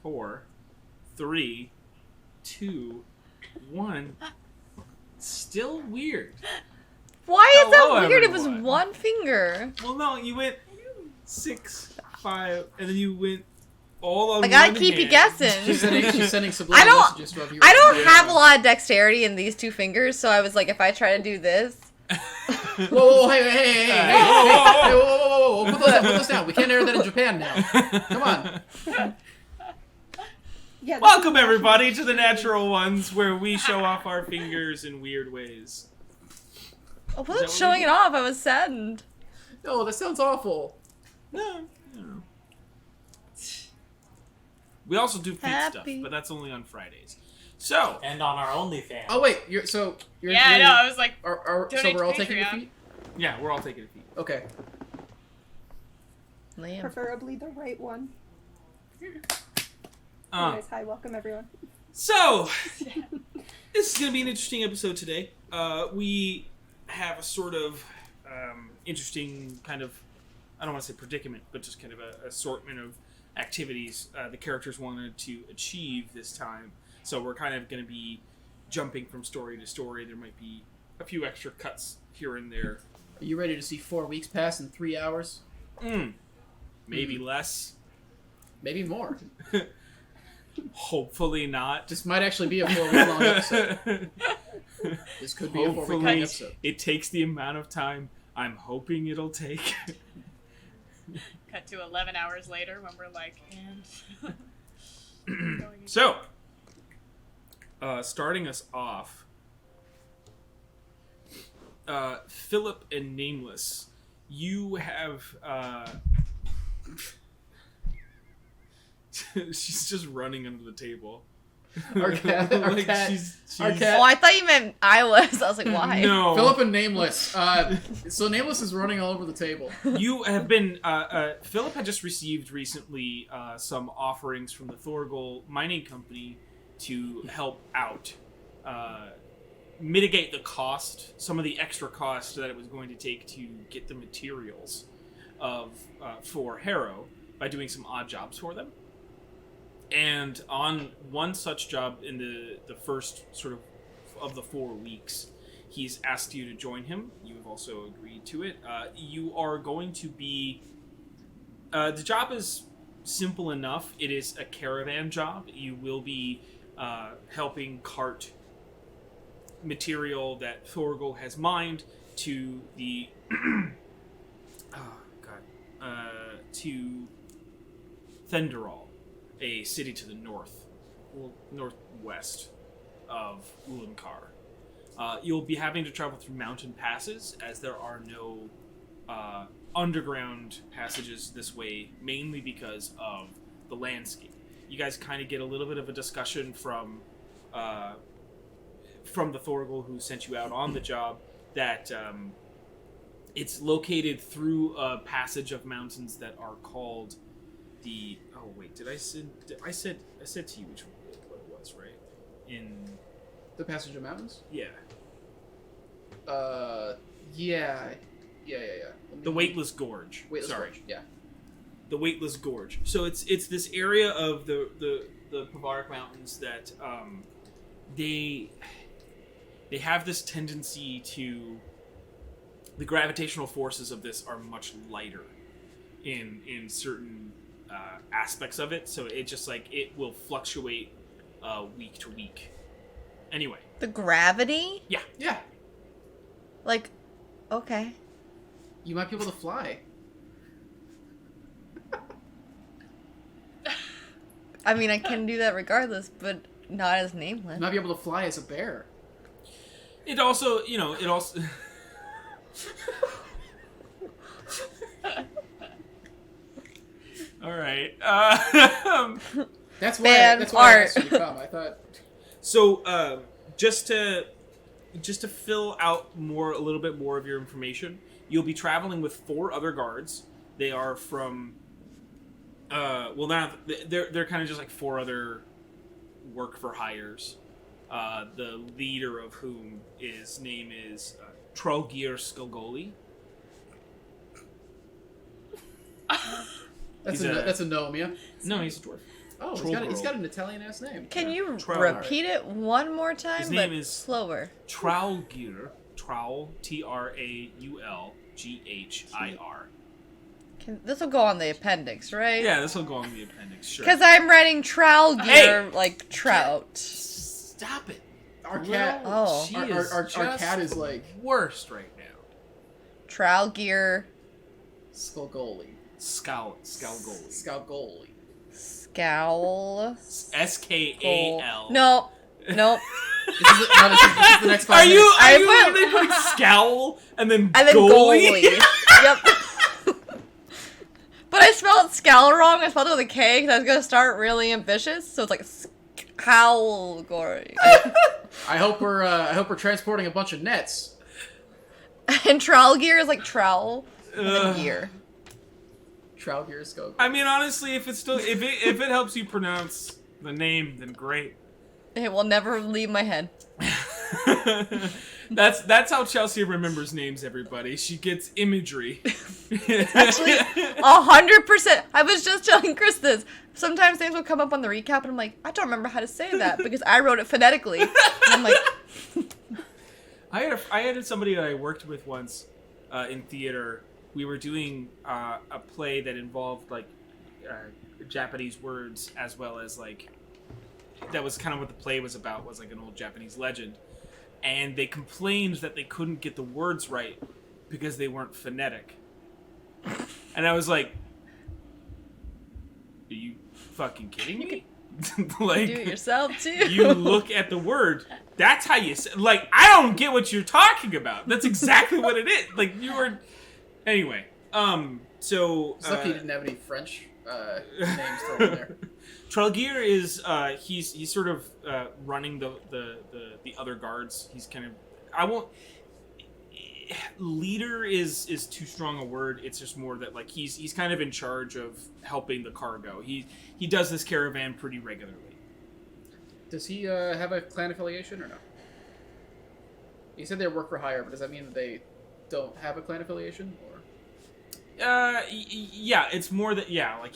4, 3, 2, 1. Still weird. Why is that Hello, weird? everyone. It was one finger. Well, no, you went 6, 5, and then you went all on I gotta one keep you hand. guessing. She's sending subliminal I don't- messages to our I don't Yeah. have a lot of dexterity in these 2 fingers, so I was like, if I try to do this... Whoa, whoa, put those down. We can't air that in Japan now. Come on. Yeah, Welcome, everybody, to the Natural Ones, where we show off our fingers in weird ways. I that wasn't what showing we it off, I was saddened. No, that sounds awful. No, no. We also do feet stuff, Happy. but that's only on Fridays. So, And on our OnlyFans. Oh wait, you're Yeah, I know. I was like, so donate we're all to taking your Patreon. feet? yeah, we're all taking a feet. Okay. Liam. preferably the right one. Uh, Anyways, hi, welcome everyone. So, this is going to be an interesting episode today. We have a sort of interesting kind of, I don't want to say predicament, but just kind of a assortment of activities the characters wanted to achieve this time. So we're kind of going to be jumping from story to story. There might be a few extra cuts here and there. Are you ready to see 4 weeks pass in 3 hours? Maybe less. Maybe more. Hopefully not. This might actually be a 4-week long episode. This could be a 4-week long Hopefully episode. it takes the amount of time I'm hoping it'll take. Cut to 11 hours later when we're like, and... So, starting us off, Philip and Nameless, you have, she's just running under the table. Our cat. She's Our cat. Oh, I thought you meant I was. I was like, why? No. Philip and Nameless. So Nameless is running all over the table. You have been, Philip had just received recently some offerings from the Thorgal Mining Company to help out, mitigate the cost, some of the extra cost that it was going to take to get the materials for Harrow by doing some odd jobs for them. And on one such job in the first sort of the 4 weeks, he's asked you to join him. You have also agreed to it. You are going to be... the job is simple enough. It is a caravan job. You will be helping cart material that Thorgal has mined to the... to Thenderall, a city to the northwest of Ulankar. You'll be having to travel through mountain passes, as there are no underground passages this way, mainly because of the landscape. You guys kind of get a little bit of a discussion from the Thorgal who sent you out on the job that it's located through a passage of mountains that are called the... Oh wait, I said to you which what it was, right? In The Passage of Mountains? yeah, Yeah. the Weightless Gorge. Sorry, Gorge, yeah. the Weightless Gorge. So it's this area of the Pavaric Mountains that they have this tendency to... The gravitational forces of this are much lighter in certain aspects of it, so it just like it will fluctuate week to week. Anyway, The gravity? Yeah. Like, okay. You might be able to fly. I mean, I can do that regardless, but not as Nameless. You might be able to fly as a bear. it also it also. All right. That's why. Fan That's why I art. asked you to come. I thought. So, just to fill out a little bit more of your information, you'll be traveling with 4 other guards. They are from, they're kind of just like 4 other work for hires. The leader of whom his name is Trolgir Skogoli. That's a gnome, yeah? No, he's a dwarf. Oh, he's got an Italian-ass name. Can you Trowel. repeat it one more time, His but name is- slower? Traulgir. Trowel, Traulghir. This will go on the appendix, right? Yeah, this will go on the appendix, sure. Because I'm writing trowel gear Hey! like trout. Stop it. Our cat. Oh. She Our is cat just is like worst right now. Trowel gear. Skulgoli. Skalgoli. Skalgoli. Scowl. Skal. No. Nope. This is the next 5 Are you I put- really putting scowl and then And then goalie? goalie. Yep. But I spelled scowl wrong. I spelled it with a K because I was going to start really ambitious. So it's like scowl gory. I hope we're transporting a bunch of nets. And trowel gear is like trowel and then gear. Traulgir Skulgoli. I mean, honestly, if it helps you pronounce the name, then great. It will never leave my head. That's how Chelsea remembers names. Everybody, she gets imagery. Actually, 100%. I was just telling Chris this. Sometimes things will come up on the recap, and I'm like, I don't remember how to say that because I wrote it phonetically. And I'm like, I had somebody that I worked with once in theater. We were doing a play that involved like Japanese words as well as like that was kind of what the play was about, was like an old Japanese legend, and they complained that they couldn't get the words right because they weren't phonetic. And I was like, are you fucking kidding me? Like, do it yourself too. you look at the word, that's how you say, like, I don't get what you're talking about. That's exactly what it is. Like, you were, anyway, so It's lucky you didn't have any French names thrown in there. Traulgir is he's sort of running the other guards. He's kind of, I won't, leader is too strong a word. It's just more that like he's kind of in charge of helping the cargo. He does this caravan pretty regularly. Does he have a clan affiliation or no? You said they work for hire, but does that mean that they don't have a clan affiliation? Or Yeah, it's more that, yeah, like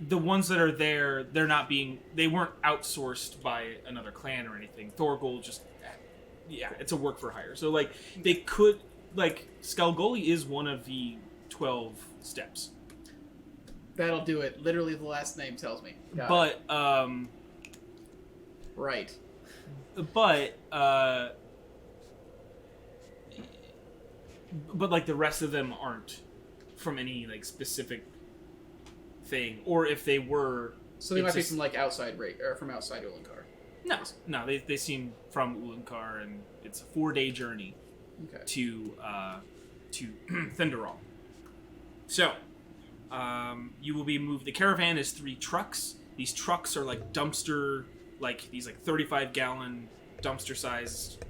the ones that are there, they weren't outsourced by another clan or anything. Thorgol just, yeah, it's a work for hire. So like they could, like, Skalgoli is one of the 12 steps. that'll do it. Literally, the last name tells me. Got But it. Right. but like the rest of them aren't from any like specific thing, or if they were, So they it's might be just- from like outside or from outside Ulankar. no, they seem from Ulankar, and it's a 4-day journey Okay. to Thunderall. So you will be moved. The caravan is 3 trucks. These trucks are like dumpster, like these like 35-gallon dumpster-sized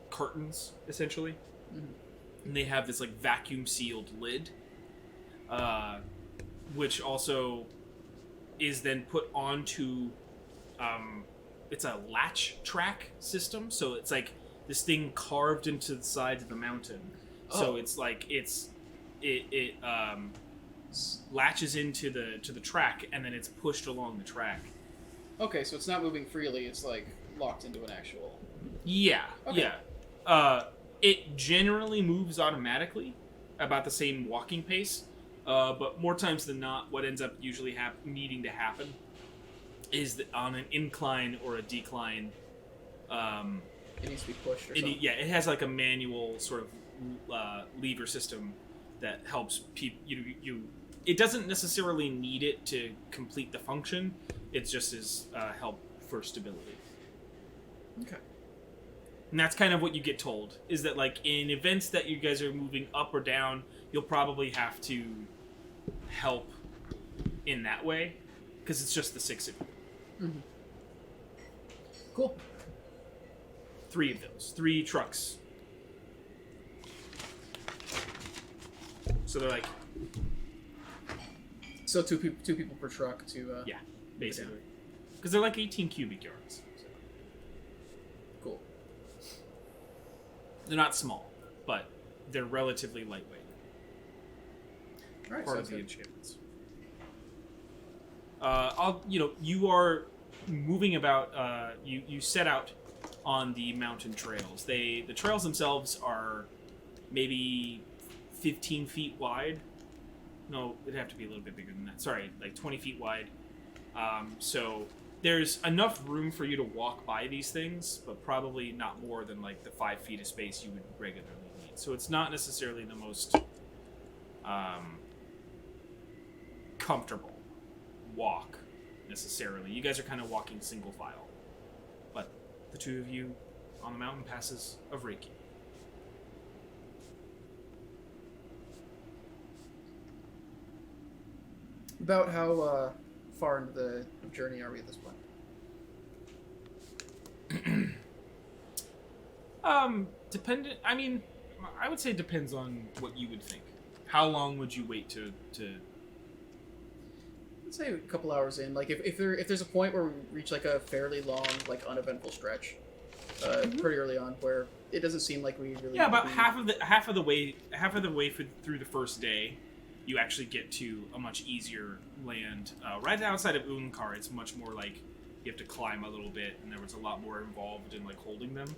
cartons, essentially. Mhm. And they have this like vacuum-sealed lid, which also is then put onto. It's a latch track system, so it's like this thing carved into the side of the mountain. So Oh. it's like it latches into the track, and then it's pushed along the track. Okay, so it's not moving freely. It's like locked into an actual. Yeah, Okay. yeah. It generally moves automatically, about the same walking pace. But more times than not, what ends up usually needing to happen is that on an incline or a decline. It needs to be pushed or something. It has like a manual sort of lever system that helps people. It doesn't necessarily need it to complete the function. It just is help for stability. Okay. And that's kind of what you get told, is that like in events that you guys are moving up or down, you'll probably have to help in that way, because it's just the 6 of you. Mm-hmm. Cool. 3 of those. 3 trucks. So they're like, So two people per truck to. yeah, basically. Because they're like 18 cubic yards. So. Cool. They're not small, but they're relatively lightweight. All right. Part Sounds of the good. enchantments. you are moving about. You set out on the mountain trails. The trails themselves are maybe 15 feet wide. No, it'd have to be a little bit bigger than that. Sorry, like 20 feet wide. So there's enough room for you to walk by these things, but probably not more than like the 5 feet of space you would regularly need. So it's not necessarily the most comfortable walk necessarily. You guys are kind of walking single file, but the two of you on the mountain passes of Reiki. About how far into the journey are we at this point? Dependent. I mean, I would say depends on what you would think. How long would you wait to? Let's say a couple hours in. Like if there's a point where we reach like a fairly long, like uneventful stretch, pretty early on, where it doesn't seem like we really. Yeah, about half of the way through the first day, you actually get to a much easier land. Right outside of Unkar, it's much more like you have to climb a little bit, and there was a lot more involved in like holding them.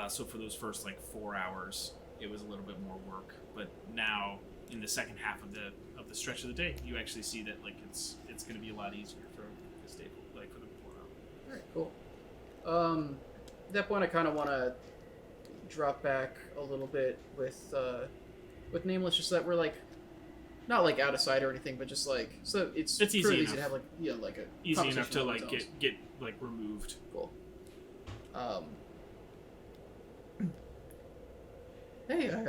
So for those first like 4 hours, it was a little bit more work. But now, in the second half of the stretch of the day, you actually see that like it's going to be a lot easier for this day, like for the 4 hours. All right, cool. At that point, I kind of want to drop back a little bit with Nameless, just so that we're like not like out of sight or anything, but just like so it's easy really enough. easy to have like like a Easy enough to conversation like on its own. get like removed. Cool. Hey, I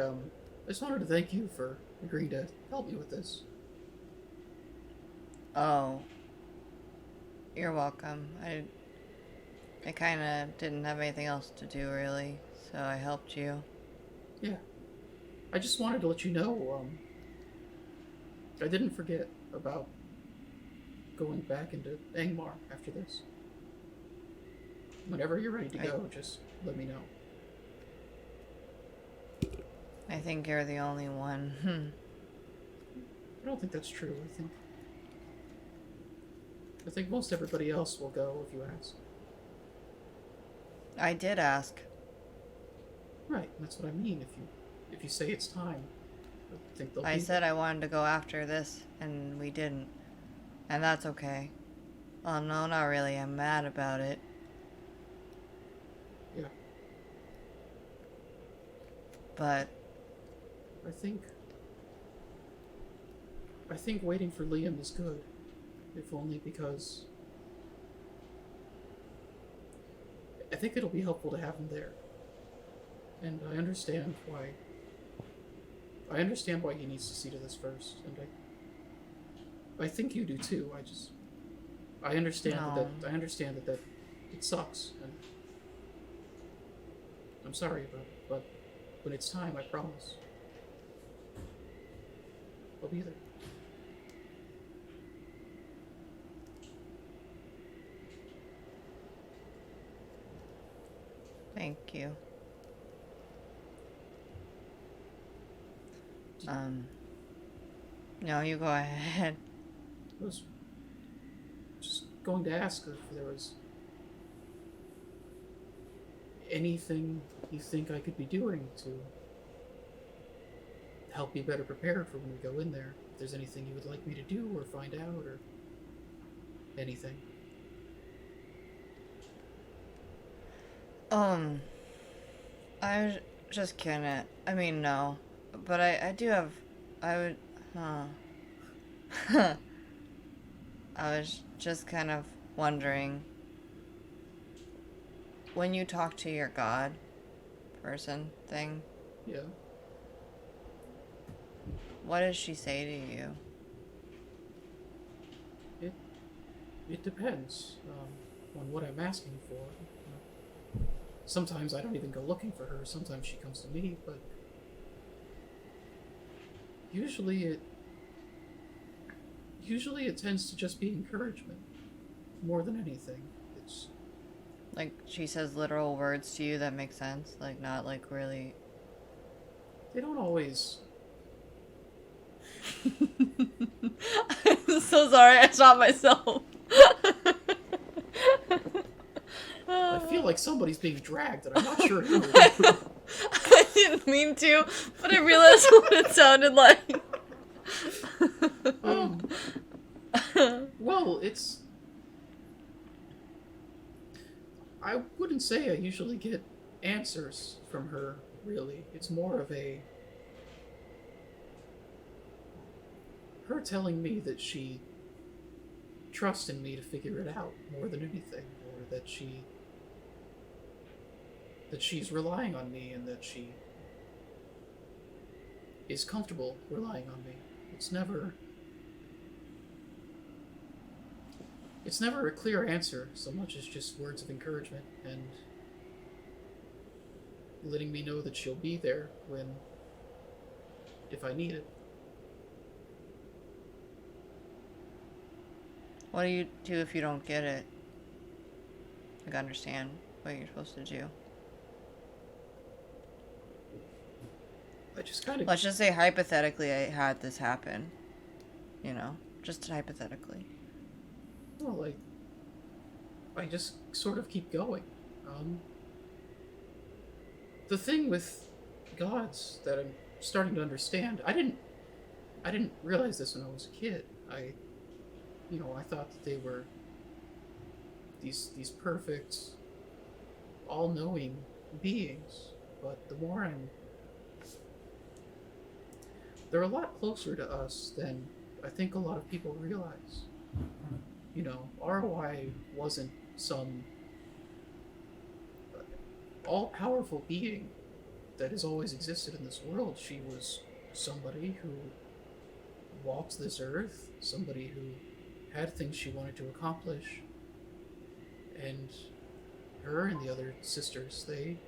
just wanted to thank you for agreeing to help me with this. Oh. You're welcome. I kind of didn't have anything else to do, really, so I helped you. Yeah. I just wanted to let you know, I didn't forget about going back into Angmar after this. Whenever you're ready to go, just let me know. I think you're the only one. I don't think that's true. I think most everybody else will go if you ask. I did ask. Right, that's what I mean. If you say it's time, I think they'll. I said I wanted to go after this, and we didn't. And that's okay. Well, no, not really. I'm mad about it. Yeah. But I think waiting for Liam is good, if only because I think it'll be helpful to have him there. And I understand why he needs to see to this first, and I think you do too. I understand No. that it sucks, and I'm sorry about it, but when it's time, I promise I'll be there. thank you. No, you go ahead. I was just going to ask if there was anything you think I could be doing to help be better prepared for when we go in there. If there's anything you would like me to do or find out or anything. I was just kidding. I mean, no. But I do have... I would... I was just kind of wondering... When you talk to your god person thing, Yeah. what does she say to you? It depends on what I'm asking for. Sometimes I don't even go looking for her. Sometimes she comes to me, but usually it tends to just be encouragement more than anything. It's Like, she says literal words to you that make sense? Like, not like really... they don't always. I'm so sorry. I shot myself. I feel like somebody's being dragged, and I'm not sure who. I didn't mean to, but I realized what it sounded like. Well, it's... I wouldn't say I usually get answers from her, really. It's more of a... her telling me that she trusts in me to figure it out more than anything, or that she's relying on me and that she is comfortable relying on me. It's never a clear answer so much as just words of encouragement and letting me know that she'll be there if I need it. What do you do if you don't get it? Like, understand what you're supposed to do. I just kind of... Let's just say hypothetically I had this happen. You know? Just hypothetically. Well, I just sort of keep going. The thing with gods that I'm starting to understand, I didn't realize this when I was a kid. I thought that they were these perfect, all-knowing beings, but the more they're a lot closer to us than I think a lot of people realize. ROI wasn't some all-powerful being that has always existed in this world. She was somebody who walked this earth, somebody who had things she wanted to accomplish, and her and the other sisters, they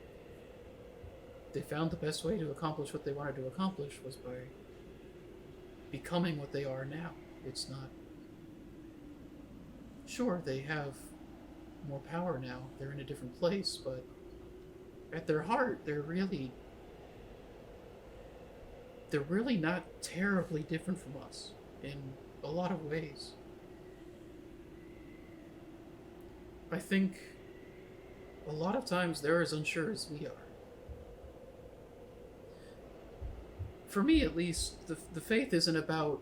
found the best way to accomplish what they wanted to accomplish was by becoming what they are now. It's not... Sure, they have more power now, they're in a different place, but at their heart, they're really not terribly different from us in a lot of ways. I think a lot of times they're as unsure as we are. For me, at least, the faith isn't about,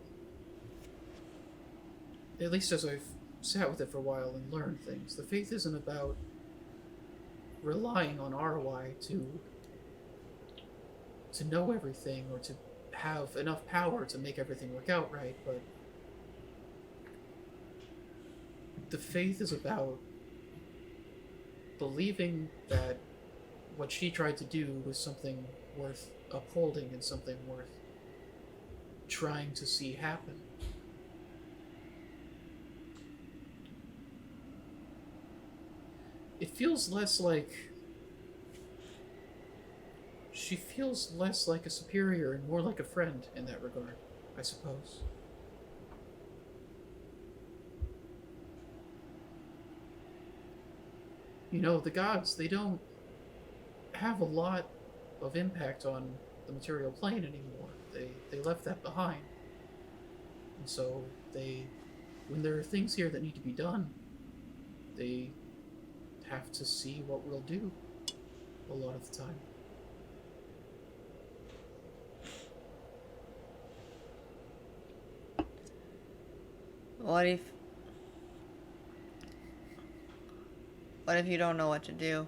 at least as I've sat with it for a while and learned things, the faith isn't about relying on ROI to know everything or to have enough power to make everything work out right, but the faith is about believing that what she tried to do was something worth upholding and something worth trying to see happen. It feels less like... She feels less like a superior and more like a friend in that regard, I suppose. The gods, they don't have a lot of impact on the material plane anymore. They left that behind. And so when there are things here that need to be done, they have to see what we'll do a lot of the time. What if you don't know what to do?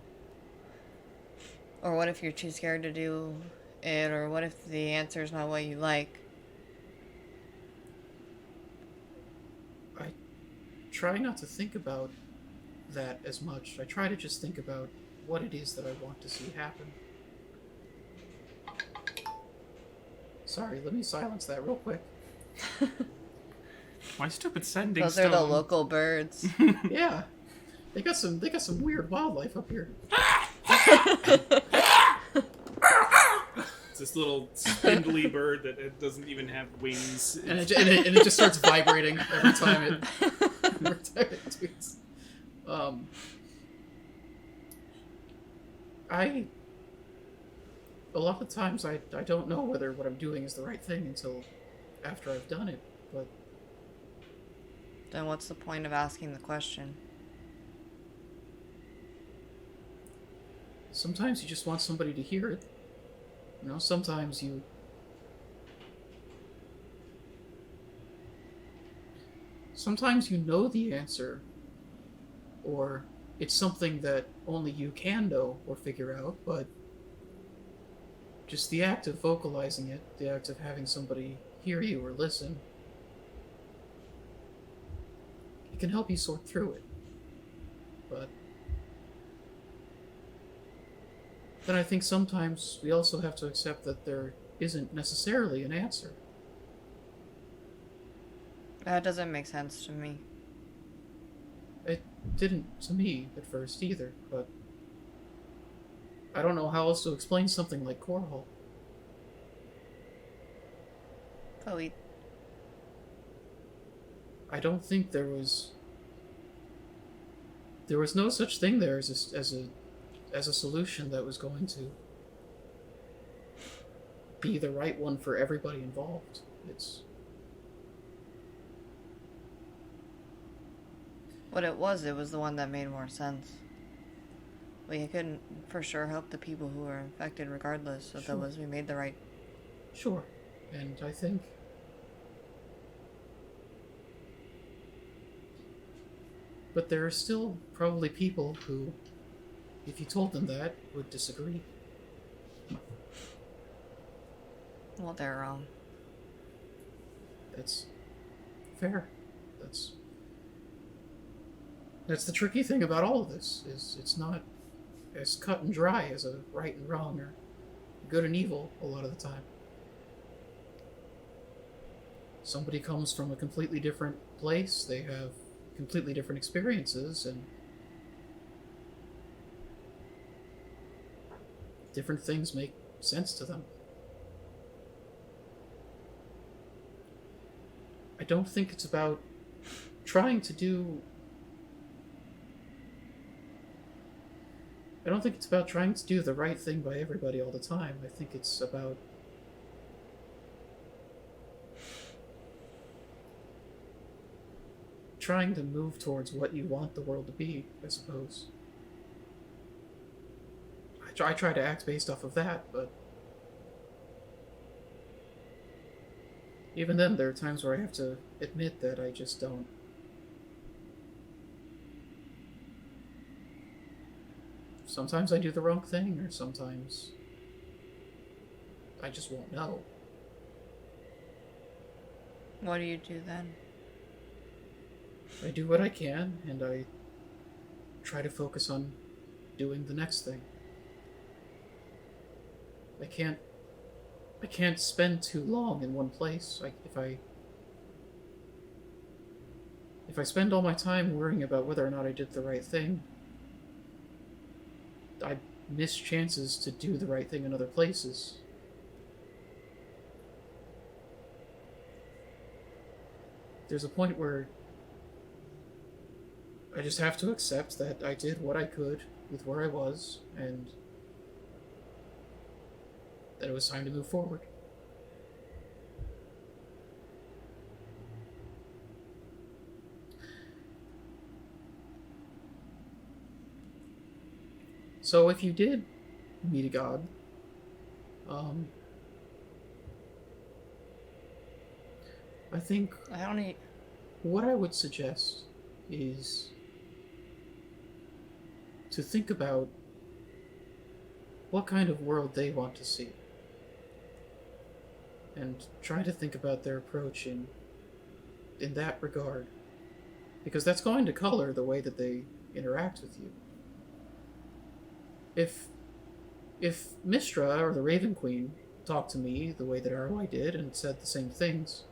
Or what if you're too scared to do it? Or what if the answer's not what you like? I try not to think about that as much. I try to just think about what it is that I want to see happen. Sorry, let me silence that real quick. My stupid sending Those stone. are the local birds. Yeah. They got some weird wildlife up here. It's this little spindly bird that it doesn't even have wings. And it just starts vibrating every time it tweets. A lot of times I don't know whether what I'm doing is the right thing until after I've done it, but Then what's the point of asking the question? Sometimes you just want somebody to hear it. You know, sometimes you know the answer, or it's something that only you can know or figure out, but just the act of vocalizing it, the act of having somebody hear you or listen, it can help you sort through it. But then I think sometimes we also have to accept that there isn't necessarily an answer. That doesn't make sense to me. It didn't to me at first either, but I don't know how else to explain something like Korhal. Chloe, I don't think there was no such thing there as a solution that was going to be the right one for everybody involved. what it was the one that made more sense. We couldn't for sure help the people who were infected regardless, so that was we made the right. Sure, and I think but there are still probably people who, if you told them that, would disagree. Well, they're wrong. That's fair. That's the tricky thing about all of this, is it's not as cut and dry as a right and wrong or good and evil a lot of the time. Somebody comes from a completely different place, they have completely different experiences, and different things make sense to them. I don't think it's about trying to do the right thing by everybody all the time. I think it's about trying to move towards what you want the world to be, I suppose. I try to act based off of that, but even then, there are times where I have to admit that I just don't. Sometimes I do the wrong thing, or sometimes I just won't know. What do you do then? I do what I can, and I try to focus on doing the next thing. I can't spend too long in one place. If I spend all my time worrying about whether or not I did the right thing, I miss chances to do the right thing in other places. There's a point where I just have to accept that I did what I could with where I was, and that it was time to move forward. So if you did meet a god, I think what I would suggest is to think about what kind of world they want to see, and try to think about their approach in that regard, because that's going to color the way that they interact with you. If Mistra or the Raven Queen talked to me the way that Arwai did and said the same things,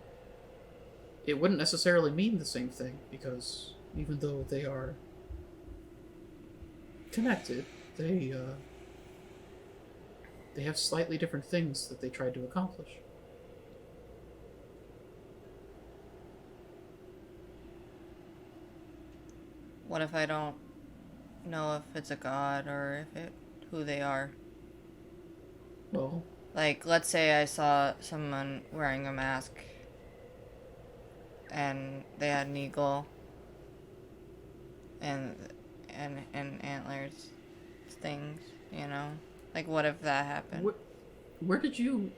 it wouldn't necessarily mean the same thing, because even though they are connected, they have slightly different things that they tried to accomplish. What if I don't know if it's a god or who they are? Well, Like, let's say I saw someone wearing a mask and they had an eagle and antlers things, you know? Like, what if that happened? Where did you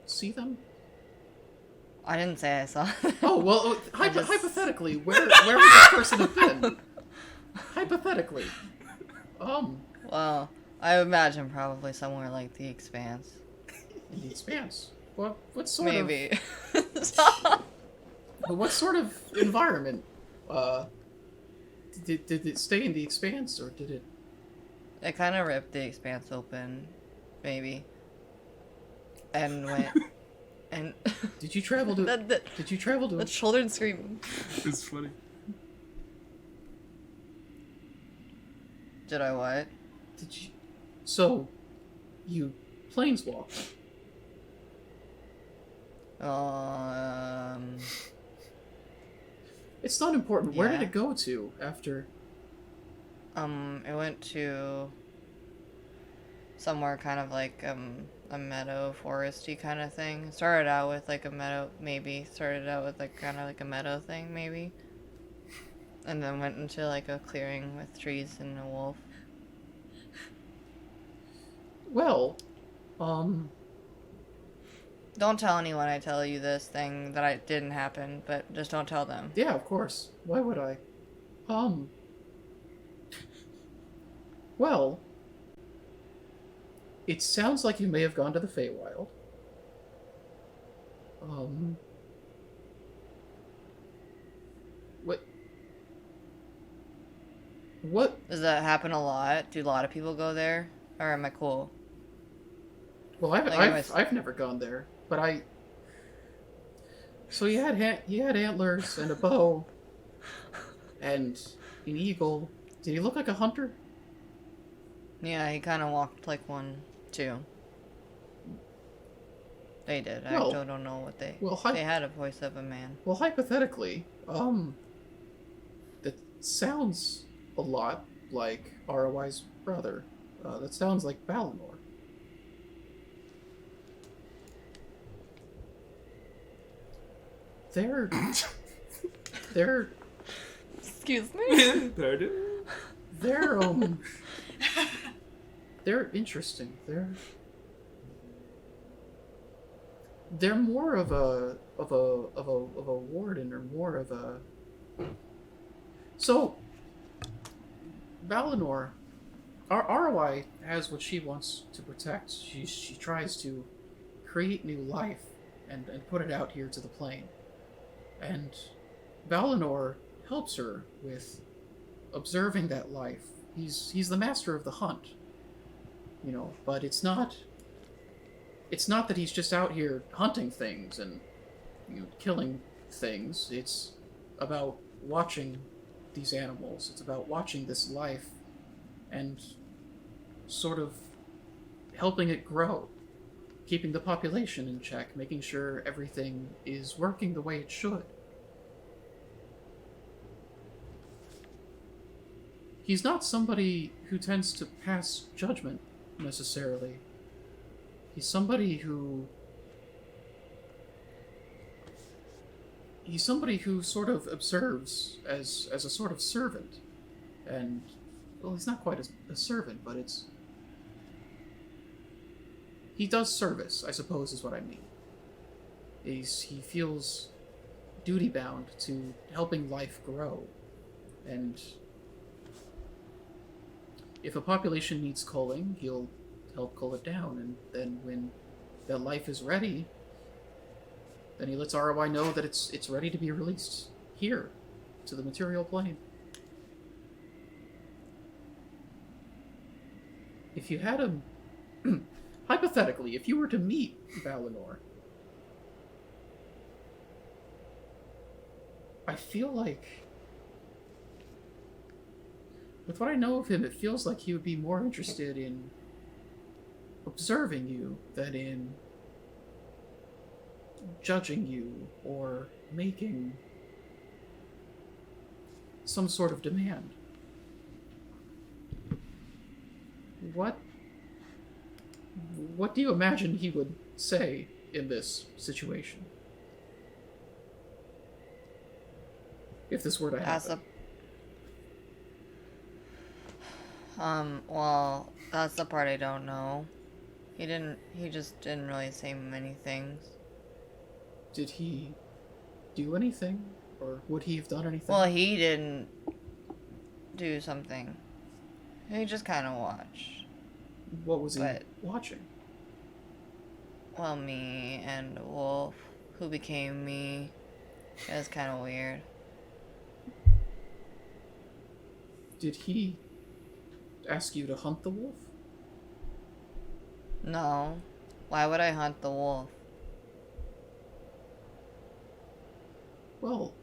see them? I didn't say I saw them. Oh, well, just- hypothetically, where would this person have been? Hypothetically. Well, I imagine probably somewhere like the Expanse. In the Expanse. What sort Maybe. what sort of environment? Did it stay in the Expanse, or did it? It kind of ripped the Expanse open, maybe. And went... and... Did you travel to? Did you travel to? The children screaming. It's funny. Did I what? Did you? So, you planeswalked. It's not important. Where did Yeah. it go to after? It went to somewhere kind of like a meadow, foresty kind of thing. Started out with like a meadow, maybe. Started out with like kind of like a meadow thing, maybe. And then went into like a clearing with trees and a wolf. Well, Don't tell anyone I tell you this thing that I didn't happen, but just don't tell them. yeah, of course. Why would I? Well, it sounds like you may have gone to the Feywild. What? What? Does that happen a lot? Do a lot of people go there? Or am I cool? Well, I've never gone there, but I. So you had antlers and a bow, and an eagle. Did he look like a hunter? Yeah, he kind of walked like one, too. They did. I Well- still don't know what they... well, they had a voice of a man. Well, hypothetically, that sounds a lot like ROI's brother. That sounds like Valinor. They're Excuse me? Pardon? they're they're interesting. They're more of a warden, or more of a. So, Valinor, ROI has what she wants to protect. She tries to create new life and put it out here to the plane. And Valinor helps her with observing that life. He's the master of the hunt. You know, but it's not that he's just out here hunting things and, you know, killing things. It's about watching these animals. It's about watching this life and sort of helping it grow, keeping the population in check, making sure everything is working the way it should. He's not somebody who tends to pass judgment, necessarily. He's somebody who sort of observes as a sort of servant. And, well, he's not quite a servant, but he does service, I suppose is what I mean. He feels duty-bound to helping life grow. And if a population needs culling, he'll help cull it down, and then when that life is ready, then he lets ROI know that it's ready to be released here, to the material plane. If you had him... hypothetically, if you were to meet Valinor, I feel like... with what I know of him, it feels like he would be more interested in observing you than in judging you or making some sort of demand. What do you imagine he would say in this situation? If this were to That's happen. well, that's the part I don't know. He just didn't really say many things. Did he do anything? Or would he have done anything? Well, he didn't do something. He just kind of watched. What was he but- watching? Well, me and Wolf, who became me. It was kind of weird. Did he ask you to hunt the wolf? No. Why would I hunt the wolf? Well,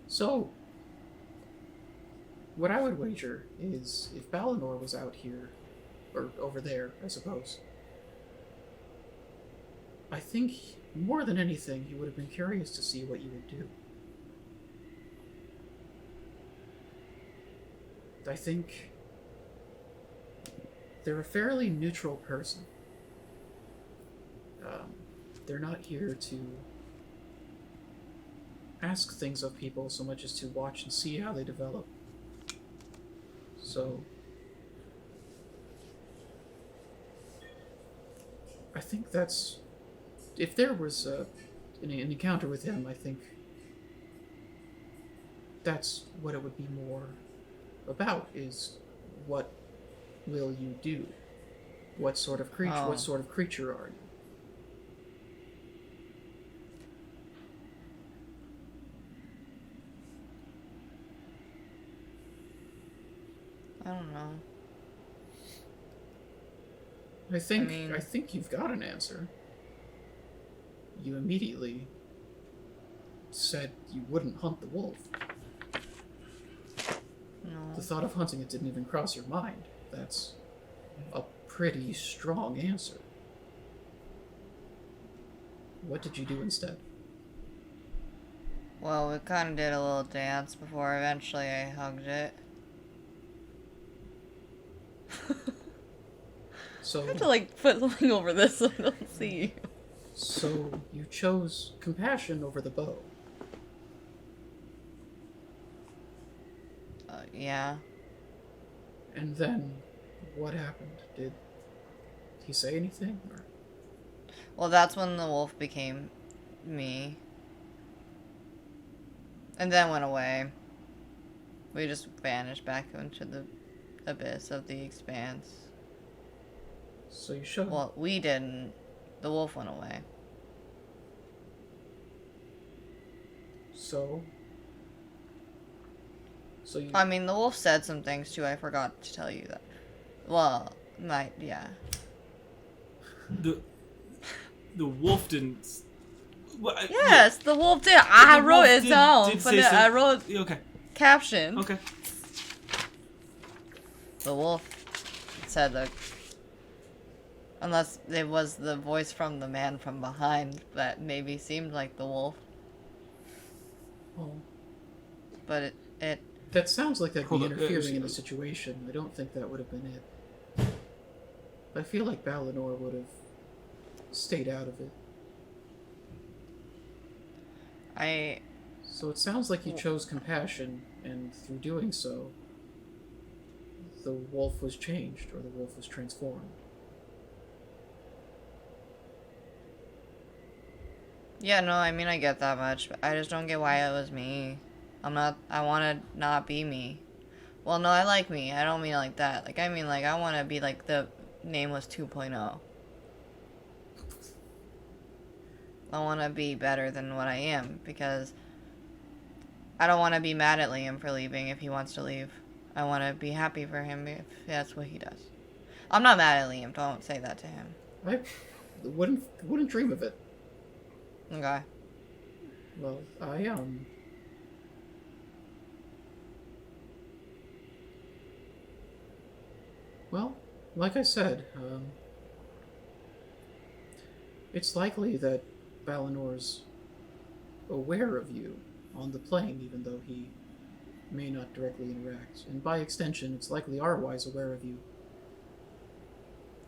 So, what I would wager is if Balinor was out here, or over there, I suppose, I think more than anything he would have been curious to see what you would do. I think they're a fairly neutral person. They're not here to ask things of people so much as to watch and see how they develop. So, I think that's... If there was an encounter with him, I think that's what it would be more about, is what will you do? What sort of creature? Oh. What sort of creature are you? I don't know. I think mean- I think you've got an answer. You immediately said you wouldn't hunt the wolf. No. The thought of hunting it didn't even cross your mind. That's a pretty strong answer. What did you do instead? Well, we kind of did a little dance before eventually I hugged it. So, I have to like put something over this so I don't see you. so you chose compassion over the bow. Yeah. And then, what happened? Did he say anything? Or... Well, that's when the wolf became me. And then went away. We just vanished back into the abyss of the Expanse. So you showed. Well, we didn't. The wolf went away. So you. I mean, the wolf said some things too. I forgot to tell you that. Well, yeah. The wolf didn't. Well, Yes, the wolf did. I The wrote wolf it did down. say I some- wrote Okay. caption. Okay. The wolf said that. Unless it was the voice from the man from behind that maybe seemed like the wolf, Oh, but it that sounds like that'd be Hold on, interfering in a situation. I don't think that would have been it. I feel like Balinor would have stayed out of it. So it sounds like you chose compassion, and through doing so, the wolf was changed, or the wolf was transformed. Yeah, no, I mean, I get that much, but I just don't get why it was me. I want to not be me. Well, no, I like me. I don't mean like that. Like, I mean, like, I want to be like the Nameless 2.0. I want to be better than what I am, because I don't want to be mad at Liam for leaving if he wants to leave. I want to be happy for him if that's what he does. I'm not mad at Liam. Don't say that to him. I wouldn't dream of it. Okay. Well, Well, like I said, it's likely that Balinor's aware of you on the plane, even though he may not directly interact. And by extension, it's likely Arwise aware of you.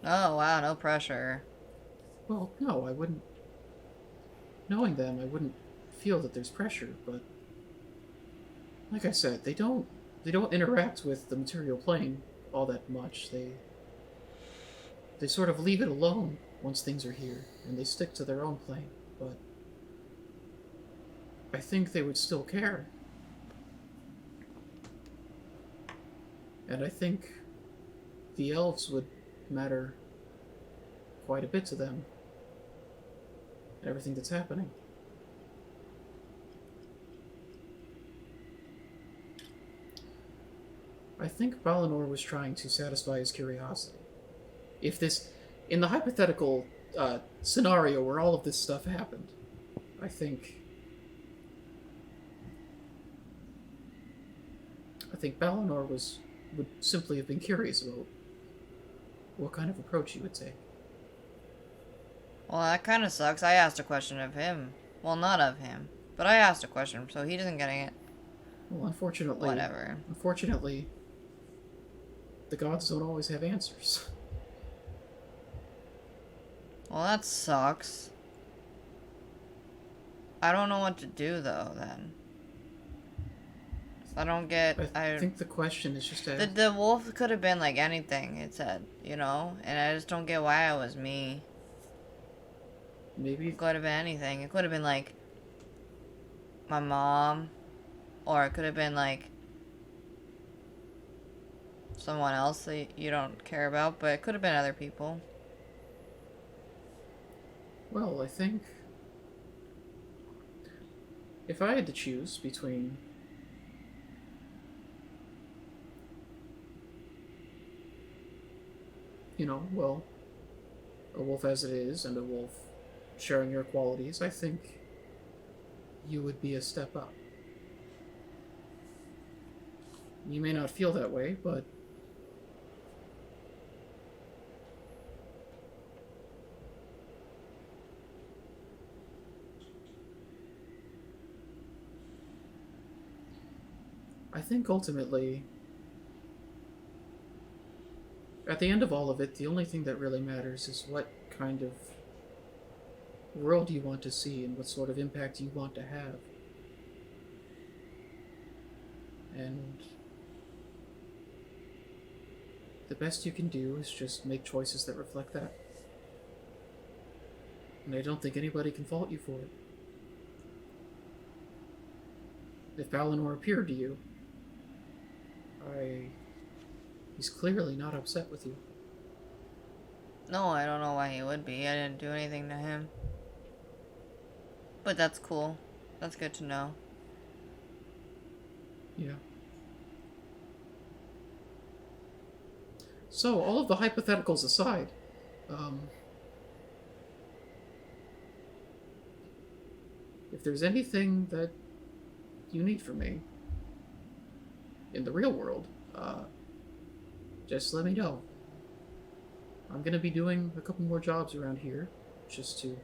Oh, wow, no pressure. Well, no, I wouldn't. Knowing them, I wouldn't feel that there's pressure, but like I said, they don't interact with the material plane all that much. They sort of leave it alone once things are here, and they stick to their own plane, but I think they would still care. And I think the elves would matter quite a bit to them. Everything that's happening. I think Balinor was trying to satisfy his curiosity. If this, in the hypothetical scenario where all of this stuff happened, I think Balinor would simply have been curious about what kind of approach he would take. Well, that kind of sucks. I asked a question of him. Well, not of him, but I asked a question, so he isn't getting it. Well, unfortunately... Whatever. Unfortunately, the gods don't always have answers. Well, that sucks. I don't know what to do, though, then. I don't get... I think the question is just to... The wolf could have been, like, anything, it said, you know? And I just don't get why it was me. Maybe... It could have been anything. It could have been, like, my mom. Or it could have been, like, someone else that you don't care about. But it could have been other people. Well, I think... if I had to choose between... you know, well, a wolf as it is and a wolf sharing your qualities, I think you would be a step up. You may not feel that way, but I think ultimately, at the end of all of it, the only thing that really matters is what kind of world you want to see and what sort of impact you want to have. And the best you can do is just make choices that reflect that. And I don't think anybody can fault you for it. If Balinor appeared to you, he's clearly not upset with you. No, I don't know why he would be. I didn't do anything to him. But that's cool. That's good to know. Yeah. So, all of the hypotheticals aside, if there's anything that you need from me in the real world, just let me know. I'm gonna be doing a couple more jobs around here, just to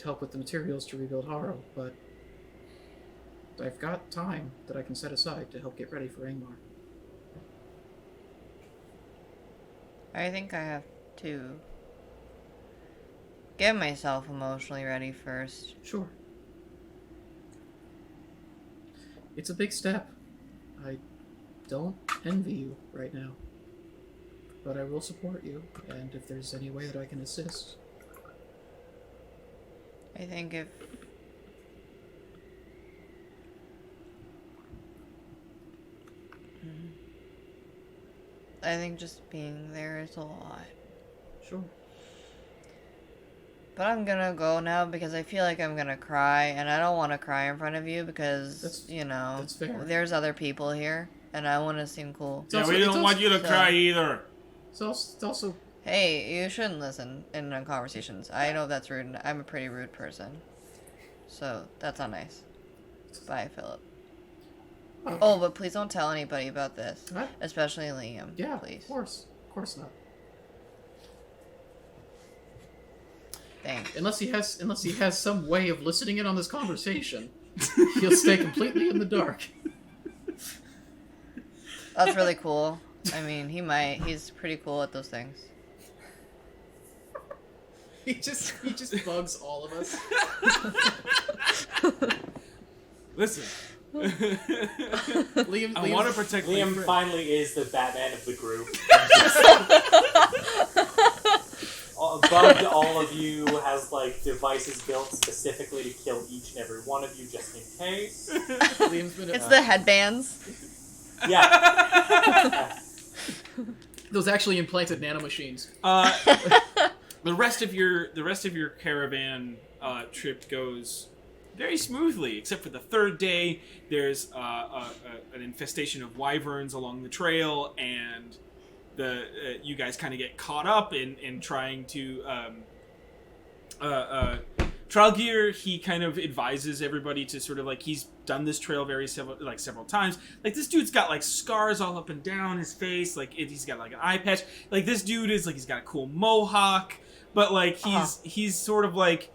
help with the materials to rebuild Harrow, but I've got time that I can set aside to help get ready for Angmar. I think I have to get myself emotionally ready first. Sure. It's a big step. I don't envy you right now. But I will support you, and if there's any way that I can assist. I think if... I think just being there is a lot. Sure. But I'm gonna go now because I feel like I'm gonna cry, and I don't want to cry in front of you because, that's fair. there's other people here, and I want to seem cool. Yeah, we don't want you to cry either. It's also... Hey, you shouldn't listen in conversations. I know that's rude, and I'm a pretty rude person. So, that's not nice. Bye, Philip. Oh, but please don't tell anybody about this. What? Especially Liam. Yeah, please. of course. Of course not. Thanks. Unless he has some way of listening in on this conversation, he'll stay completely in the dark. That's really cool. I mean, he might. He's pretty cool at those things. He just bugs all of us. Listen. Liam, I want to protect Liam my finally is the Batman of the group. Bugged all of you, has like devices built specifically to kill each and every one of you just in case. Liam's been. It's the headbands. Yeah. Those actually implanted nanomachines. The rest of your caravan trip goes very smoothly, except for the third day. There's an infestation of wyverns along the trail, and you guys kind of get caught up in trying to. Tralgear, he kind of advises everybody to sort of like, he's done this trail several times. Like, this dude's got like scars all up and down his face. Like, he's got like an eye patch. Like, this dude is like, he's got a cool mohawk, but like he's sort of like,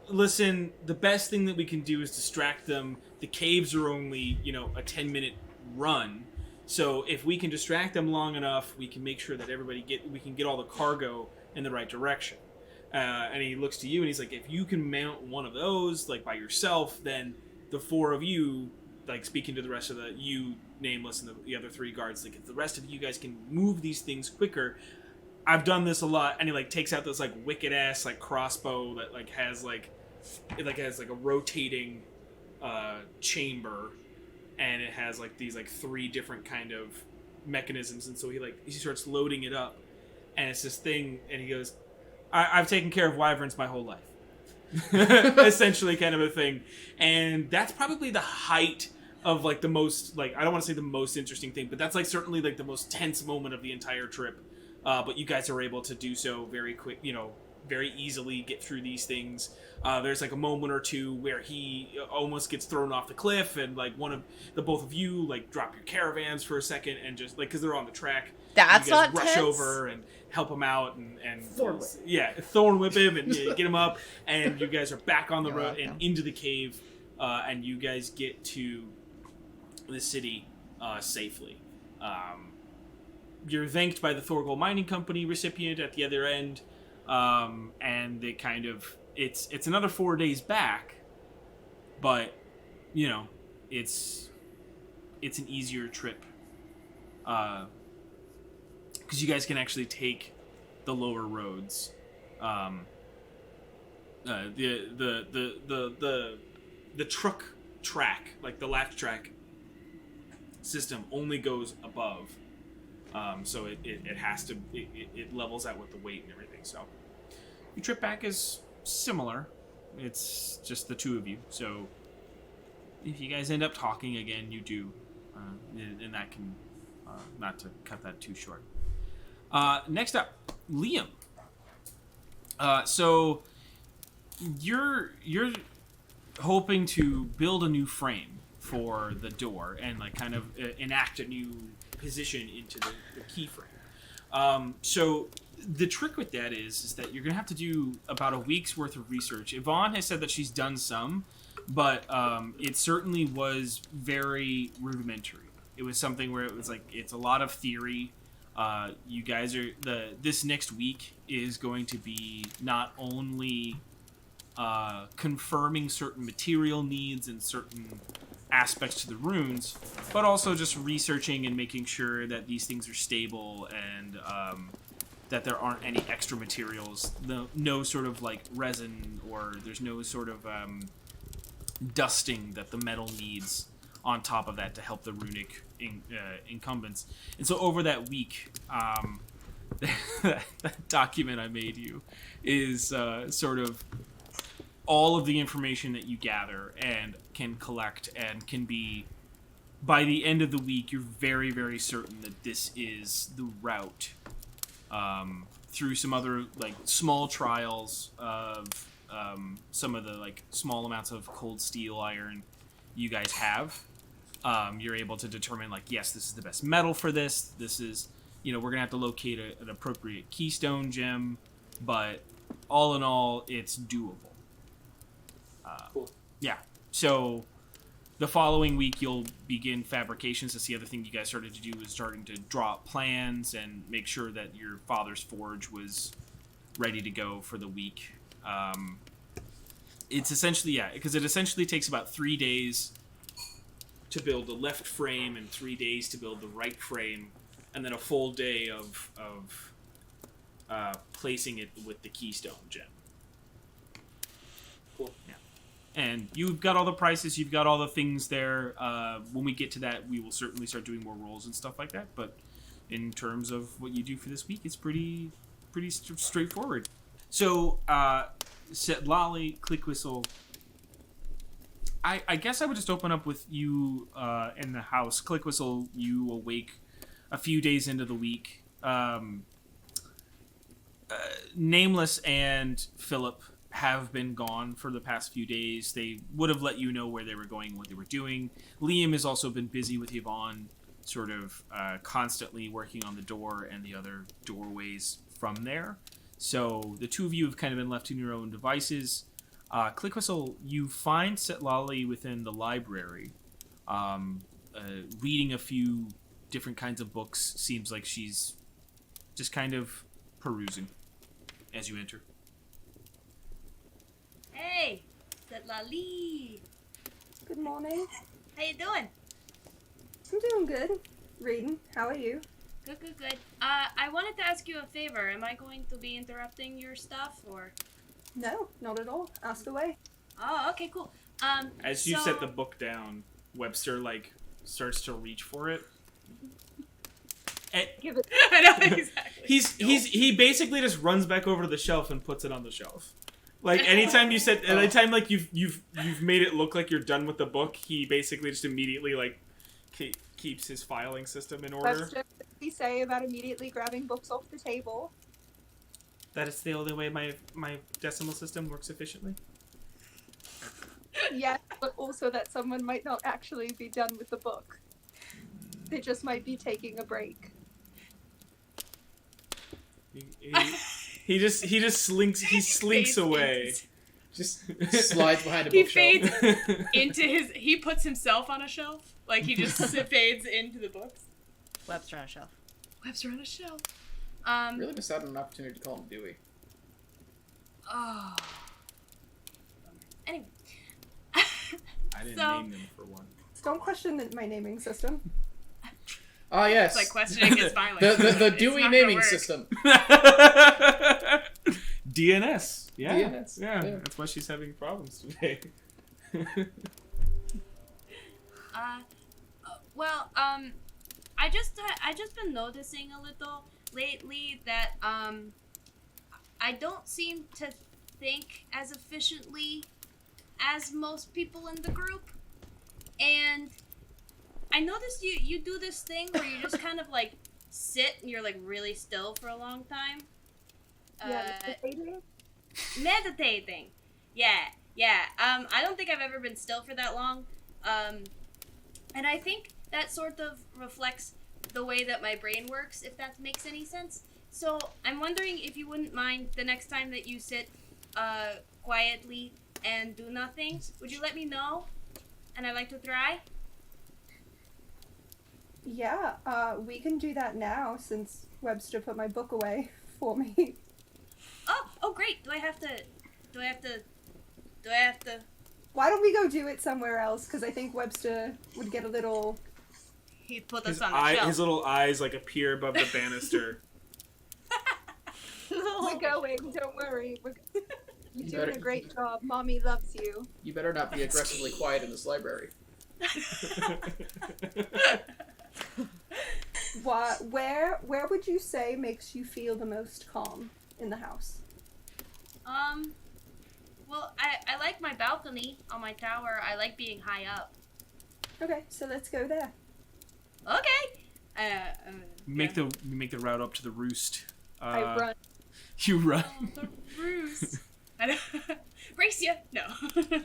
listen, the best thing that we can do is distract them. The caves are only, a 10-minute run. So if we can distract them long enough, we can make sure that we can get all the cargo in the right direction. And he looks to you and he's like, if you can mount one of those, like, by yourself, then the four of you, like, speaking to the rest of you, Nameless, and the other three guards, like, if the rest of you guys can move these things quicker, I've done this a lot. And he, like, takes out this, like, wicked-ass, like, crossbow that, like, has, like, a rotating chamber, and it has, like, these, like, 3 different kind of mechanisms. And so he starts loading it up, and it's this thing, and he goes, I've taken care of wyverns my whole life. Essentially, kind of a thing. And that's probably the height of, like, the most, like, I don't want to say the most interesting thing, but that's, like, certainly, like, the most tense moment of the entire trip. But you guys are able to do so very quick, very easily get through these things. There's, like, a moment or two where he almost gets thrown off the cliff, and, like, both of you, like, drop your caravans for a second, and just, like, because they're on the track. That's you guys not rush tense. over and help him out, and Thorn whip. Yeah, thorn whip him and get him up, and you guys are back on the You're road welcome. and into the cave, and you guys get to the city safely. You're thanked by the Thorgold Mining Company recipient at the other end, and they kind of it's another 4 days back, but it's an easier trip. Because you guys can actually take the lower roads. The truck track, like the latch track system, only goes above. So it has to it levels out with the weight and everything. So your trip back is similar. It's just the two of you. So if you guys end up talking again, you do, and that can not to cut that too short. Next up, Liam. So you're hoping to build a new frame for the door and like kind of enact a new position into the keyframe. So the trick with that is that you're gonna have to do about a week's worth of research. Yvonne has said that she's done some, but it certainly was very rudimentary. It was something where it was like it's a lot of theory. You guys are this next week is going to be not only confirming certain material needs and certain aspects to the runes, but also just researching and making sure that these things are stable and that there aren't any extra materials, no sort of like resin, or there's no sort of dusting that the metal needs on top of that to help the runic incumbents. And so over that week, that document I made you is sort of all of the information that you gather and can collect and can be, by the end of the week, you're very, very certain that this is the route. Through some other like small trials of some of the like small amounts of cold steel iron you guys have, you're able to determine like, yes, this is the best metal for this. This is, we're gonna have to locate an appropriate keystone gem, but all in all, it's doable. Cool. Yeah. So the following week, you'll begin fabrications. That's the other thing you guys started to do, is starting to draw up plans and make sure that your father's forge was ready to go for the week. It's essentially, because it essentially takes about 3 days to build the left frame and 3 days to build the right frame, and then a full day of placing it with the keystone gem. Cool. Yeah. And you've got all the prices, you've got all the things there. When we get to that, we will certainly start doing more rolls and stuff like that. But in terms of what you do for this week, it's pretty straightforward. So, Setlali, Clickwhistle. I guess I would just open up with you in the house. Clickwhistle, you awake a few days into the week. Nameless and Philip have been gone for the past few days. They would have let you know where they were going, what they were doing. Liam has also been busy with Yvonne, sort of constantly working on the door and the other doorways from there. So the two of you have kind of been left to your own devices. Clickwhistle, you find Setlali within the library, reading a few different kinds of books. Seems like she's just kind of perusing as you enter. Hey, Setlali. Good morning. How you doing? I'm doing good. Reading. How are you? Good. I wanted to ask you a favor. Am I going to be interrupting your stuff, or? No, not at all. Ask away. Oh, okay, cool. As you set the book down, Webster starts to reach for it. Give it. I know exactly. He basically just runs back over to the shelf and puts it on the shelf. Like anytime you've made it look like you're done with the book, he basically just immediately keeps his filing system in order. Webster, what did he say about immediately grabbing books off the table? That is the only way my decimal system works efficiently. Yes, but also that someone might not actually be done with the book. They just might be taking a break. He just slinks away. Just slides behind a He bookshelf. fades into his. He puts himself on a shelf. Like he just fades into the books. Webster on a shelf. Webster on a shelf. Really missed out on an opportunity to call him Dewey. Oh. Anyway. I didn't So- name them for one. Don't question my naming system. Ah, yes. It's like questioning his filing. the It's Dewey not gonna naming work. system. DNS. Yeah. DNS, Yeah. yeah. That's why she's having problems today. I just been noticing a little lately that I don't seem to think as efficiently as most people in the group, and I noticed you do this thing where you just kind of like sit and you're like really still for a long time. Meditating. Yeah. I don't think I've ever been still for that long. And I think that sort of reflects the way that my brain works, if that makes any sense. So I'm wondering if you wouldn't mind the next time that you sit quietly and do nothing, would you let me know? And I'd like to try. Yeah, we can do that now since Webster put my book away for me. Oh, great. Do I have to? Why don't we go do it somewhere else? Because I think Webster would get a little... He put us on the shelf. His little eyes appear above the banister. We're going, don't worry. You're doing better- a great job. Mommy loves you. You better not be aggressively quiet in this library. Where would you say makes you feel the most calm in the house? Well, I like my balcony on my tower. I like being high up. Okay, so let's go there. Okay. Make the route up to the roost. I run. You run. Oh, the roost. Brace ya. No.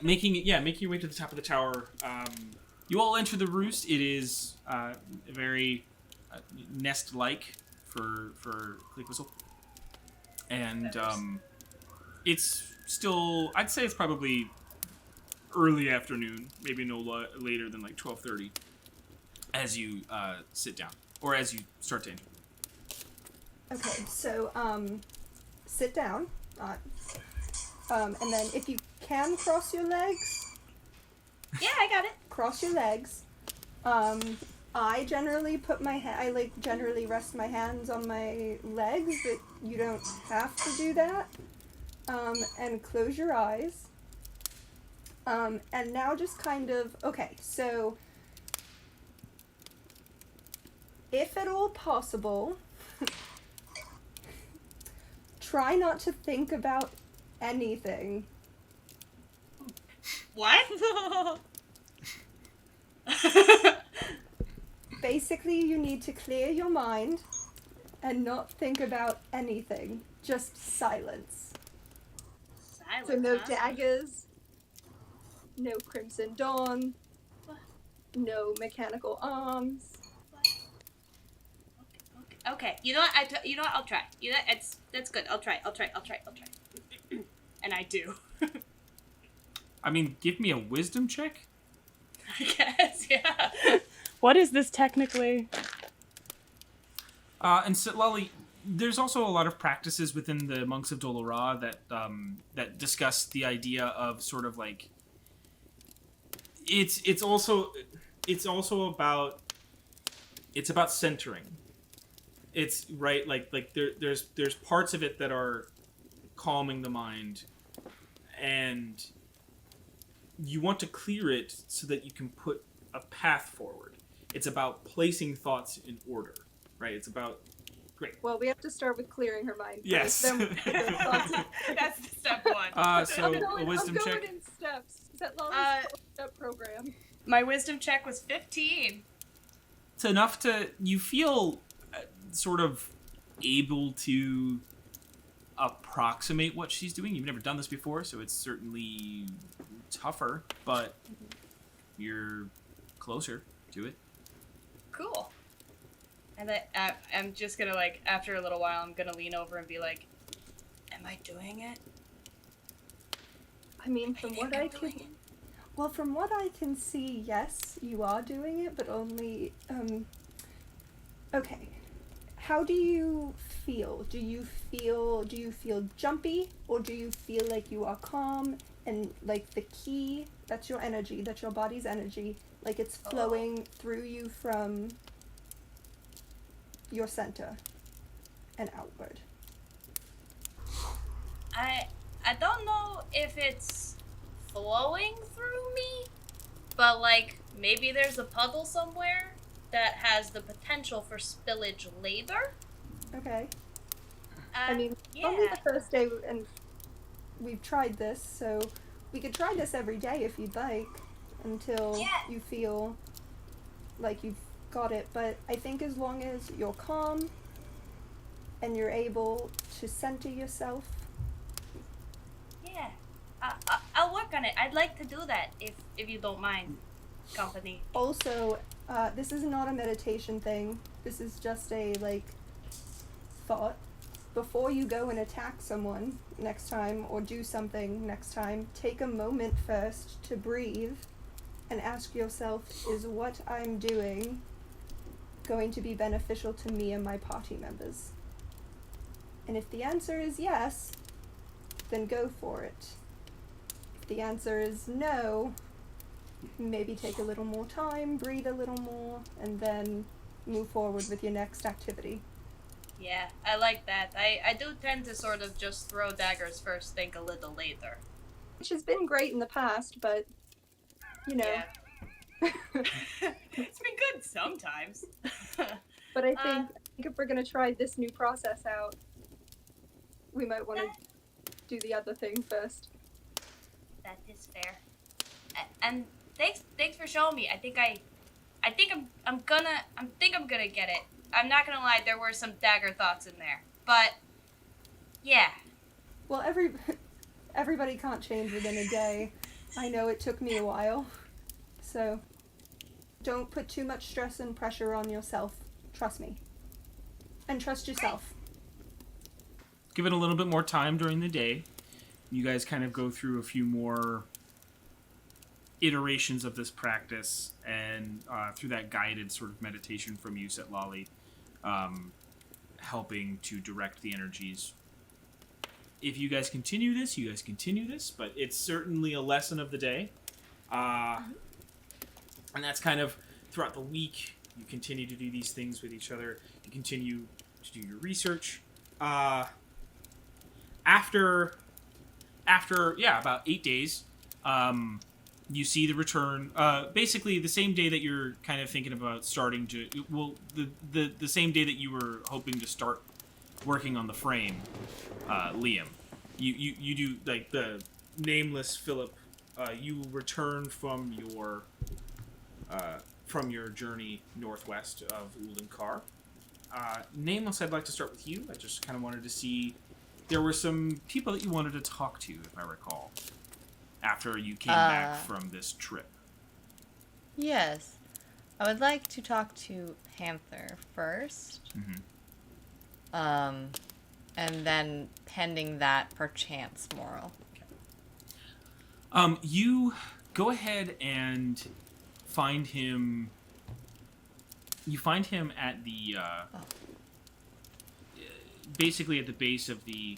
making your way to the top of the tower. You all enter the roost. It is very nest-like for Clickwhistle, and it's still. I'd say it's probably early afternoon, maybe no later than like 12:30, as you sit down or as you start to enter. Okay, so sit down. And then if you can cross your legs, Yeah, I got it. cross your legs. I generally generally rest my hands on my legs, but you don't have to do that. And close your eyes. And now just kind of, okay, so if at all possible, try not to think about anything. What? Basically, you need to clear your mind and not think about anything. Just silence. Silence, So no huh? daggers, no Crimson Dawn, What? no mechanical arms. Okay. You know what? You know what? I'll try. You know that's good. I'll try. And I do. I mean, give me a wisdom check. I guess. Yeah. What is this technically? And Setlali, there's also a lot of practices within the monks of Dolora that discuss the idea of sort of like it's also about centering. It's right like there's parts of it that are calming the mind, and you want to clear it so that you can put a path forward. It's about placing thoughts in order, right? It's about Well, we have to start with clearing her mind. Yes. Then we can get thoughts. That's the step one. so a wisdom I'm going check. in steps. Is that Lola's step program? My wisdom check was 15. It's enough to you feel sort of able to approximate what she's doing. You've never done this before, so it's certainly tougher, but you're closer to it. Cool. And I'm just gonna, like, after a little while, I'm gonna lean over and be like, am I doing it? I mean, from what I can see, yes, you are doing it, but only, okay. How do you feel? Do you feel jumpy, or do you feel like you are calm and like the ki, that's your energy, that's your body's energy, like it's flowing through you from your center and outward? I don't know if it's flowing through me, but, like, maybe there's a puddle somewhere that has the potential for spillage later. Okay. I mean, yeah. only the first day, and we've tried this, so we could try this every day if you'd like, until you feel like you've got it. But I think as long as you're calm and you're able to center yourself. Yeah. I'll work on it. I'd like to do that, if you don't mind, company. Also, this is not a meditation thing. This is just a, like, thought. Before you go and attack someone next time, or do something next time, take a moment first to breathe and ask yourself, is what I'm doing going to be beneficial to me and my party members? And if the answer is yes, then go for it. If the answer is no, maybe take a little more time, breathe a little more, and then move forward with your next activity. Yeah, I like that. I do tend to sort of just throw daggers first, think a little later. Which has been great in the past, but, you know. Yeah. It's been good sometimes. But I think if we're going to try this new process out, we might want to do the other thing first. That is fair. And thanks for showing me. I think I'm gonna get it. I'm not gonna lie, there were some dagger thoughts in there. But yeah. Well, everybody can't change within a day. I know it took me a while. So don't put too much stress and pressure on yourself. Trust me. And trust yourself. Give it a little bit more time during the day. You guys kind of go through a few more iterations of this practice, and through that guided sort of meditation from you, Setlali, helping to direct the energies if you guys continue this, you guys continue this, but it's certainly a lesson of the day. And that's kind of throughout the week. You continue to do these things with each other. You continue to do your research. After about 8 days, you see the return. Basically, the same day that you're kind of thinking about starting to. Well, the same day that you were hoping to start working on the frame, Liam. You do like the Nameless Philip. You return from your journey northwest of Ulankar. Nameless, I'd like to start with you. I just kind of wanted to see. There were some people that you wanted to talk to, if I recall, after you came back from this trip. Yes. I would like to talk to Panther first. Mm-hmm. And then pending that, perchance Moral. You go ahead and find him. You find him at the basically at the base of the.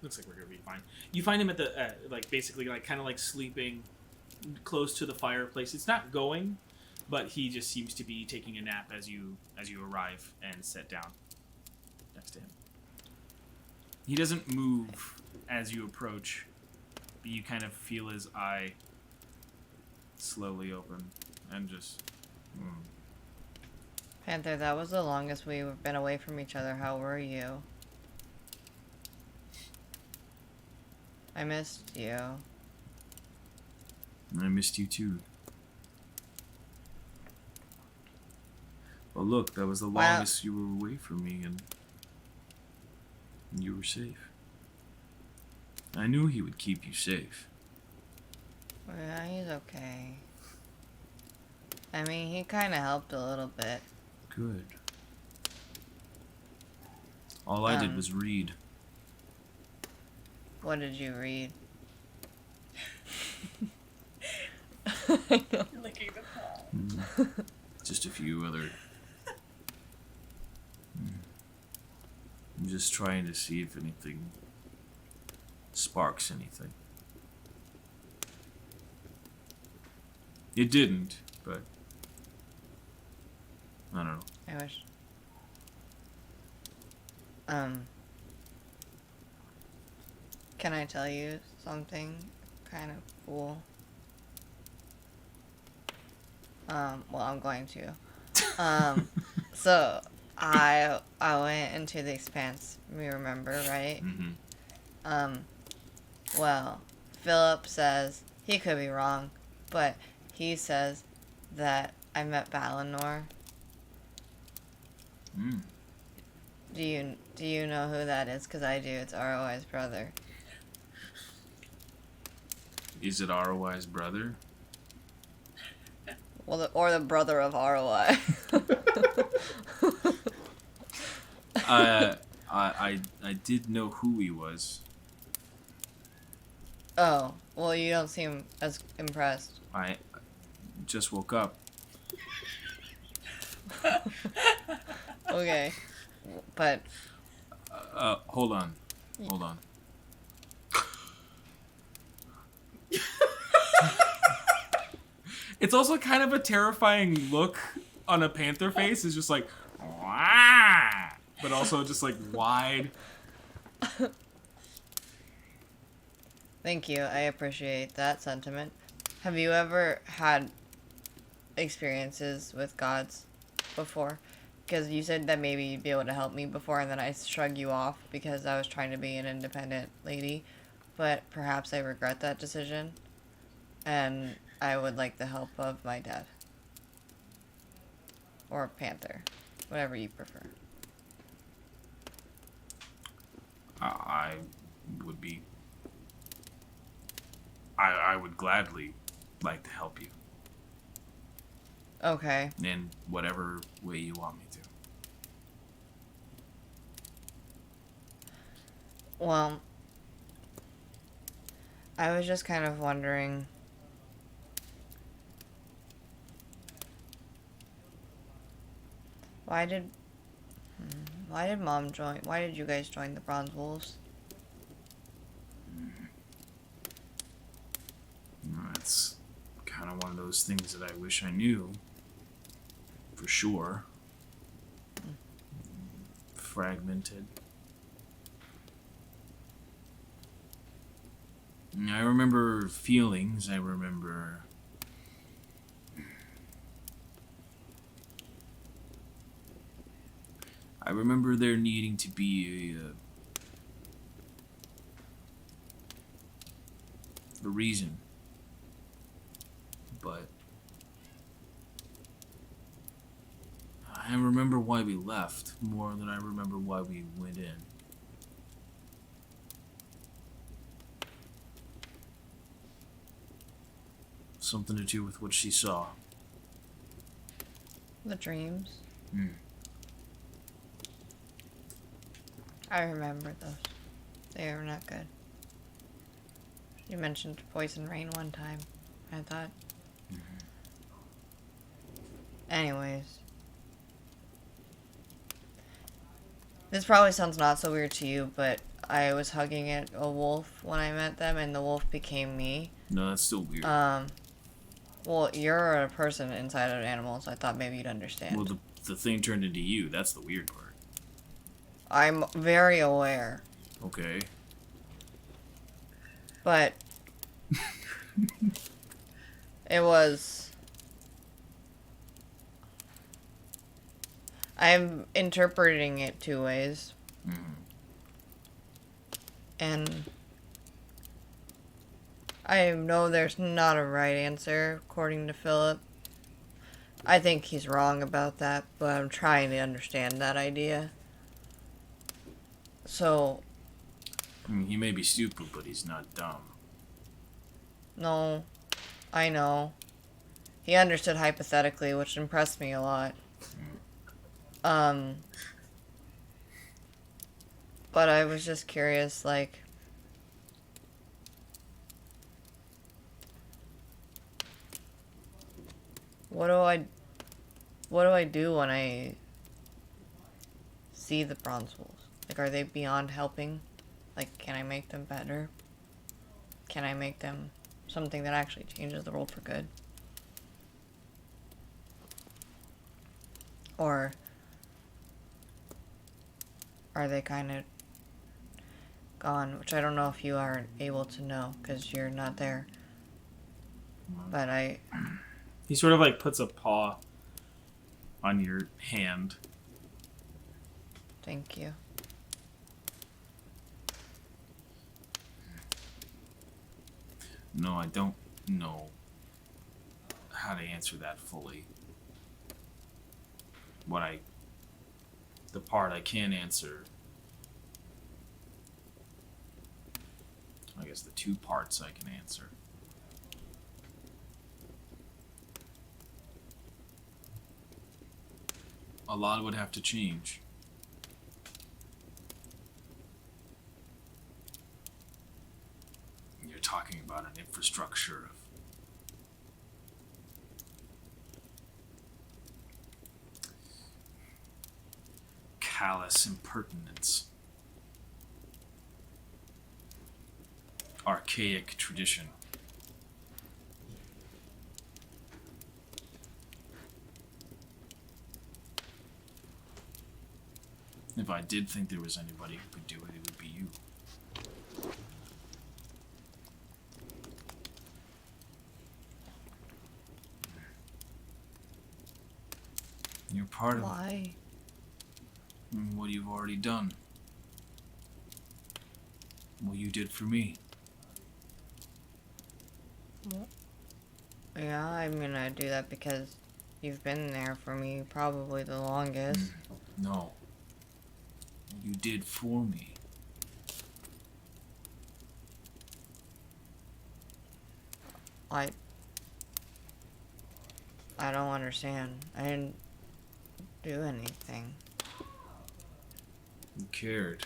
Looks like we're gonna be fine. You find him at the basically kind of sleeping close to the fireplace. It's not going, but he just seems to be taking a nap as you arrive and sit down next to him. He doesn't move as you approach, but you kind of feel his eye slowly open and just. Panther, that was the longest we've been away from each other. How were you? I missed you. I missed you too. Well, look, that was the longest you were away from me, and you were safe. I knew he would keep you safe. Yeah, he's okay. I mean, he kind of helped a little bit. Good. All I did was read. What did you read? Licking the paw. Just a few other. I'm just trying to see if anything sparks anything. It didn't, but I don't know. I wish. Can I tell you something kind of cool? Well, I'm going to. So I went into the Expanse. You remember, right? Mm-hmm. Well, Philip says he could be wrong, but he says that I met Valinor. Do you know who that is? Because I do. It's ROI's brother. Is it ROI's brother? Well, or the brother of ROI. I did know who he was. Oh, well, you don't seem as impressed. I just woke up. Okay, but Hold on. It's also kind of a terrifying look on a panther face. It's just like, wah, but also just like wide. thank you. I appreciate that sentiment. Have you ever had experiences with gods before? Because you said that maybe you'd be able to help me before, and then I shrug you off because I was trying to be an independent lady. But perhaps I regret that decision, and I would like the help of my dad. Or Panther. Whatever you prefer. I would be. I would gladly like to help you Okay. in whatever way you want me to. Well, I was just kind of wondering. Why did... Why did Mom join? Why did you guys join the Bronze Wolves? That's kind of one of those things that I wish I knew. For sure. Fragmented. I remember feelings. I remember. I remember there needing to be a reason. But I remember why we left more than I remember why we went in. Something to do with what she saw. The dreams. Hmm. I remember those. They were not good. You mentioned poison rain one time, I thought. Anyways. This probably sounds not so weird to you, but I was hugging a wolf when I met them, and the wolf became me. No, that's still weird. Well, you're a person inside of an animal, so I thought maybe you'd understand. Well, the thing turned into you. That's the weird part. I'm very aware. Okay. But it was... I'm interpreting it two ways. Mm-hmm. And I know there's not a right answer, according to Philip. I think he's wrong about that, but I'm trying to understand that idea. So... I mean, he may be stupid, but he's not dumb. No, I know. He understood hypothetically, which impressed me a lot. But I was just curious, like... What do I do when I see the Bronze Wolves? Like, are they beyond helping? Like, can I make them better? Can I make them something that actually changes the world for good? Or are they kind of gone? Which I don't know if you are able to know, because you're not there. But He sort of like puts a paw on your hand. Thank you. No, I don't know how to answer that fully. The part I can answer, I guess the two parts I can answer. A lot would have to change. You're talking about an infrastructure of callous impertinence. Archaic tradition. If I did think there was anybody who could do it, it would be you. You're part of Why? what you've already done. What you did for me. Yeah, I'm gonna do that because you've been there for me probably the longest. No. What you did for me. I don't understand. I didn't do anything. You cared.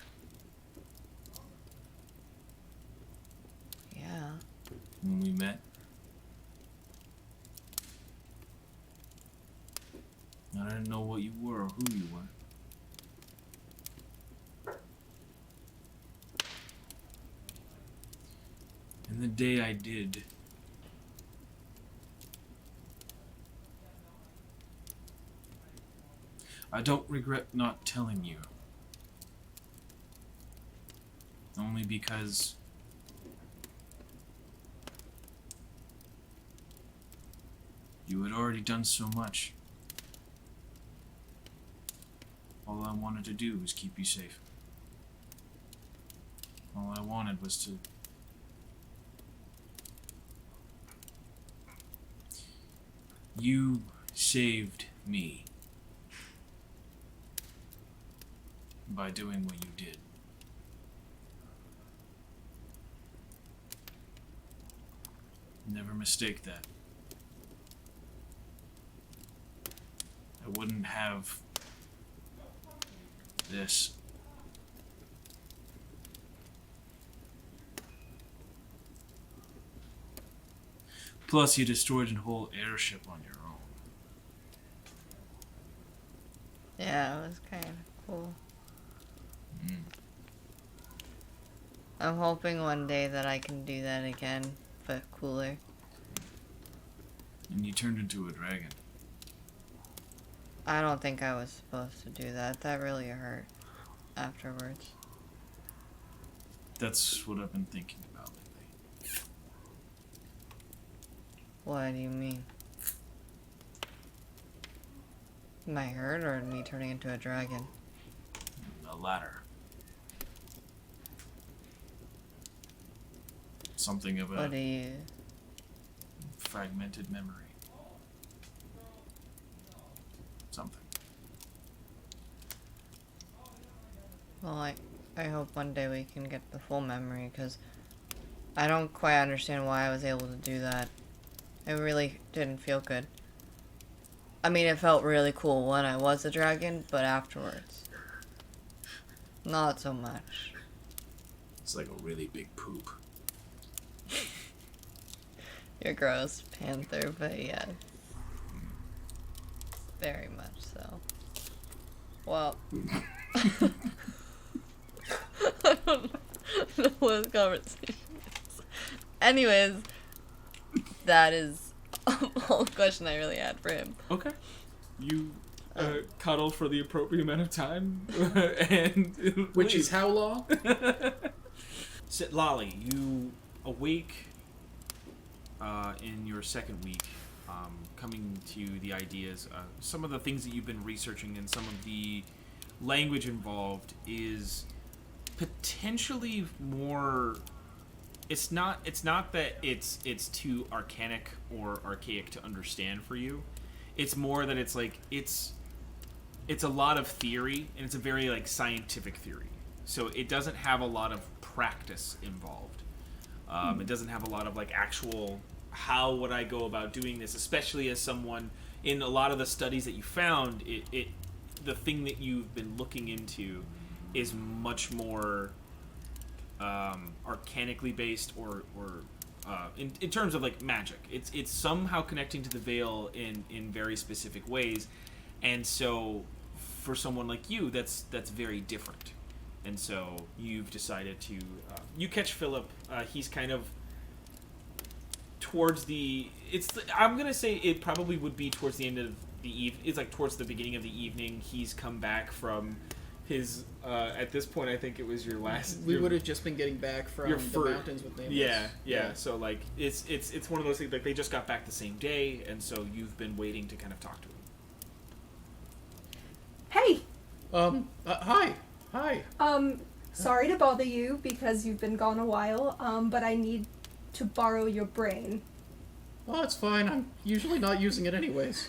Yeah. When we met. I didn't know what you were or who you were. the day I did, I don't regret not telling you. Only because you had already done so much. All I wanted to do was keep you safe. All I wanted was to... You saved me by doing what you did. Never mistake that. I wouldn't have this. Plus, you destroyed a whole airship on your own. Yeah, it was kind of cool. I'm hoping one day that I can do that again, but cooler. And you turned into a dragon. I don't think I was supposed to do that. That really hurt afterwards. That's what I've been thinking about lately. What do you mean? My hurt or me turning into a dragon? The latter. Something of What do a you... fragmented memory. Something. Well, I hope one day we can get the full memory, because I don't quite understand why I was able to do that. It really didn't feel good. I mean, it felt really cool when I was a dragon, but afterwards, not so much. It's like a really big poop. You're gross, Panther, but yeah. Very much so. Well, I don't know what this conversation is. Anyways, that is all the question I really had for him. Okay. You cuddle for the appropriate amount of time, and Which is how long? Setlali, you awake in your second week, coming to the ideas. Some of the things that you've been researching and some of the language involved is potentially more. It's not that it's too arcanic or archaic to understand for you. It's more that it's like it's a lot of theory, and it's a very like scientific theory. So it doesn't have a lot of practice involved. It doesn't have a lot of like actual how would I go about doing this, especially as someone in a lot of the studies that you found. The thing that you've been looking into is much more arcanically based, or in terms of like magic. It's somehow connecting to the veil in very specific ways, and so for someone like you, that's very different. And so you've decided to you catch Philip. He's kind of towards the. I'm gonna say it probably would be towards the end of the evening. It's like towards the beginning of the evening. He's come back from his. At this point, I think it was your last. We would have just been getting back from the mountains with Nameless. Yeah. So like it's one of those things. Like they just got back the same day, and so you've been waiting to kind of talk to him. Hey! Hi. Sorry to bother you because you've been gone a while, but I need to borrow your brain. Oh, it's fine. I'm usually not using it anyways.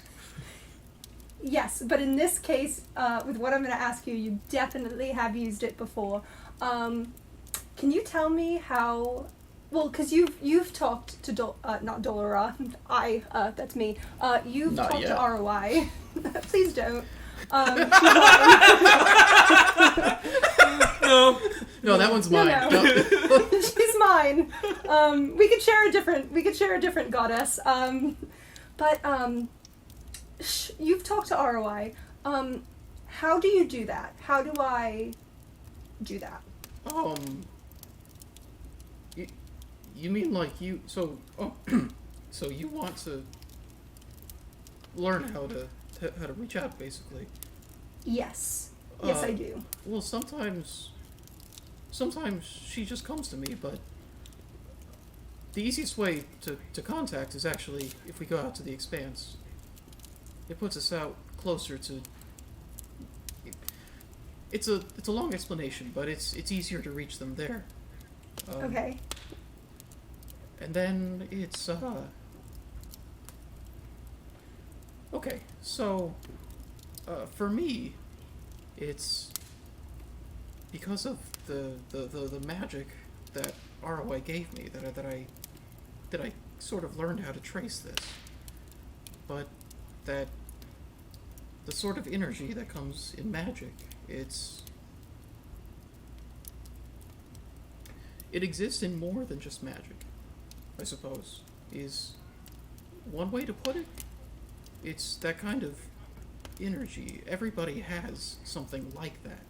Yes, but in this case, with what I'm going to ask you, you definitely have used it before. Can you tell me how... Well, because you've talked to not Dolora, that's me. You've Not talked yet. to ROI. Please don't. No, that one's mine. No. She's mine. We could share a different goddess. You've talked to ROI. How do you do that? How do I do that? You mean like you? So, so you want to learn how to reach out, basically? Yes. Yes, I do. Well, sometimes she just comes to me, but the easiest way to contact is actually if we go out to the Expanse. It puts us out closer to. It's a long explanation, but it's easier to reach them there. Okay. And then it's okay. So for me, it's because of the magic that ROI gave me that I sort of learned how to trace this. But that the sort of energy that comes in magic, it exists in more than just magic, I suppose, is one way to put it. It's that kind of energy. Everybody has something like that.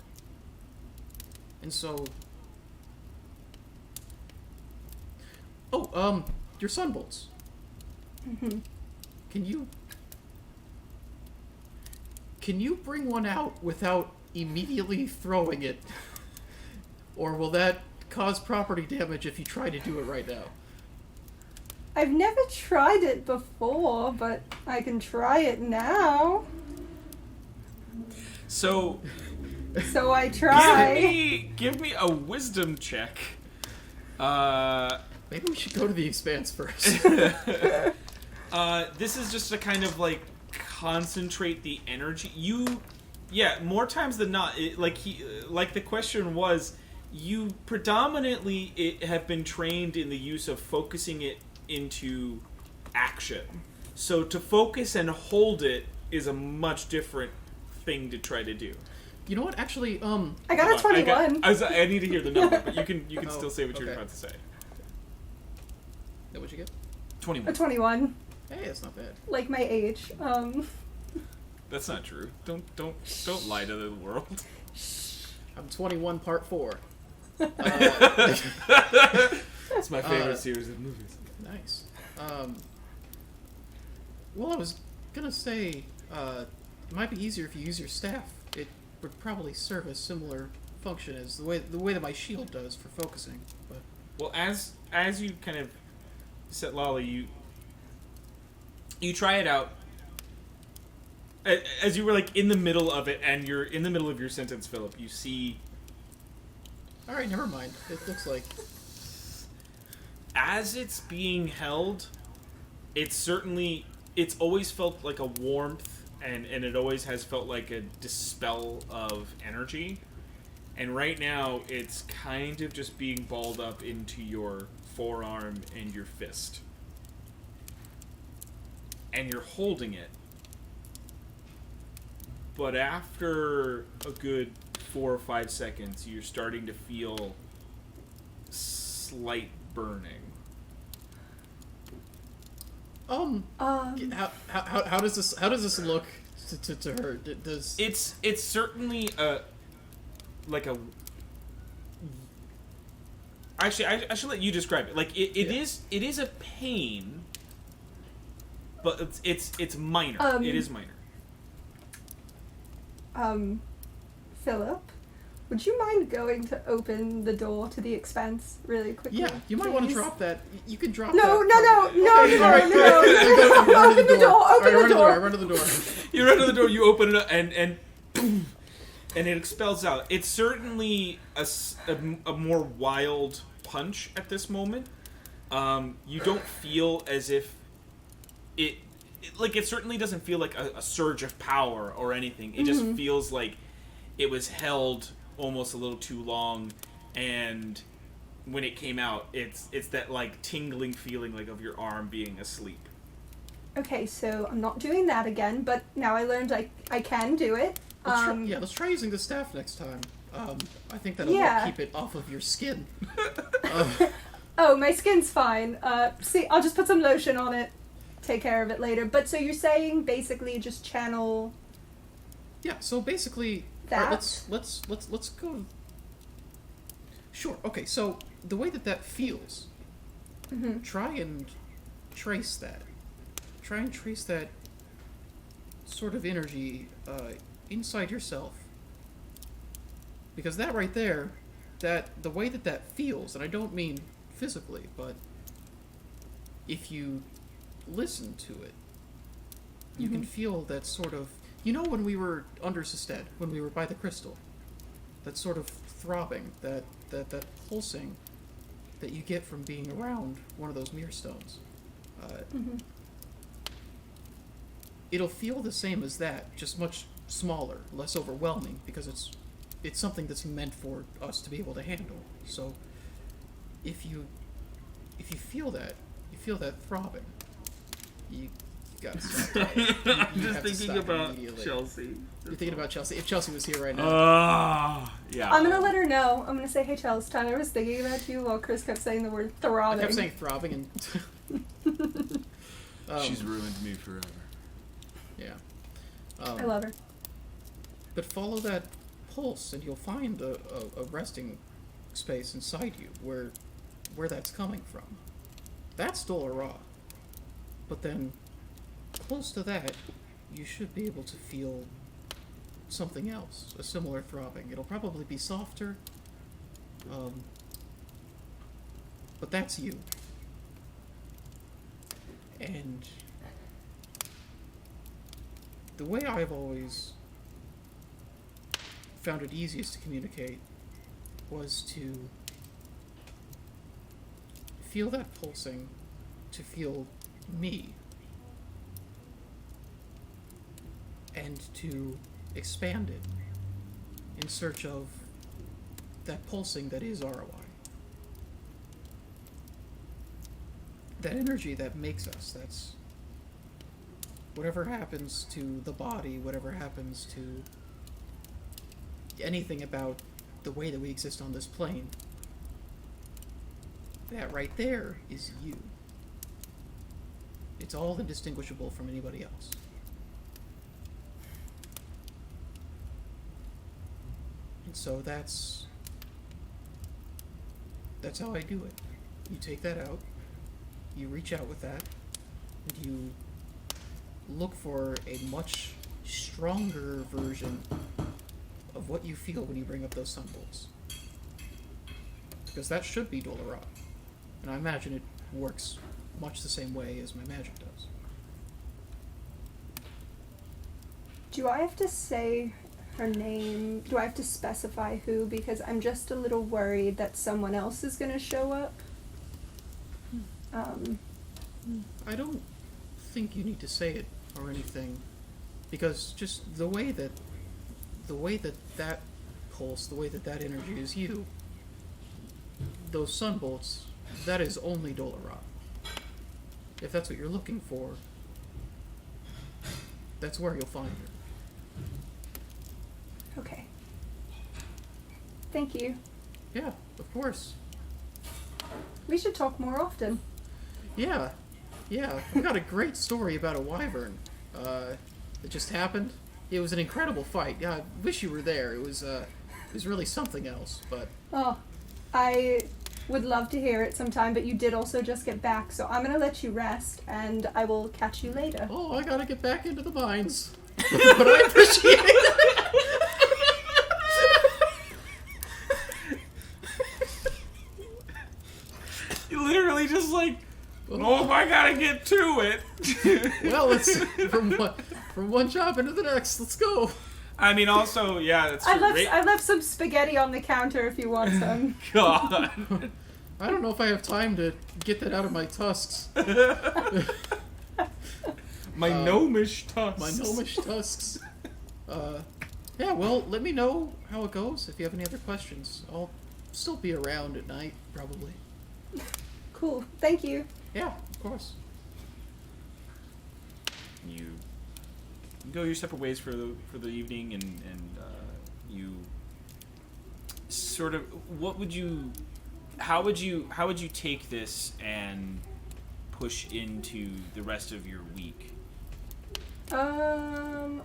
And so... Oh, your sunbolts. Mm-hmm. Can you bring one out without immediately throwing it? Or will that cause property damage if you try to do it right now? I've never tried it before, but I can try it now. So I try. Give me a wisdom check. Maybe we should go to the Expanse first. This is just to kind of like concentrate the energy. More times than not, like the question was, you predominantly have been trained in the use of focusing it into action. So to focus and hold it is a much different thing to try to do. You know what? Actually, I got a 21. I need to hear the number, but you can still say what you're about to say. What'd you get? 21. A 21. Hey, that's not bad. Like my age. That's not true. Don't lie to the world. I'm 21, part 4. It's my favorite series of movies. Nice. Well, I was gonna say, it might be easier if you use your staff. It would probably serve a similar function as the way that my shield does for focusing. But well, as you kind of Setlali, you try it out. As you were like in the middle of it, and you're in the middle of your sentence, Philip, you see. All right, never mind. It looks like as it's being held, it's always felt like a warmth, and it always has felt like a dispel of energy. And right now, it's kind of just being balled up into your forearm and your fist. And you're holding it. But after a good 4 or 5 seconds, you're starting to feel slight burning. how does this look to her? Does it's certainly like a. Actually, I should let you describe it. Like it is a pain, but it's minor. It is minor. Philip, would you mind going to open the door to the Expanse really quickly? Yeah, you might want to drop that. You can drop No, that. no. Open the door. Open the door. I run to the door. You run to the door. You open it up, and boom, and it expels out. It's certainly a more wild punch at this moment. You don't feel as if it certainly doesn't feel like a surge of power or anything. It just feels like it was held almost a little too long, and when it came out, it's that like tingling feeling like of your arm being asleep. Okay, so I'm not doing that again, but now I learned I can do it. Let's try using the staff next time. I think that'll help keep it off of your skin. Oh, my skin's fine. See, I'll just put some lotion on it. Take care of it later. But so you're saying basically just channel. Yeah. So basically, that. Let's go. Sure. Okay. So the way that feels try and trace that. Try and trace that sort of energy inside yourself. Because that right there, the way that feels, and I don't mean physically, but if you listen to it, you can feel that sort of, when we were under Sested, when we were by the crystal, that sort of throbbing, that pulsing that you get from being around one of those mirror stones. It'll feel the same as that, just much smaller, less overwhelming, because it's something that's meant for us to be able to handle. So if you feel that, throbbing, you gotta stop. I'm just thinking about Chelsea. You're thinking about Chelsea. If Chelsea was here right now. Yeah. I'm gonna let her know. I'm gonna say, hey, Chelsea, Tyler was thinking about you while Chris kept saying the word throbbing. I kept saying throbbing and... She's ruined me forever. Yeah. I love her. But follow that pulse and you'll find a resting space inside you where that's coming from. That's Dolorah. But then, close to that, you should be able to feel something else, a similar throbbing. It'll probably be softer, but that's you. And the way I've always found it easiest to communicate was to feel that pulsing, to feel me, and to expand it in search of that pulsing that is ROI. That energy that makes us, that's whatever happens to the body, whatever happens to anything about the way that we exist on this plane, that right there is you. It's all indistinguishable from anybody else. And so that's how I do it. You take that out, you reach out with that, and you look for a much stronger version of what you feel when you bring up those sun bolts. Because that should be Dolorah. And I imagine it works much the same way as my magic does. Do I have to say her name? Do I have to specify who? Because I'm just a little worried that someone else is going to show up. I don't think you need to say it or anything, because just the way that pulse, the way that energy is you, those sun bolts, that is only Dolorah. If that's what you're looking for, that's where you'll find her. Okay. Thank you. Yeah, of course. We should talk more often. Yeah. I got a great story about a wyvern. It just happened. It was an incredible fight. Yeah, I wish you were there. It was really something else, but... Oh, I would love to hear it sometime, but you did also just get back, so I'm going to let you rest, and I will catch you later. Oh, I gotta get back into the mines. But I appreciate it. You literally just like, oh, I gotta get to it. Well, let's from one job into the next. Let's go. I mean, also, yeah, that's I great. left some spaghetti on the counter if you want some. God. I don't know if I have time to get that out of my tusks. My gnomish tusks. My gnomish tusks. Yeah, well, let me know how it goes. If you have any other questions, I'll still be around at night, probably. Cool. Thank you. Yeah, of course. You go your separate ways for the evening, and you sort of how would you take this and push into the rest of your week? I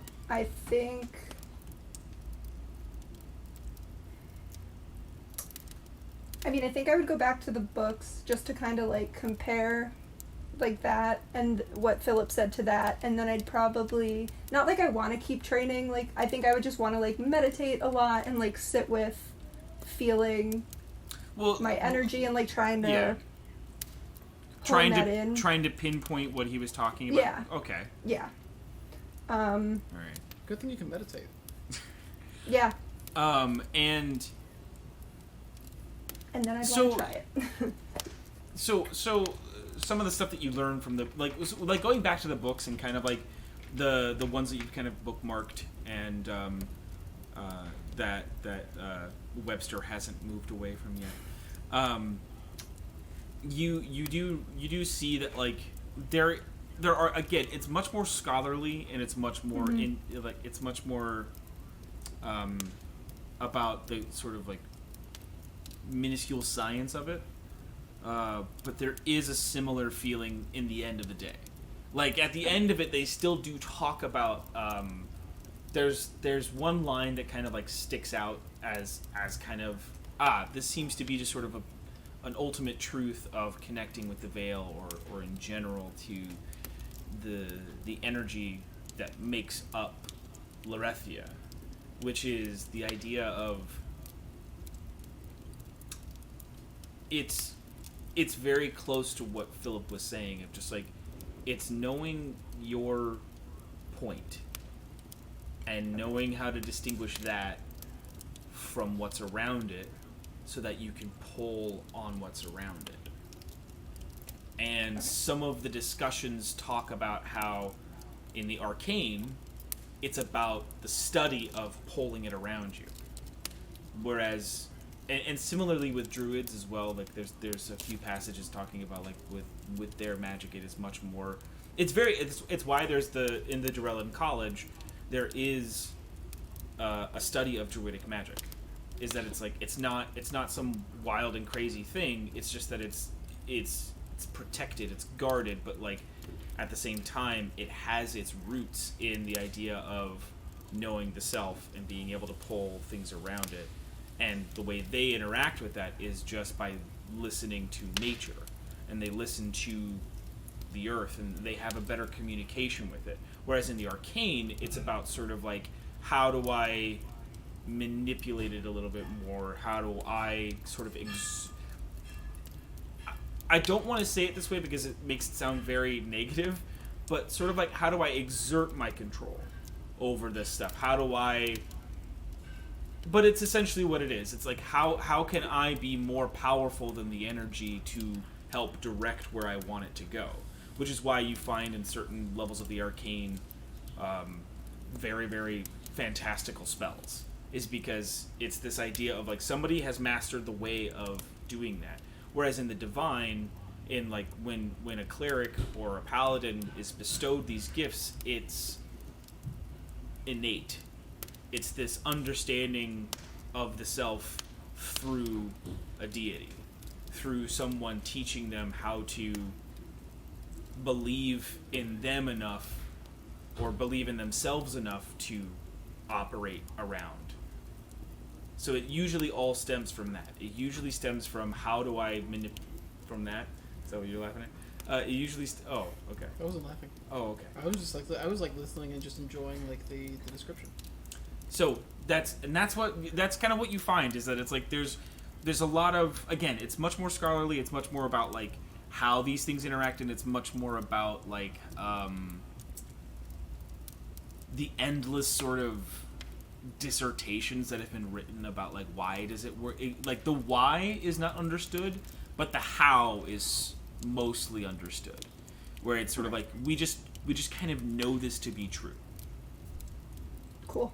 I mean, I think I would go back to the books just to kind of like compare like that and what Philip said to that, and then I'd probably not like I want to keep training, like I think I would just want to like meditate a lot and like sit with feeling my energy and like trying to trying that in. trying to pinpoint what he was talking about. Yeah. Okay. Yeah. All right. Good thing you can meditate. Yeah. And then I'd So- want to try it. so some of the stuff that you learned from the like going back to the books and kind of like the ones that you've kind of bookmarked and that Webster hasn't moved away from yet. You do see that like there are, again, it's much more scholarly and it's much more it's much more about the sort of like minuscule science of it. But there is a similar feeling in the end of the day. Like at the end of it, they still do talk about. There's one line that kind of like sticks out as kind of this seems to be just sort of an ultimate truth of connecting with the Veil or in general to the energy that makes up Larethia, which is the idea of it's very close to what Philip was saying, of just like it's knowing your point and knowing how to distinguish that from what's around it so that you can pull on what's around it. And some of the discussions talk about how in the arcane it's about the study of pulling it around you, whereas and similarly with druids as well, like there's a few passages talking about like with their magic, it is much more. It's why there's in the Durellan College there is a study of druidic magic. Is that it's like it's not some wild and crazy thing. It's just that it's protected, it's guarded, but like at the same time it has its roots in the idea of knowing the self and being able to pull things around it. And the way they interact with that is just by listening to nature. And they listen to the earth, and they have a better communication with it. Whereas in the arcane, it's about sort of like, how do I manipulate it a little bit more? How do I sort of... I don't want to say it this way because it makes it sound very negative, but sort of like, how do I exert my control over this stuff? How do I... But it's essentially what it is. It's like, how can I be more powerful than the energy to help direct where I want it to go? Which is why you find in certain levels of the arcane very, very fantastical spells. Is because it's this idea of like somebody has mastered the way of doing that. Whereas in the divine, in like when a cleric or a paladin is bestowed these gifts, it's innate. It's this understanding of the self through a deity, through someone teaching them how to believe in them enough or believe in themselves enough to operate around. So it usually all stems from that. It usually stems from how do I from that? Is that what you're laughing at? It usually oh, okay. I wasn't laughing. Oh, okay. I was like listening and just enjoying like the description. So that's kind of what you find, is that it's like there's a lot of, again, it's much more scholarly, it's much more about like how these things interact, and it's much more about like the endless sort of dissertations that have been written about like why does it work. Like the why is not understood, but the how is mostly understood, where it's sort of like we just kind of know this to be true. Cool.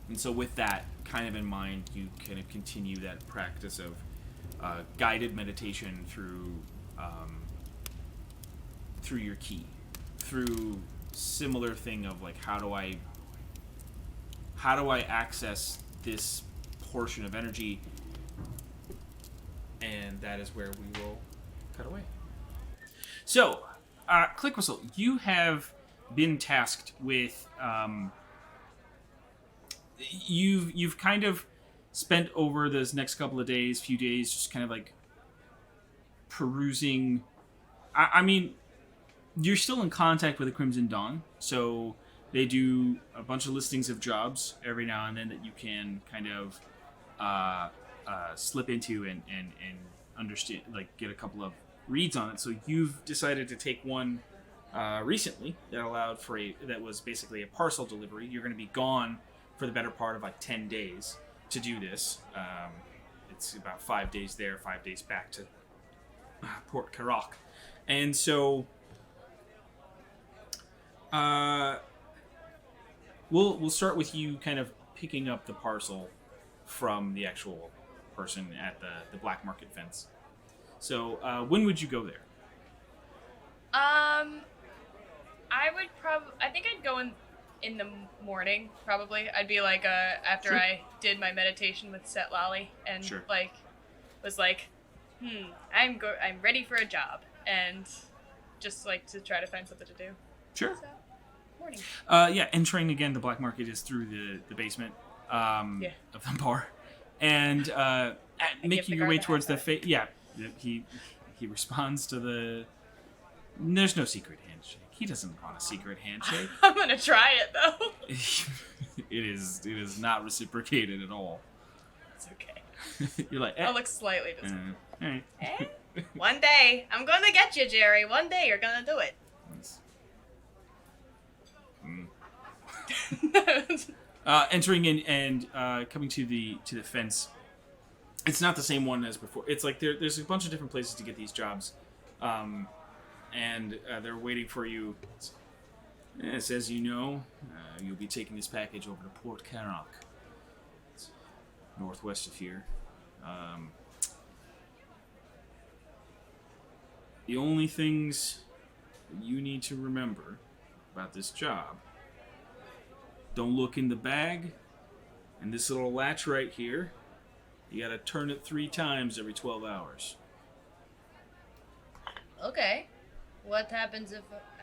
And so with that kind of in mind, you kind of continue that practice of guided meditation through your key, through similar thing of like how do I access this portion of energy, and that is where we will cut away. So, Clickwhistle, you have been tasked with you've kind of spent over this next few days, just kind of like perusing. I mean, you're still in contact with the Crimson Dawn, so they do a bunch of listings of jobs every now and then that you can kind of slip into and understand, like get a couple of reads on it. So you've decided to take one recently that allowed for that was basically a parcel delivery. You're going to be gone for the better part of like 10 days to do this. It's about 5 days there, 5 days back to Port Carac. And so we'll start with you kind of picking up the parcel from the actual person at the black market fence. So when would you go there? I think I'd go in the morning, probably. I'd be like, after Sure. I did my meditation with Setlali and Sure. was like, I'm ready for a job, and just like to try to find something to do. Sure. So, morning. Yeah, entering again the black market is through the basement of the bar, and making your way towards the he responds to the. There's no secret handshake. He doesn't want a secret handshake. I'm gonna try it though. It is not reciprocated at all. It's okay. You're like, I'll look slightly disappointed. all right. One day, I'm gonna get you, Jerry. One day, you're gonna do it. Entering in and coming to the fence. It's not the same one as before. It's like there's a bunch of different places to get these jobs, and they're waiting for you. Yes, as you know, you'll be taking this package over to Port Carac. It's northwest of here. The only things you need to remember about this job: don't look in the bag, and this little latch right here, you gotta turn it 3 times every 12 hours. Okay. What happens if...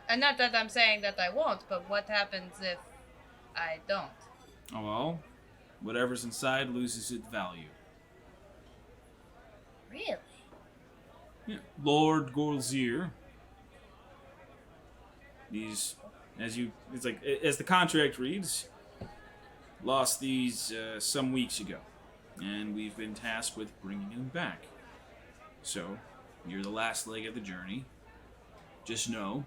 And not that I'm saying that I won't, but what happens if I don't? Oh well, whatever's inside loses its value. Really? Yeah. Lord Golzir. These, as the contract reads, lost these some weeks ago, and we've been tasked with bringing them back. So, you're the last leg of the journey. Just know,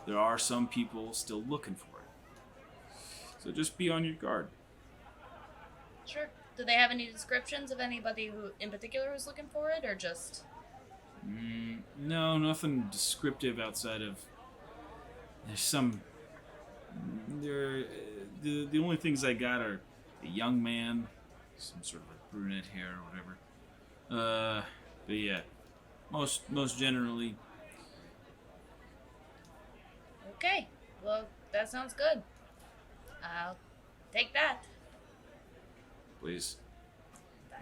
there are some people still looking for it. So just be on your guard. Sure. Do they have any descriptions of anybody who, in particular, who's looking for it, or just... No, nothing descriptive outside of... There's some... The only things I got are a young man, some sort of like brunette hair or whatever. But yeah, most generally... Okay. Well, that sounds good. I'll take that. Please,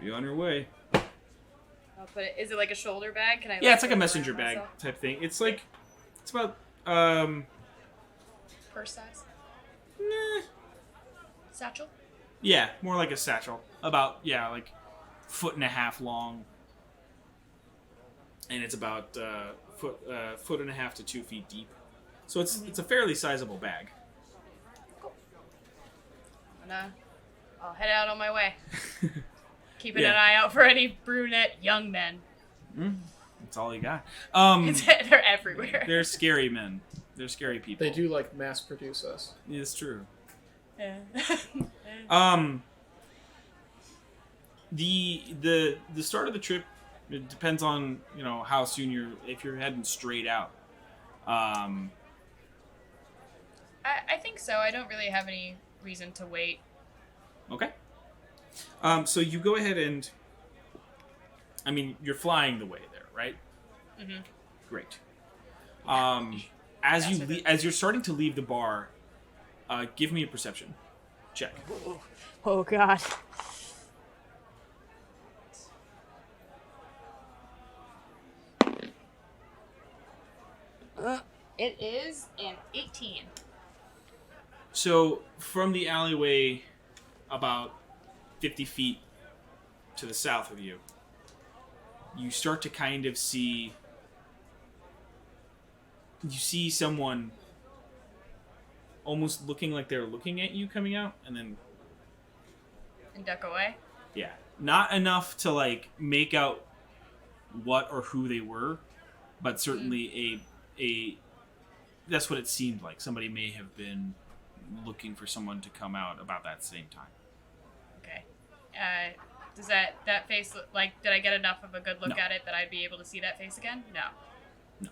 be on your way. I'll put it... Is it like a shoulder bag? Can I... Yeah, it's like a put it messenger around bag myself? type thing. It's like, it's about, Purse size? nah, Satchel? yeah, more like a satchel. About, like 1.5 feet long. And it's about foot and a half to 2 feet deep. So it's a fairly sizable bag. I'll head out on my way. Keeping Yeah. an eye out for any brunette young men. That's all you got. They're everywhere. They're scary men. They're scary people. They do like mass produce us. Yeah, it's true. Yeah. The start of the trip, it depends on how soon if you're heading straight out. I think so. I don't really have any reason to wait. Okay. So you go ahead and, you're flying the way there, right? Mm-hmm. Great. As you're starting to leave the bar, give me a perception check. Oh, God. It is an 18. So from the alleyway, about 50 feet to the south of you, you start to kind of see... You see someone almost looking like they're looking at you coming out, and then... And duck away? Yeah. Not enough to, like, make out what or who they were, but certainly a that's what it seemed like. Somebody may have been looking for someone to come out about that same time. Okay. Does that face look like, did I get enough of a good look at it that I'd be able to see that face again? No. No.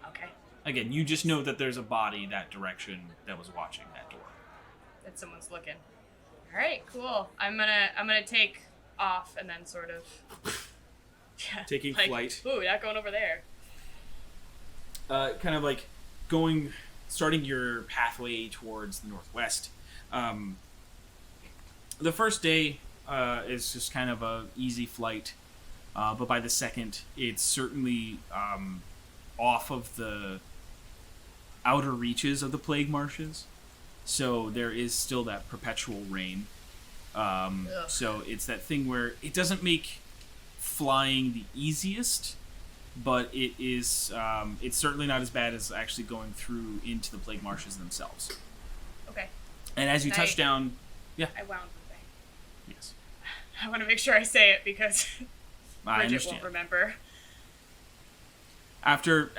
Okay. Again, you just know that there's a body that direction that was watching that door. That someone's looking. All right, cool. I'm gonna take off and then sort of Taking flight. Ooh, not going over there. Kind of like starting your pathway towards the northwest. The first day is just kind of a easy flight, but by the second, it's certainly off of the outer reaches of the plague marshes. So there is still that perpetual rain. So it's that thing where it doesn't make flying the easiest, but it is it's certainly not as bad as actually going through into the plague marshes themselves. Okay. And as you touch down, I wound the thing. Yes. I want to make sure I say it because I Bridget understand. won't remember. After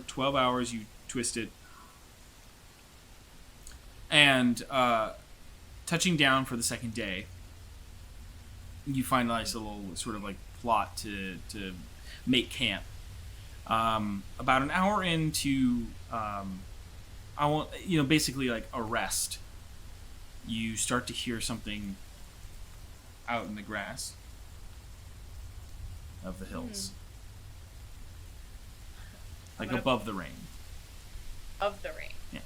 12 hours, you twist it, and touching down for the second day, you find a nice little sort of like plot to make camp. About an hour into basically like a rest, you start to hear something out in the grass of the hills. Like above the rain. Of the rain. Yeah.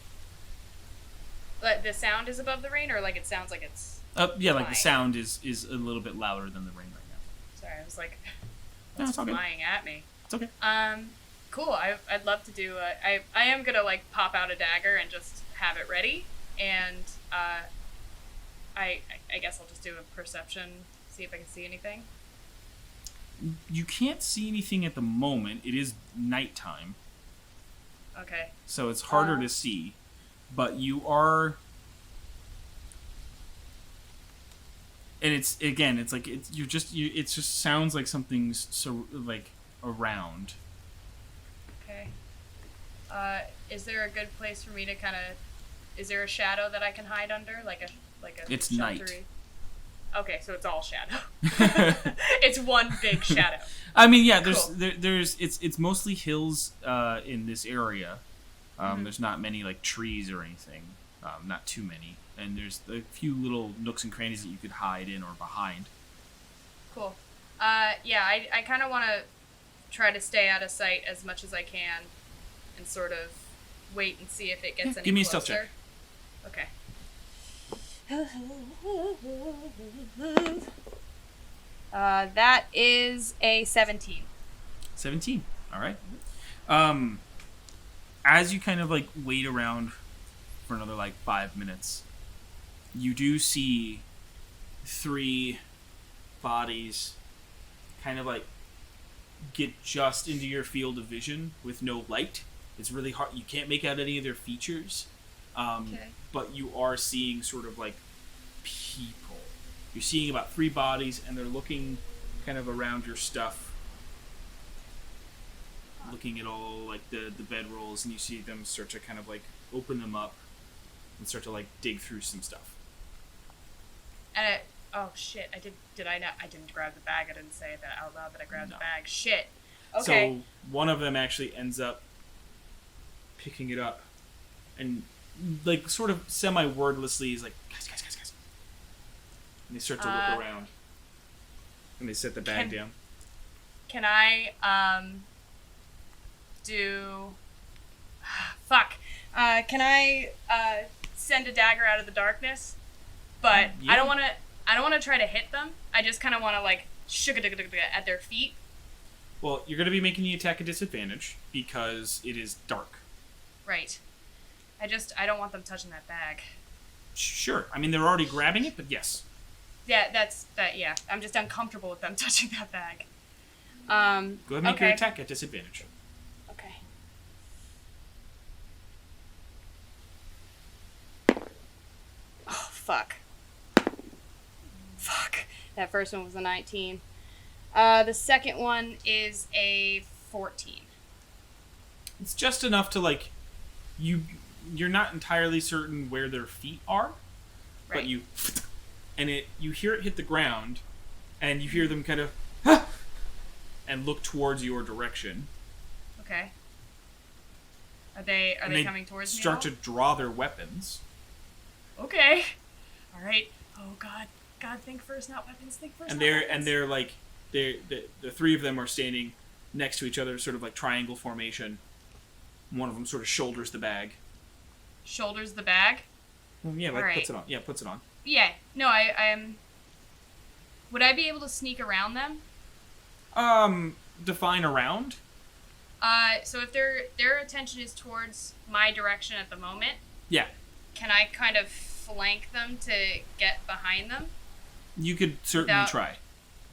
But the sound is above the rain, or like it sounds like it's Yeah, like flying? the sound is a little bit louder than the rain right now. Sorry, I was like, No, what's it's all good. flying at me? It's okay. Cool. I'd love to do. I am gonna like pop out a dagger and just have it ready, and I guess I'll just do a perception, see if I can see anything. You can't see anything at the moment. It is nighttime, Okay. so it's harder to see. But you are, and it's like it just sounds like something's like around. Okay. Is there a good place for me to kind of? Is there a shadow that I can hide under, like a It's sheltery- night. Okay, so it's all shadow. It's one big shadow. I mean, yeah, Cool. there's it's mostly hills in this area. There's not many like trees or anything, not too many, and there's a few little nooks and crannies that you could hide in or behind. Cool. Yeah, I kind of want to try to stay out of sight as much as I can, and sort of wait and see if it gets any give me a closer. stealth check. Okay. That is a 17. 17. All right. As you kind of like wait around for another like 5 minutes, you do see 3 bodies kind of like get just into your field of vision with no light. It's really hard. You can't make out any of their features. Okay. But you are seeing sort of like people. You're seeing about 3 bodies, and they're looking kind of around your stuff, looking at all like the bedrolls, and you see them start to kind of like open them up and start to like dig through some stuff. And oh shit! Did I not? I didn't grab the bag. I didn't say that out loud that I grabbed No. the bag. Shit. Okay. So one of them actually ends up picking it up and like sort of semi-wordlessly is like, guys. And they start to look around. And they set the bag down. Can I do? Fuck. Can I send a dagger out of the darkness? But Yeah. I don't want to try to hit them. I just kind of want to like at their feet. Well, you're going to be making the attack a disadvantage because it is dark. Right. I don't want them touching that bag. Sure. I mean, they're already grabbing it, but yes. Yeah, yeah. I'm just uncomfortable with them touching that bag. Go ahead and make your Okay. attack at disadvantage. Okay. Oh, fuck. Fuck. That first one was a 19. The second one is a 14. It's just enough to like you're not entirely certain where their feet are, Right. but you hear it hit the ground, and you hear them kind of and look towards your direction. Okay. Are they And coming towards me? Start at to draw their weapons. all? Okay. All right. Oh God. God, think first, not weapons. Think first. And not weapons. they're like the three of them are standing next to each other, sort of like triangle formation. One of them sort of shoulders the bag. Shoulders the bag. Yeah, like All right. puts it on. Yeah, puts it on. Yeah. No, I am. Would I be able to sneak around them? Define around. So if their attention is towards my direction at the moment, Yeah, can I kind of flank them to get behind them you could certainly Without- try.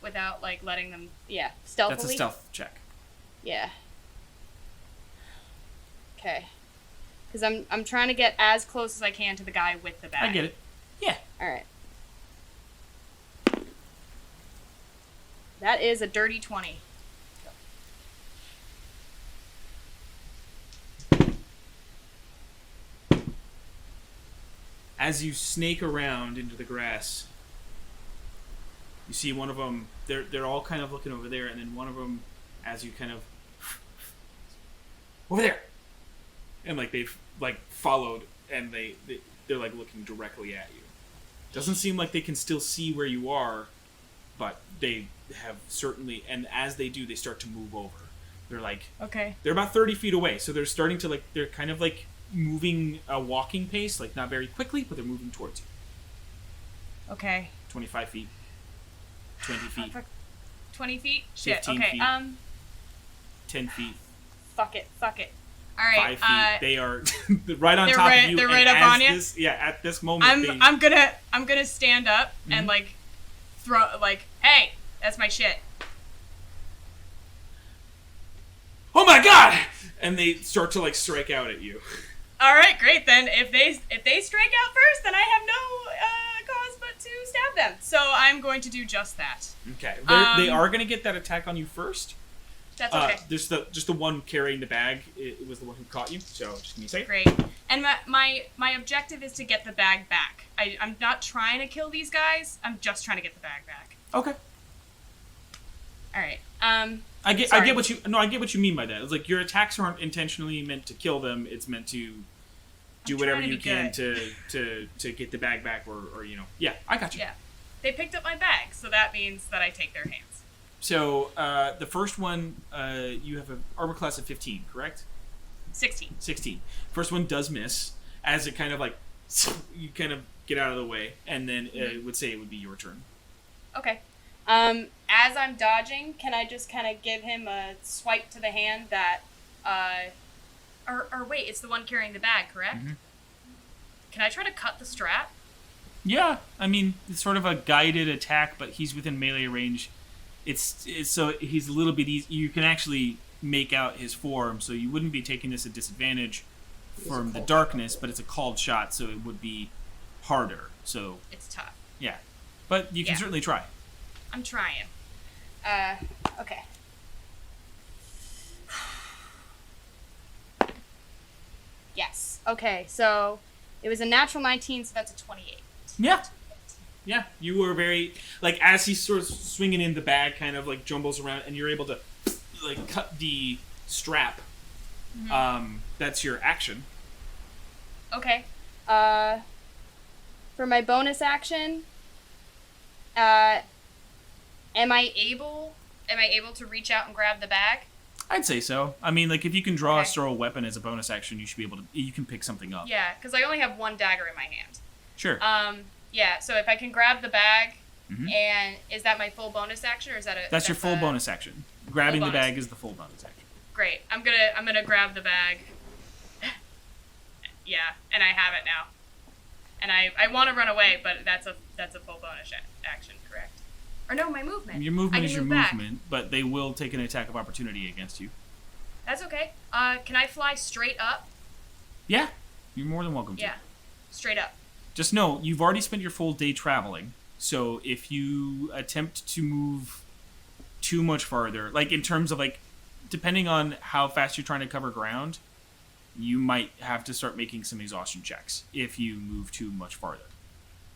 without like letting them? Yeah, stealthily. That's a stealth check. Yeah. Okay. Because I'm trying to get as close as I can to the guy with the bag. I get it. Yeah. All right. That is a dirty 20. As you snake around into the grass, you see one of them. They're all kind of looking over there, and then one of them, as you kind of over there, and like they've like followed, and they're like looking directly at you. Doesn't seem like they can still see where you are, but they have certainly. And as they do, they start to move over. They're like Okay. they're about 30 feet away, so they're starting to like they're kind of like moving a walking pace, like not very quickly, but they're moving towards you. Okay. 25 feet, 20 feet, 20 feet? Shit. 15 Okay. feet. 10 feet, Fuck it. All right. 5 feet. They are right on they're top right- of you. they're and right up as on you? this- yeah, at this moment, I'm gonna stand up and like throw like, hey, that's my shit. oh my god! And they start to like strike out at you. All right, great then. If they strike out first, then I have no cause but to stab them. So I'm going to do just that. Okay, they are going to get that attack on you first. That's okay. There's just the one carrying the bag. It was the one who caught you. So just give me a second. Great. And my objective is to get the bag back. I'm not trying to kill these guys. I'm just trying to get the bag back. Okay. All right. I get Sorry. I get what you mean by that. It's like your attacks aren't intentionally meant to kill them. It's meant to do whatever trying to you be can good. to get the bag back, or you know. Yeah, I got you. Yeah. They picked up my bag, so that means that I take their hands. So the first one, you have an armor class of 15, correct? 16. 16. First one does miss, as it kind of like you kind of get out of the way, and then it would say it would be your turn. Okay. As I'm dodging, can I just kind of give him a swipe to the hand that, or wait, it's the one carrying the bag, correct? Mhm. Can I try to cut the strap? Yeah, I mean it's sort of a guided attack, but he's within melee range. It's so he's a little bit easy. You can actually make out his form, so you wouldn't be taking this at disadvantage from the darkness, but it's a called shot, so it would be harder. So It's tough. yeah, but you can Yeah. certainly try. I'm trying. Okay. Yes. Okay, so it was a natural 19, so that's a 28. Yeah. Yeah, you were very like as he's sort of swinging in the bag, kind of like jumbles around, and you're able to like cut the strap. That's your action. Okay. For my bonus action, am I able to reach out and grab the bag? I'd say so. I mean, like if you can draw a Okay. sorrow weapon as a bonus action, you should be able to. You can pick something up. Yeah, because I only have one dagger in my hand. Sure. Yeah, so if I can grab the bag, Mhm. and is that my full bonus action, or is that a? That's your full a- bonus action. Grabbing the bonus. bag is the full bonus action. Great. I'm gonna grab the bag. Yeah, and I have it now. And I want to run away, but that's a full bonus action, correct? Or no, my movement. Your movement I is can your move back. movement, but they will take an attack of opportunity against you. That's okay. Can I fly straight up? Yeah, you're more than welcome to. Yeah, straight up. Just know, you've already spent your full day traveling, so if you attempt to move too much farther, like in terms of like, depending on how fast you're trying to cover ground, you might have to start making some exhaustion checks if you move too much farther.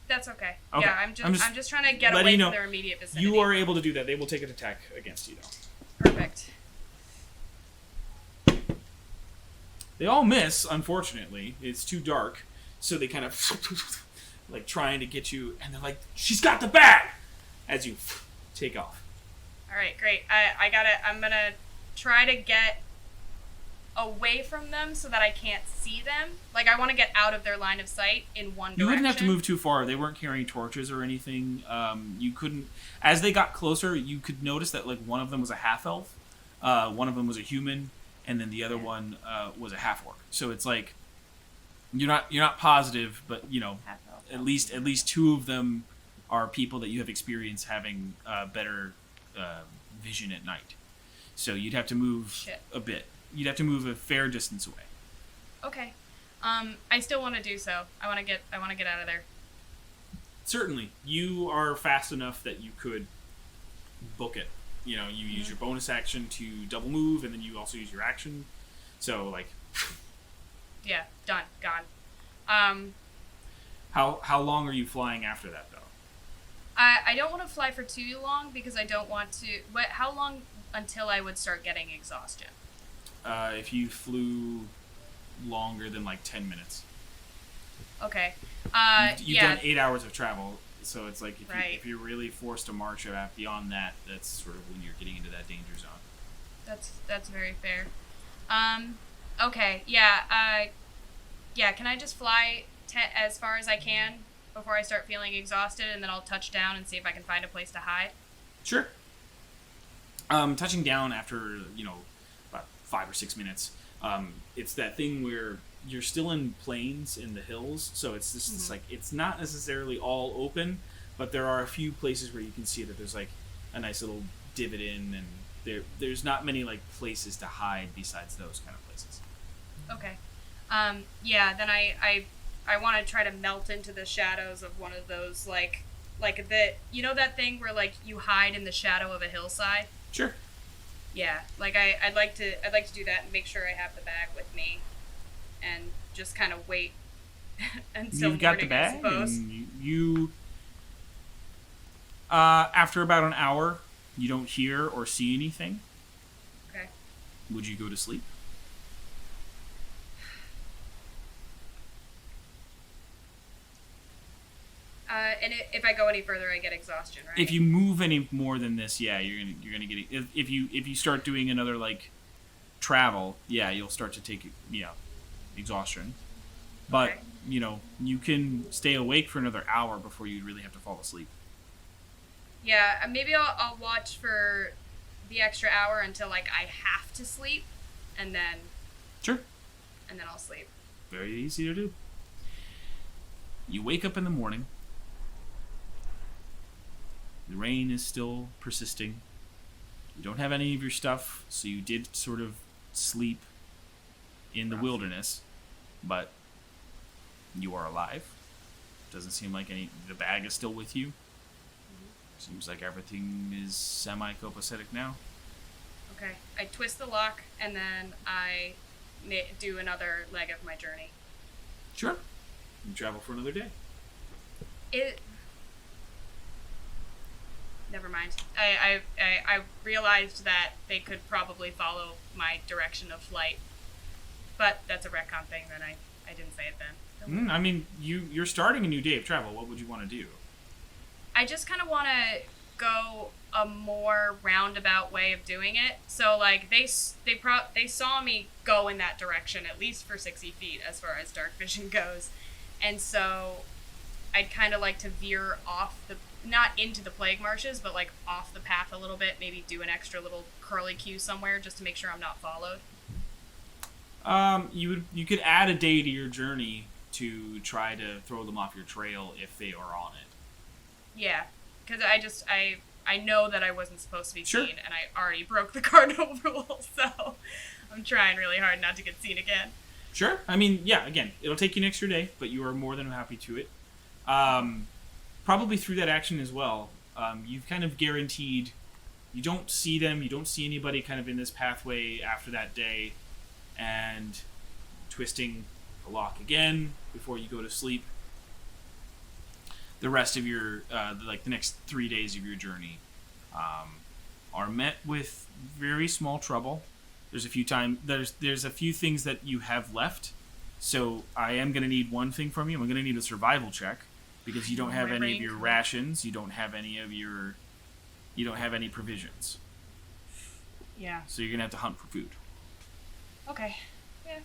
That's okay. Okay. Yeah, I'm just trying to get letting away you from know, their immediate vicinity. You are able to do that. They will take an attack against you, though. Perfect. They all miss, unfortunately. It's too dark, so they kind of like trying to get you, and they're like, "She's got the bag!" As you take off. All right, great. I'm gonna try to get away from them so that I can't see them. Like, I want to get out of their line of sight in one direction. You wouldn't have to move too far. They weren't carrying torches or anything. You couldn't. As they got closer, you could notice that like one of them was a half elf, one of them was a human, and then the other one was a half orc. So it's like you're not positive, but you know, at least two of them are people that you have experience having better vision at night. So you'd have to move a bit. You'd have to move a fair distance away. Okay. I still want to do so. I want to get out of there. Certainly. You are fast enough that you could book it. You know, you use your bonus action to double move, and then you also use your action. So, like... Yeah, done. Gone. How long are you flying after that, though? I don't want to fly for too long, because I don't want to... How long until I would start getting exhaustion? If you flew longer than, like, 10 minutes. Okay. You've done 8 hours of travel, so it's like if you're really forced to march beyond that, that's sort of when you're getting into that danger zone. That's very fair. Okay, yeah, can I just fly as far as I can before I start feeling exhausted, and then I'll touch down and see if I can find a place to hide? Sure. Touching down after, about 5 or 6 minutes, it's that thing where you're still in plains in the hills, so it's just it's like it's not necessarily all open, but there are a few places where you can see that there's like a nice little divot in, and there's not many like places to hide besides those kind of places. Okay. Yeah, then I want to try to melt into the shadows of one of those like that thing where like you hide in the shadow of a hillside. Sure. Yeah, like I'd like to do that and make sure I have the bag with me, and just kind of wait until You've got the morning, I bag, suppose. and you after about an hour, you don't hear or see anything. Okay. Would you go to sleep? And if I go any further, I get exhaustion, right? If you move any more than this, yeah, you're gonna get it. If you start doing another like travel, yeah, you'll start to take exhaustion. But Okay. You can stay awake for another hour before you really have to fall asleep. Yeah, maybe I'll watch for the extra hour until like I have to sleep, and then Sure. I'll sleep. Very easy to do. You wake up in the morning. The rain is still persisting. You don't have any of your stuff, so you did sort of sleep in the wilderness, but you are alive. Doesn't seem like the bag is still with you. Seems like everything is semi-copacetic now. Okay, I twist the lock, and then I do another leg of my journey. Sure. You travel for another day. Never mind. I realized that they could probably follow my direction of flight, but that's a retcon thing. Then I didn't say it then. I mean, you're starting a new day of travel. What would you want to do? I just kind of want to go a more roundabout way of doing it. So like they saw me go in that direction at least for 60 feet as far as dark vision goes, and so I'd kind of like to veer off not into the plague marshes, but like off the path a little bit. Maybe do an extra little curly Q somewhere just to make sure I'm not followed. You could add a day to your journey to try to throw them off your trail if they are on it. Yeah, because I know that I wasn't supposed to be Sure. seen, and I already broke the cardinal rule, so I'm trying really hard not to get seen again. Sure. I mean, yeah, again, it'll take you an extra day, but you are more than happy to it. Probably through that action as well, you've kind of guaranteed you don't see them, you don't see anybody kind of in this pathway after that day, and twisting the lock again before you go to sleep. The rest of your, the next 3 days of your journey are met with very small trouble. There's a few things that you have left, so I am going to need one thing from you. I'm going to need a survival check because you don't have any of your rations. You don't have any provisions. Yeah. So you're going to have to hunt for food. Okay. Yeah,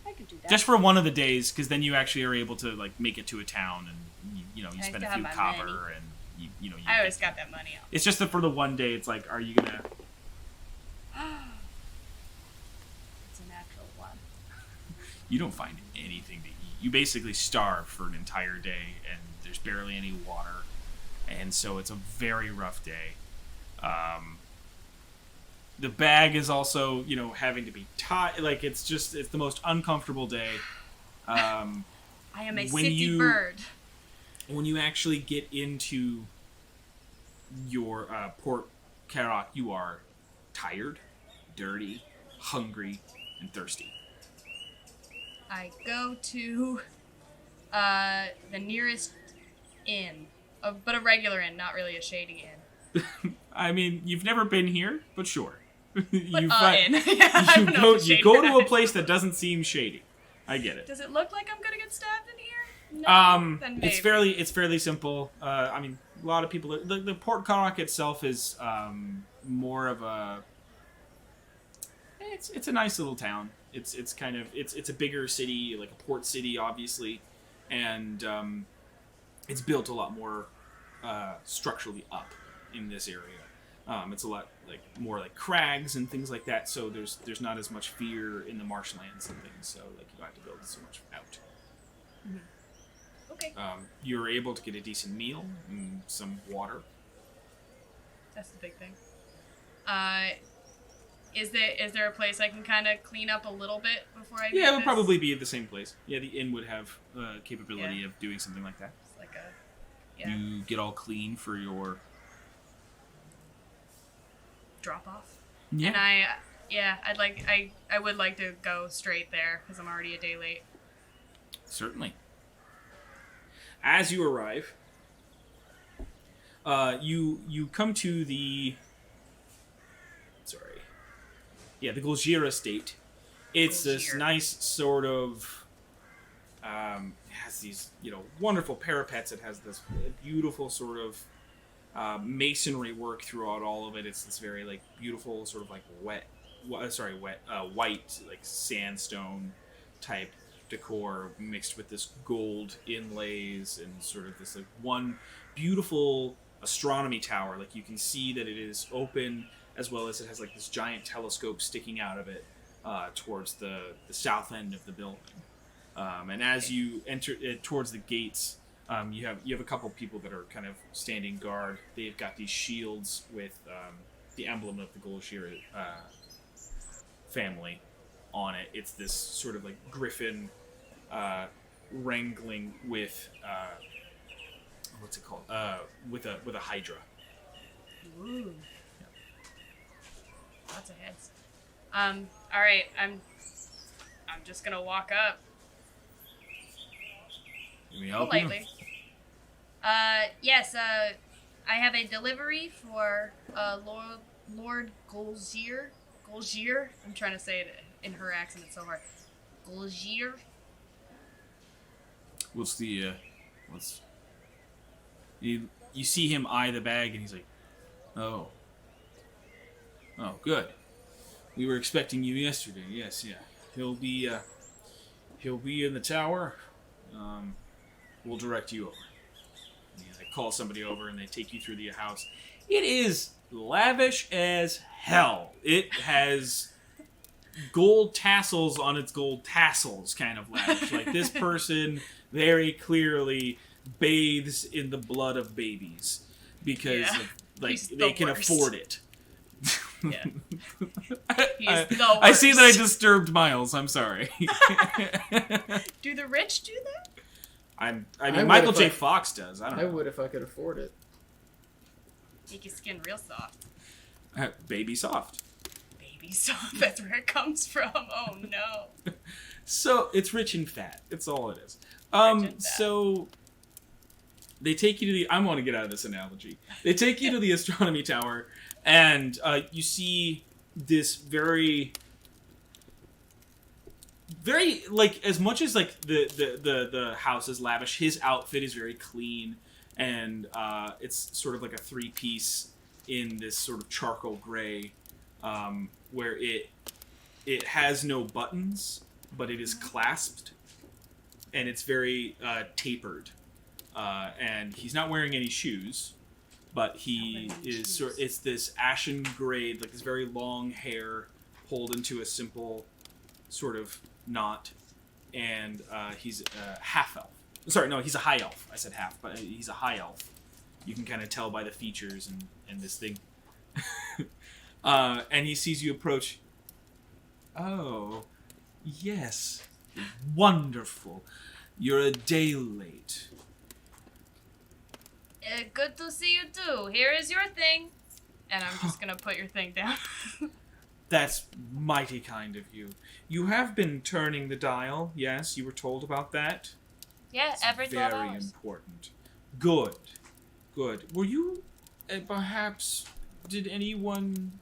I could do that. Just for one of the days, because then you actually are able to make it to a town, and you I spend a still few have my copper, money. and you I always got that money out. It's just that for the one day, it's like, are you gonna? It's a natural one. You don't find anything to eat. You basically starve for an entire day, and there's barely any water, and so it's a very rough day. The bag is also, having to be tied. It's the most uncomfortable day. I am a when city bird. When you actually get into your Port Carrock, you are tired, dirty, hungry, and thirsty. I go to the nearest inn, but a regular inn, not really a shady inn. I mean, you've never been here, but sure. But inn. yeah, I don't know if You shady go to a is. place that doesn't seem shady. I get it. Does it look like I'm gonna get stabbed in here? No. Then maybe. It's fairly simple. I mean, a lot of people. The Port Carrock itself is more of a. It's a nice little town. It's a bigger city, like a port city, obviously, and it's built a lot more structurally up in this area. It's a lot more like crags and things like that. So there's not as much fear in the marshlands and things. So you don't have to build so much out. Mm-hmm. Okay. You're able to get a decent meal and some water. That's the big thing. Is there a place I can kind of clean up a little bit before I? Yeah, it would this? probably be at the same place. Yeah, the inn would have capability Yeah. of doing something like that. It's like a. Yeah. You get all clean for your. Drop off. Yeah. And I would like to go straight there because I'm already a day late. Certainly. As you arrive, you come to the. The Golgier estate. It's this nice sort of. It has these wonderful parapets. It has this beautiful sort of masonry work throughout all of it. It's this very beautiful sort of white sandstone type decor mixed with this gold inlays and sort of this one beautiful astronomy tower. You can see that it is open, as well as it has this giant telescope sticking out of it towards the south end of the building. And as you enter towards the gates, you have a couple people that are kind of standing guard. They've got these shields with the emblem of the Golgier family on it. It's this sort of griffin wrangling with what's it called? With a hydra. Ooh. Lots of heads. All right. I'm just gonna walk up. Can we help you? Politely. Yes. I have a delivery for Lord Golgier. Golgier. I'm trying to say it in her accent. It's so hard. Golgier. What's you see him eye the bag and he's like, oh, good. We were expecting you yesterday. Yes, yeah. He'll be in the tower. We'll direct you over. Yeah, they call somebody over and they take you through the house. It is lavish as hell. It has gold tassels on its gold tassels kind of lavish. Like, this person very clearly bathes in the blood of babies because He's they the can worst. afford it. Yeah. He's the worst. I see that I disturbed Miles. I'm sorry. Do the rich do that? I mean, would Michael if J. I- Fox does. I don't know. I would if I could afford it. Make your skin real soft. Baby soft. Baby soft. That's where it comes from. Oh no. So it's rich and fat. It's all it is. and fat. So they take you to the. I want to get out of this analogy. They take you to the astronomy tower, and you see this very, like, as much as like the house is lavish, his outfit is very clean, and it's sort of like a 3-piece in this sort of charcoal gray, where it has no buttons, but it is clasped, and it's very tapered. And he's not wearing any shoes, but he is it's this ashen gray, like this very long hair pulled into a simple sort of knot, and he's a half elf. Sorry, no, he's a high elf. I said half, but he's a high elf. You can kind of tell by the features and this thing. And he sees you approach. Oh, yes. Wonderful. You're a day late. Good to see you too. Here is your thing. And I'm just gonna put your thing down. That's mighty kind of you. You have been turning the dial, yes? You were told about that? Yeah, It's every 12 very hours. important. Good. Good. Were you, perhaps, did anyone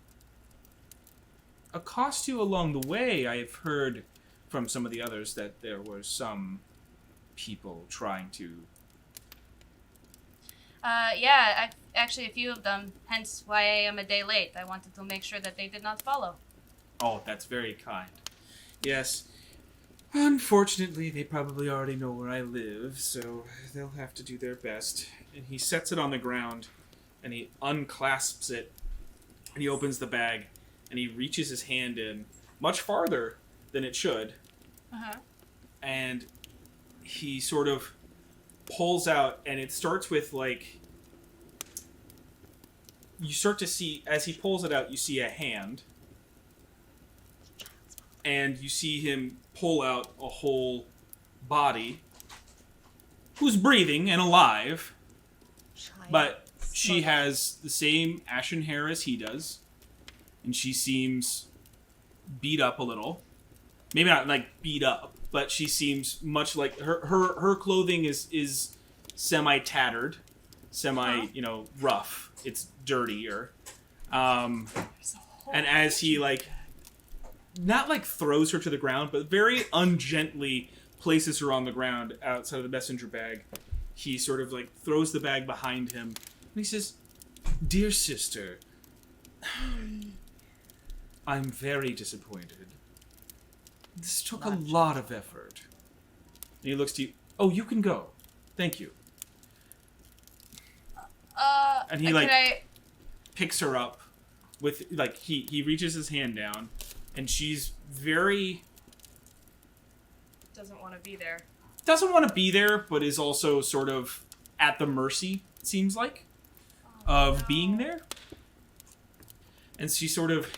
accost you along the way? I have heard from some of the others that there were some people trying to... Yeah, actually a few of them, hence why I am a day late. I wanted to make sure that they did not follow. Oh, that's very kind. Yes. Unfortunately, they probably already know where I live, so they'll have to do their best. And he sets it on the ground, and he unclasps it, and he opens the bag, and he reaches his hand in much farther than it should. Uh-huh. And he sort of pulls out, and it starts with, like... You start to see, as he pulls it out, you see a hand. And you see him pull out a whole body who's breathing and alive, but she has the same ashen hair as he does, and she seems beat up a little. Maybe not like beat up, but she seems much like her clothing is semi-tattered, rough. It's dirtier. And as he not like throws her to the ground, but very ungently places her on the ground outside of the messenger bag, he sort of like throws the bag behind him, and he says, "Dear sister, I'm very disappointed. This took a lot of effort." And he looks to you. "Oh, you can go. Thank you." And he picks her up with he reaches his hand down, and she's very Doesn't want to be there. doesn't want to be there, but is also sort of at the mercy, it seems like, of being there. And she sort of,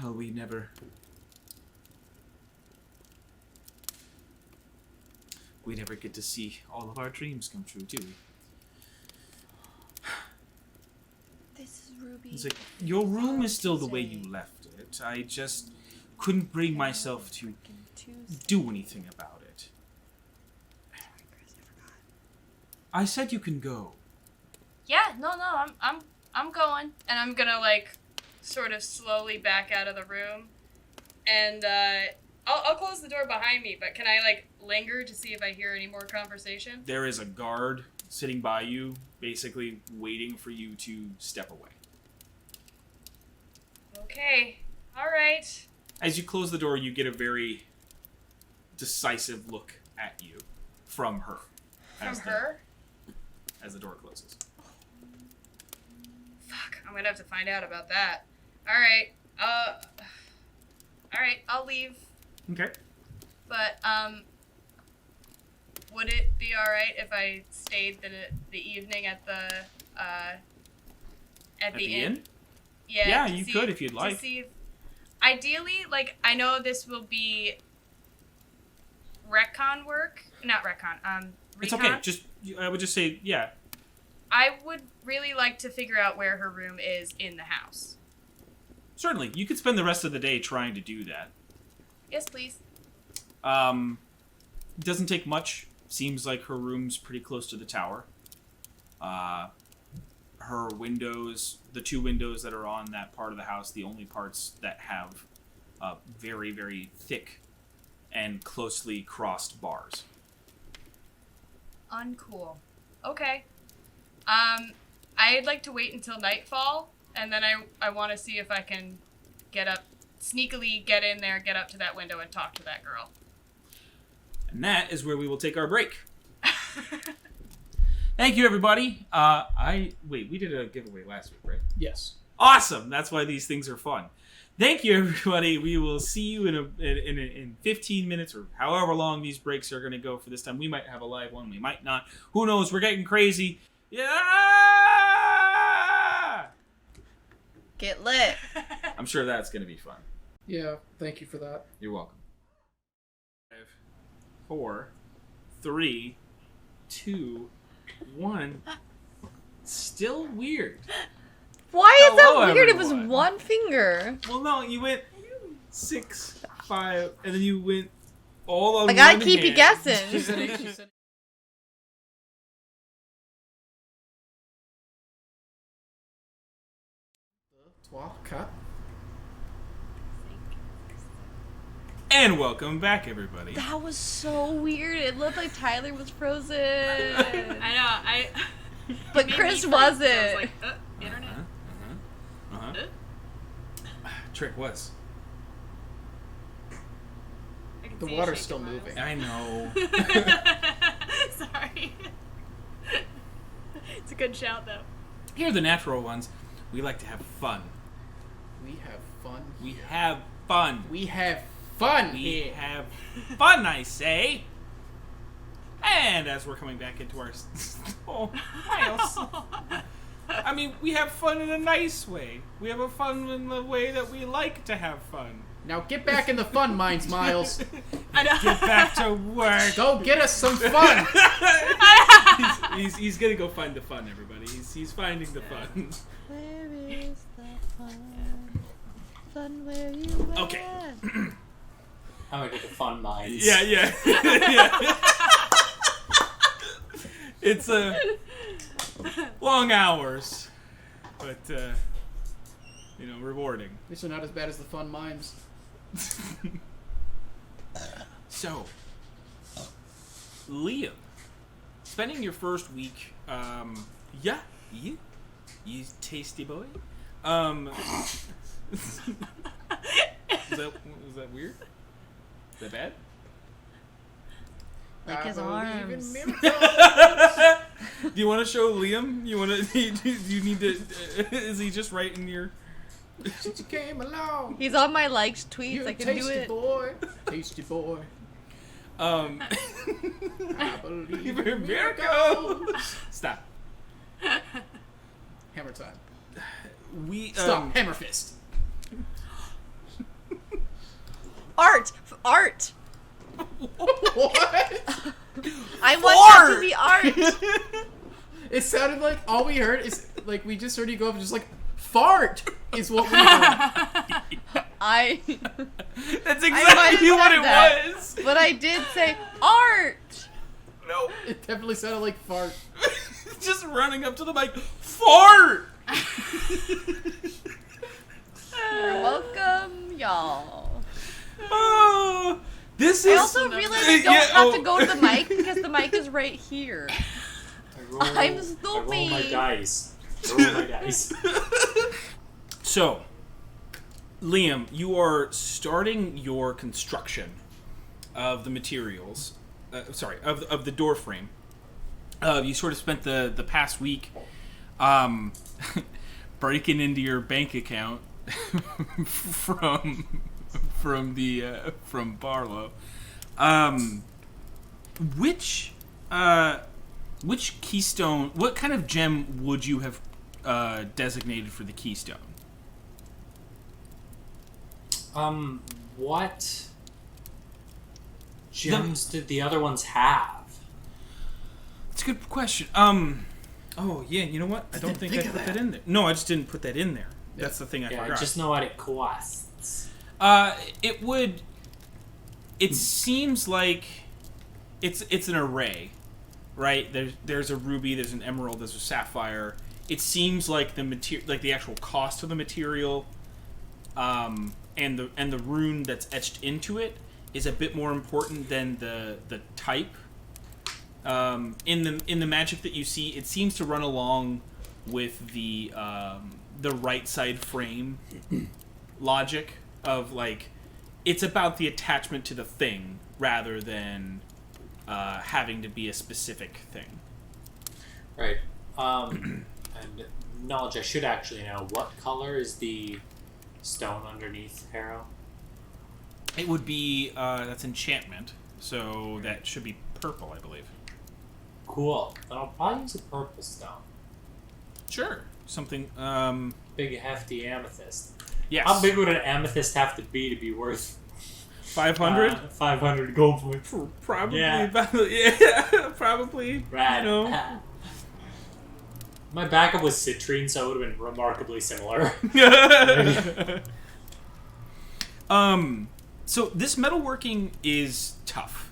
well, we never get to see all of our dreams come true, do we? This is Ruby. It's like, your room is still the way you left it. I just couldn't bring myself to do anything about it. I said you can go. Yeah, no, I'm going, and I'm gonna sort of slowly back out of the room, and I'll close the door behind me. But can I linger to see if I hear any more conversation? There is a guard sitting by you, basically waiting for you to step away. Okay, all right. As you close the door, you get a very decisive look at you from her. From her? As the door closes. Fuck, I'm gonna have to find out about that. All right. All right. I'll leave. Okay. But would it be all right if I stayed the evening at the inn? Yeah. Yeah, you could if you'd like. To see if, ideally, like, I know this will be retcon work. Not retcon. It's recon. okay. I would just say, yeah. I would really like to figure out where her room is in the house. Certainly. You could spend the rest of the day trying to do that. Yes, please. Doesn't take much. Seems like her room's pretty close to the tower. Her windows, the 2 windows that are on that part of the house, the only parts that have very, very thick and closely crossed bars. Uncool. Okay. I'd like to wait until nightfall, and then I want to see if I can sneakily get in there, get up to that window, and talk to that girl. And that is where we will take our break. Thank you, everybody. We did a giveaway last week, right? Yes. Awesome. That's why these things are fun. Thank you, everybody. We will see you in 15 minutes or however long these breaks are going to go for this time. We might have a live one. We might not. Who knows? We're getting crazy. Yeah! Get lit. I'm sure that's going to be fun. Yeah, thank you for that. You're welcome. 5, 4, 3, 2, 1. Still weird. Why is Hello, that weird? everyone. It was one finger. Well, no, you went 6, 5, and then you went all on I gotta one keep you hand. guessing. She said 3, 4. And welcome back, everybody. That was so weird. It looked like Tyler was frozen. I know. But Chris wasn't. I was like, internet. Trick was. I can The see you water's shaking, still Miles. moving. I know. Sorry. It's a good shout, though. Here are the natural ones. We like to have fun. We have fun. We have fun. We have fun We here. have fun, I say. And as we're coming back into our... Oh, Miles. I mean, we have fun in a nice way. We have a fun in the way that we like to have fun. Now get back in the fun mines, Miles. Get back to work. Go get us some fun. he's gonna go find the fun, everybody. He's finding the fun. Where is the fun? Fun where you at? Okay. I'm gonna get the fun mines. Yeah. It's long hours, but rewarding. These are not as bad as the fun mines. So, Liam, spending your first week, you tasty boy. Was that weird? Is that bad? Like his arms. Do you want to show Liam? You want to? Do you need to? Is he just right in your? Since you came along, He's on my liked tweets. you I can tasty do it. boy, tasty boy. I believe in miracles. Stop. Hammer time. We Stop. Hammer fist. Art. What? I want that to be art. It sounded like all we heard is like we just heard you go up and just like fart is what we heard. That's exactly what it was. But I did say art. No, It definitely sounded like fart. just running up to the mic, fart. You're welcome, y'all. Oh, this is. I also realized I don't have to go to the mic because the mic is right here. I'm stupid. I roll my dice. Roll my dice. So, Liam, you are starting your construction of the materials. Of the door frame. You sort of spent the past week breaking into your bank account from Barlow. Which keystone? What kind of gem would you have designated for the keystone? What gems did the other ones have? That's a good question. Oh yeah, you know what? I don't think I put that in there. No, I just didn't put that in there. That's the thing I forgot. I just know what it costs. It would. It seems like it's an array, right? There's a ruby, there's an emerald, there's a sapphire. It seems like the actual cost of the material, and the rune that's etched into it is a bit more important than the type. In the magic that you see, it seems to run along with the right side frame logic of like it's about the attachment to the thing rather than having to be a specific thing. Right. And knowledge, I should actually know, what color is the stone underneath Harrow? It would be that's enchantment, so that should be purple, I believe. Cool. Then I'll probably use a purple stone. Sure. Something big hefty amethyst. Yes. How big would an amethyst have to be worth 500? 500 gold points. Probably. Yeah. Probably. Rad. You know. My backup was citrine, so it would have been remarkably similar. So this metalworking is tough.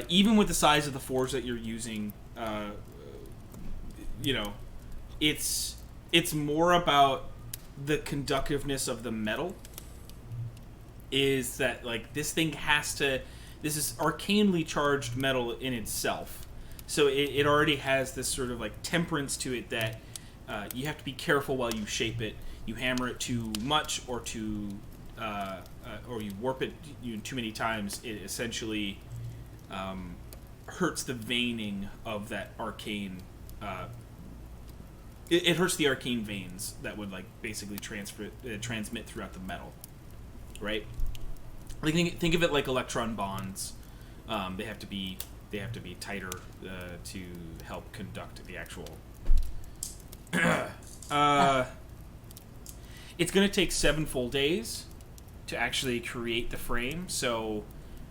Even with the size of the forge that you're using, it's more about the conductiveness of the metal. Is that like this thing has to? This is arcanely charged metal in itself, so it already has this sort of like temperance to it that you have to be careful while you shape it. You hammer it too much or or you warp it too many times. It essentially hurts the veining of that arcane. It hurts the arcane veins that would like basically transmit throughout the metal, right? Like think of it like electron bonds. They have to be tighter to help conduct the actual. It's going to take 7 full days to actually create the frame. So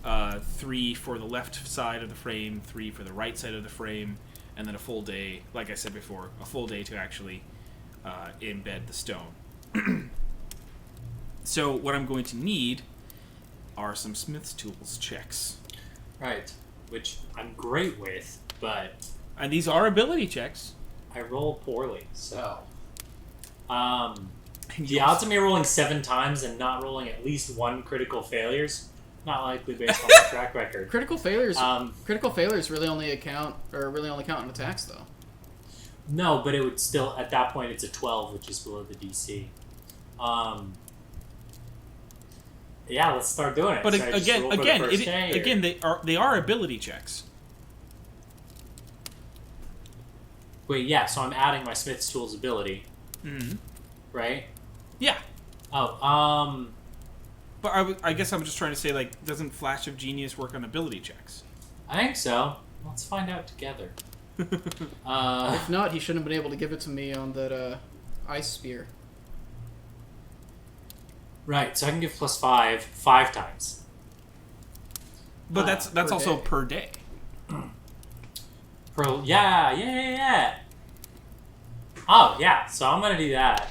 3 for the left side of the frame, 3 for the right side of the frame, and then a full day, like I said before, a full day to actually embed the stone. So what I'm going to need are some Smith's Tools checks. Right, which I'm great with, but... And these are ability checks. I roll poorly, so... the odds of me rolling 7 times and not rolling at least 1 critical failures, not likely based on my track record. Critical failures really only count in attacks, though. No, but it would still, at that point, it's a 12, which is below the DC. Yeah, let's start doing it. But So again, they are ability checks. Wait, yeah. So I'm adding my Smith's Tools ability, right? Yeah. Oh, But I guess I'm just trying to say, like, doesn't Flash of Genius work on ability checks? I think so. Let's find out together. If not, he shouldn't have been able to give it to me on that ice spear. Right, so I can give +5 5 times. But that's also day. per day. Yeah. Oh, yeah, so I'm gonna do that.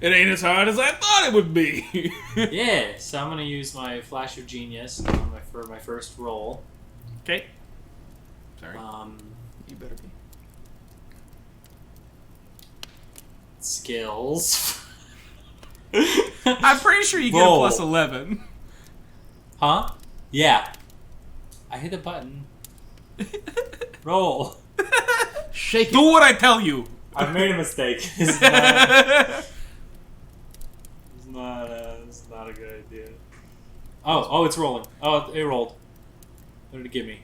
It ain't as hard as I thought it would be. Yeah, so I'm gonna use my Flash of Genius for my first roll. Okay. Sorry. You better be. Skills. I'm pretty sure you get Roll. a +11. Huh? Yeah. I hit the button. Roll. Shake it. Do what I tell you. I've made a mistake. It's not a good idea. Oh, it's rolling. Oh, it rolled. What did it give me?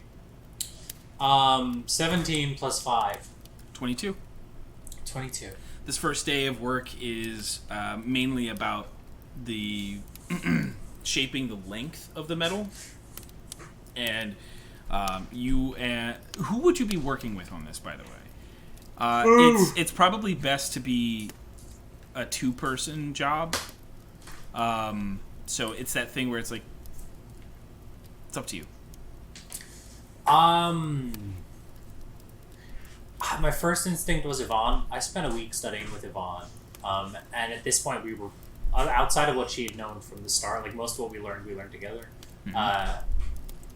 17 +5. 22. 22. This first day of work is mainly about the shaping the length of the metal. And who would you be working with on this, by the way? It's probably best to be a 2-person job. So it's that thing where it's like, it's up to you. My first instinct was Yvonne. I spent a week studying with Yvonne. And at this point, we were outside of what she had known from the start. Like most of what we learned together. Mm-hmm.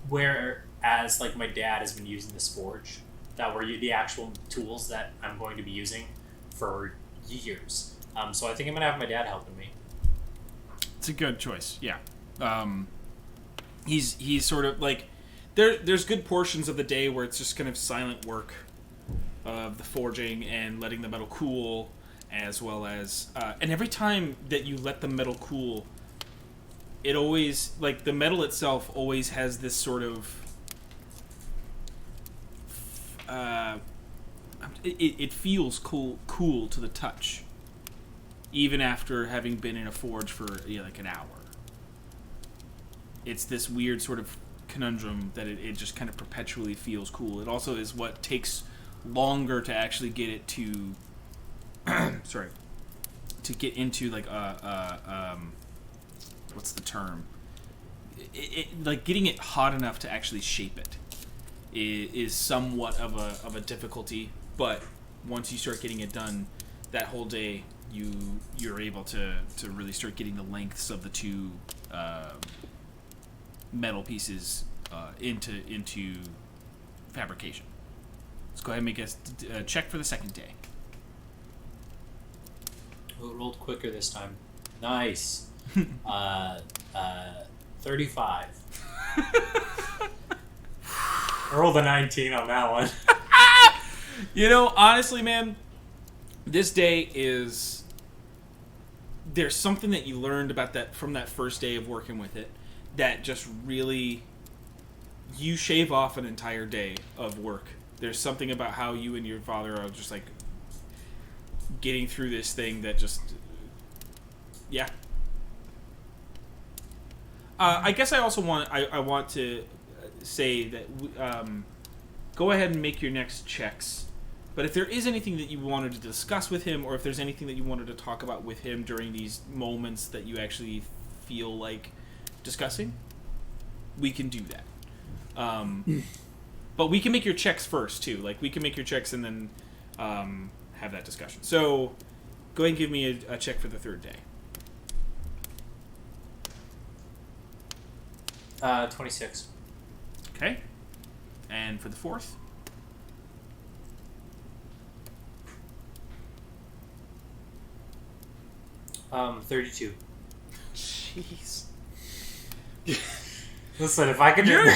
Whereas, like, my dad has been using this forge that were the actual tools that I'm going to be using for years. So I think I'm going to have my dad helping me. It's a good choice, yeah. He's sort of, like... There's good portions of the day where it's just kind of silent work of the forging and letting the metal cool, as well as... and every time that you let the metal cool, it always... Like, the metal itself always has this sort of... it feels cool to the touch, even after having been in a forge for like an hour. It's this weird sort of conundrum that it just kind of perpetually feels cool. It also is what takes longer to actually get it to to get into like what's the term? Like getting it hot enough to actually shape it is somewhat of a difficulty, but once you start getting it done, that whole day you're able to really start getting the lengths of the two metal pieces into fabrication. Let's go ahead and make a check for the second day. Oh, it rolled quicker this time. Nice. 35. I rolled a 19 on that one. You know, honestly, man, this day is... There's something that you learned about that from that first day of working with it that just really... You shave off an entire day of work. There's something about how you and your father are just like getting through this thing that just... Yeah. I guess I also want to say that go ahead and make your next checks. But if there is anything that you wanted to discuss with him, or if there's anything that you wanted to talk about with him during these moments that you actually feel like discussing, we can do that. But we can make your checks first too. Like we can make your checks and then have that discussion. So go ahead and give me a check for the third day. 26. Okay. And for the fourth? Um, 32. Jeez. Listen, if I could You're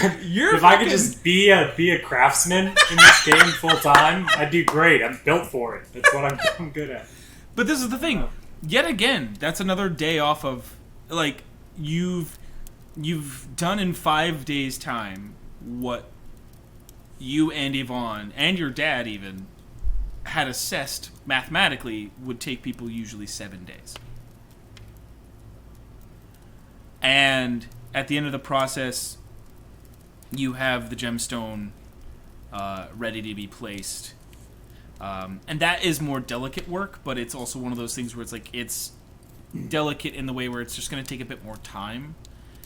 if I could just be a craftsman in this game full time, I'd do great. I'm built for it. That's what I'm good at. But this is the thing. Yet again, that's another day off of, like, you've done in 5 days' time what you and Yvonne and your dad even had assessed mathematically would take people usually 7 days. And at the end of the process, you have the gemstone ready to be placed. And that is more delicate work, but it's also one of those things where it's like, it's delicate in the way where it's just going to take a bit more time.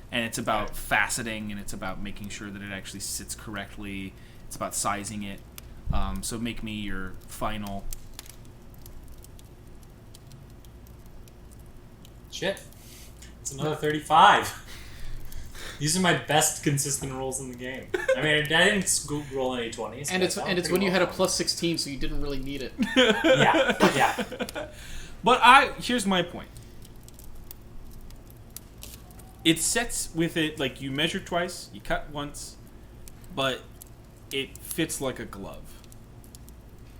And it's about faceting, and it's about making sure that it actually sits correctly. It's about sizing it. So make me your final... Shit. It's another 35. These are my best consistent rolls in the game. I mean, I didn't roll any 20s. And it's when you had a plus 16, so you didn't really need it. Yeah. But here's my point. It sets with it, like, you measure twice, you cut once, but it fits like a glove.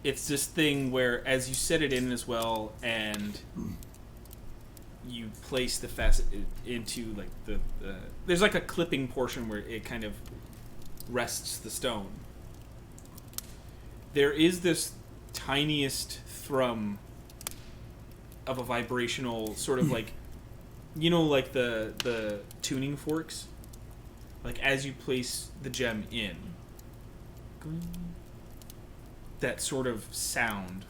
It's this thing where, as you set it in as well, and you place the facet into, like, the there's, like, a clipping portion where it kind of rests the stone. There is this tiniest thrum of a vibrational sort of like, you know, like the tuning forks, like as you place the gem in, that sort of sound,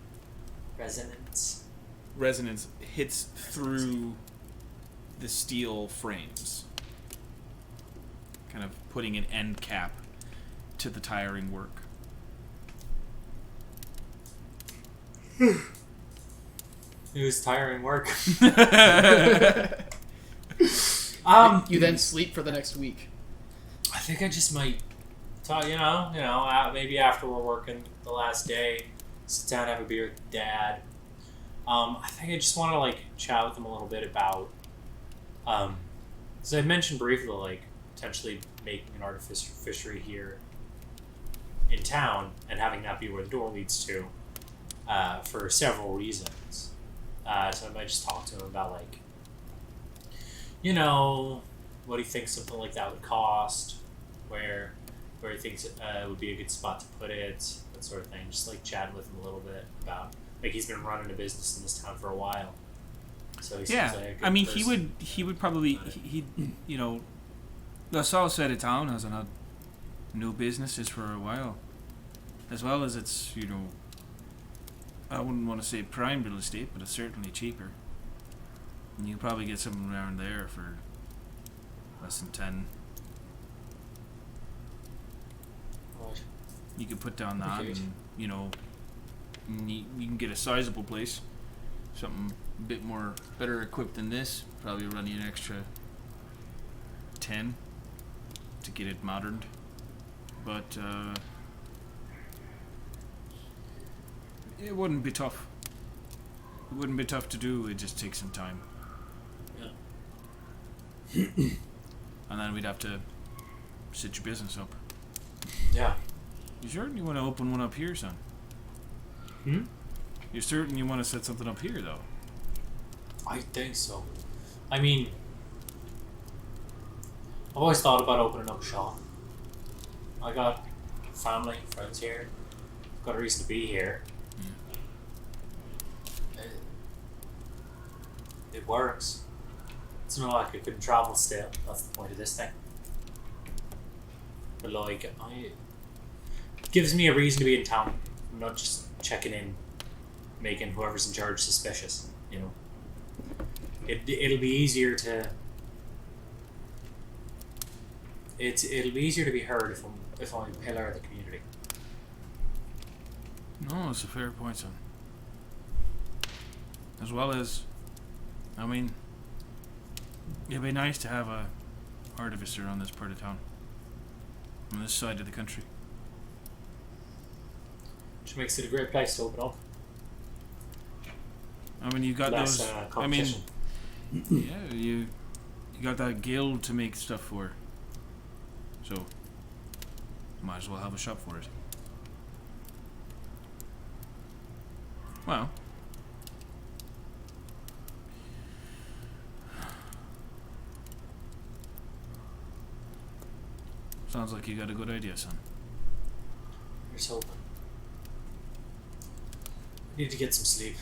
resonance hits through the steel frames, kind of putting an end cap to the tiring work. It was tiring work. You then sleep for the next week. I think I just might, maybe after we're working the last day, sit down, have a beer with Dad. I think I just want to like chat with him a little bit about, so I mentioned briefly like potentially making an artificial fishery here in town and having that be where the door leads to, for several reasons. So I might just talk to him about like, what he thinks something like that would cost, where he thinks it would be a good spot to put it, that sort of thing. Just like chatting with him a little bit about, like, he's been running a business in this town for a while, so he seems like a good person. he would probably the south side of town hasn't had no businesses for a while, as well as it's I wouldn't want to say prime real estate, but it's certainly cheaper. And you can probably get something around there for less than 10. Right. You could put down that, Okay. and you can get a sizable place, something a bit more better equipped than this. Probably run you an extra 10 to get it moderned, but it wouldn't be tough. It wouldn't be tough to do. It just takes some time. Yeah. And then we'd have to set your business up. Yeah. You certain you want to open one up here, son? You're certain you want to set something up here, though? I think so. I mean, I've always thought about opening up a shop. I got family, friends here. Got a reason to be here. It works. It's not like I couldn't travel still. That's the point of this thing. But like, it gives me a reason to be in town. I'm not just checking in, making whoever's in charge suspicious. It'll be easier to. It'll be easier to be heard if I'm a pillar of the community. No, it's a fair point, son. As well as, it'd be nice to have a artificer on this part of town, on this side of the country. Which makes it a great place to open up. You got Less, those. competition. Yeah, you got that guild to make stuff for. So, might as well have a shop for it. Well. Sounds like you got a good idea, son. Here's hoping. I need to get some sleep.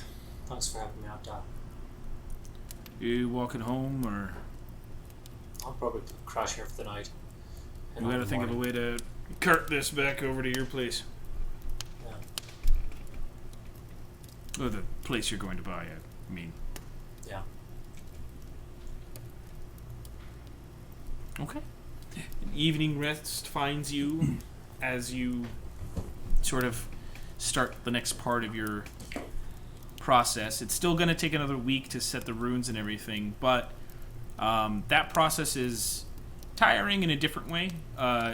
Thanks for having me out, Dad. You walking home, or I'll probably crash here for the night. you gotta think of a way to cart this back over to your place? Yeah. Or the place you're going to buy, I mean. Yeah. Okay. An evening rest finds you as you sort of start the next part of your process. It's still going to take another week to set the runes and everything, but that process is tiring in a different way,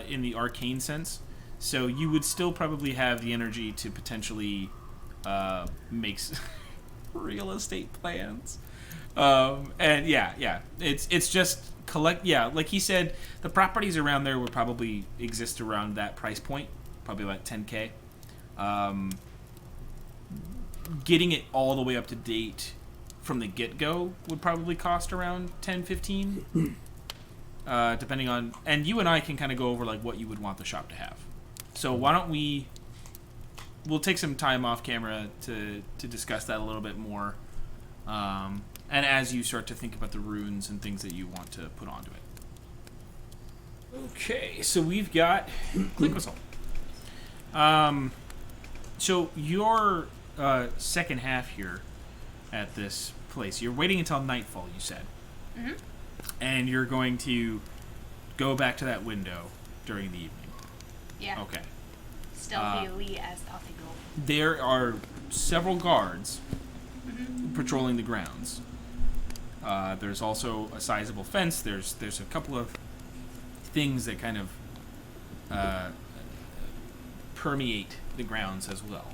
in the arcane sense. So you would still probably have the energy to potentially make real estate plans. And yeah, it's just collect. Yeah, like he said, the properties around there would probably exist around that price point, probably like 10K. Getting it all the way up to date from the get-go would probably cost around 10-15, depending on. And you and I can kind of go over like what you would want the shop to have. So why don't we we'll take some time off camera to discuss that a little bit more. And as you start to think about the runes and things that you want to put onto it. Okay, so we've got Clickwhistle. So your second half here at this place, you're waiting until nightfall, you said. Mm-hmm. And you're going to go back to that window during the evening. Yeah. Okay. Stealthily as stealthy go. There are several guards patrolling the grounds. There's also a sizable fence. There's a couple of things that kind of permeate the grounds as well.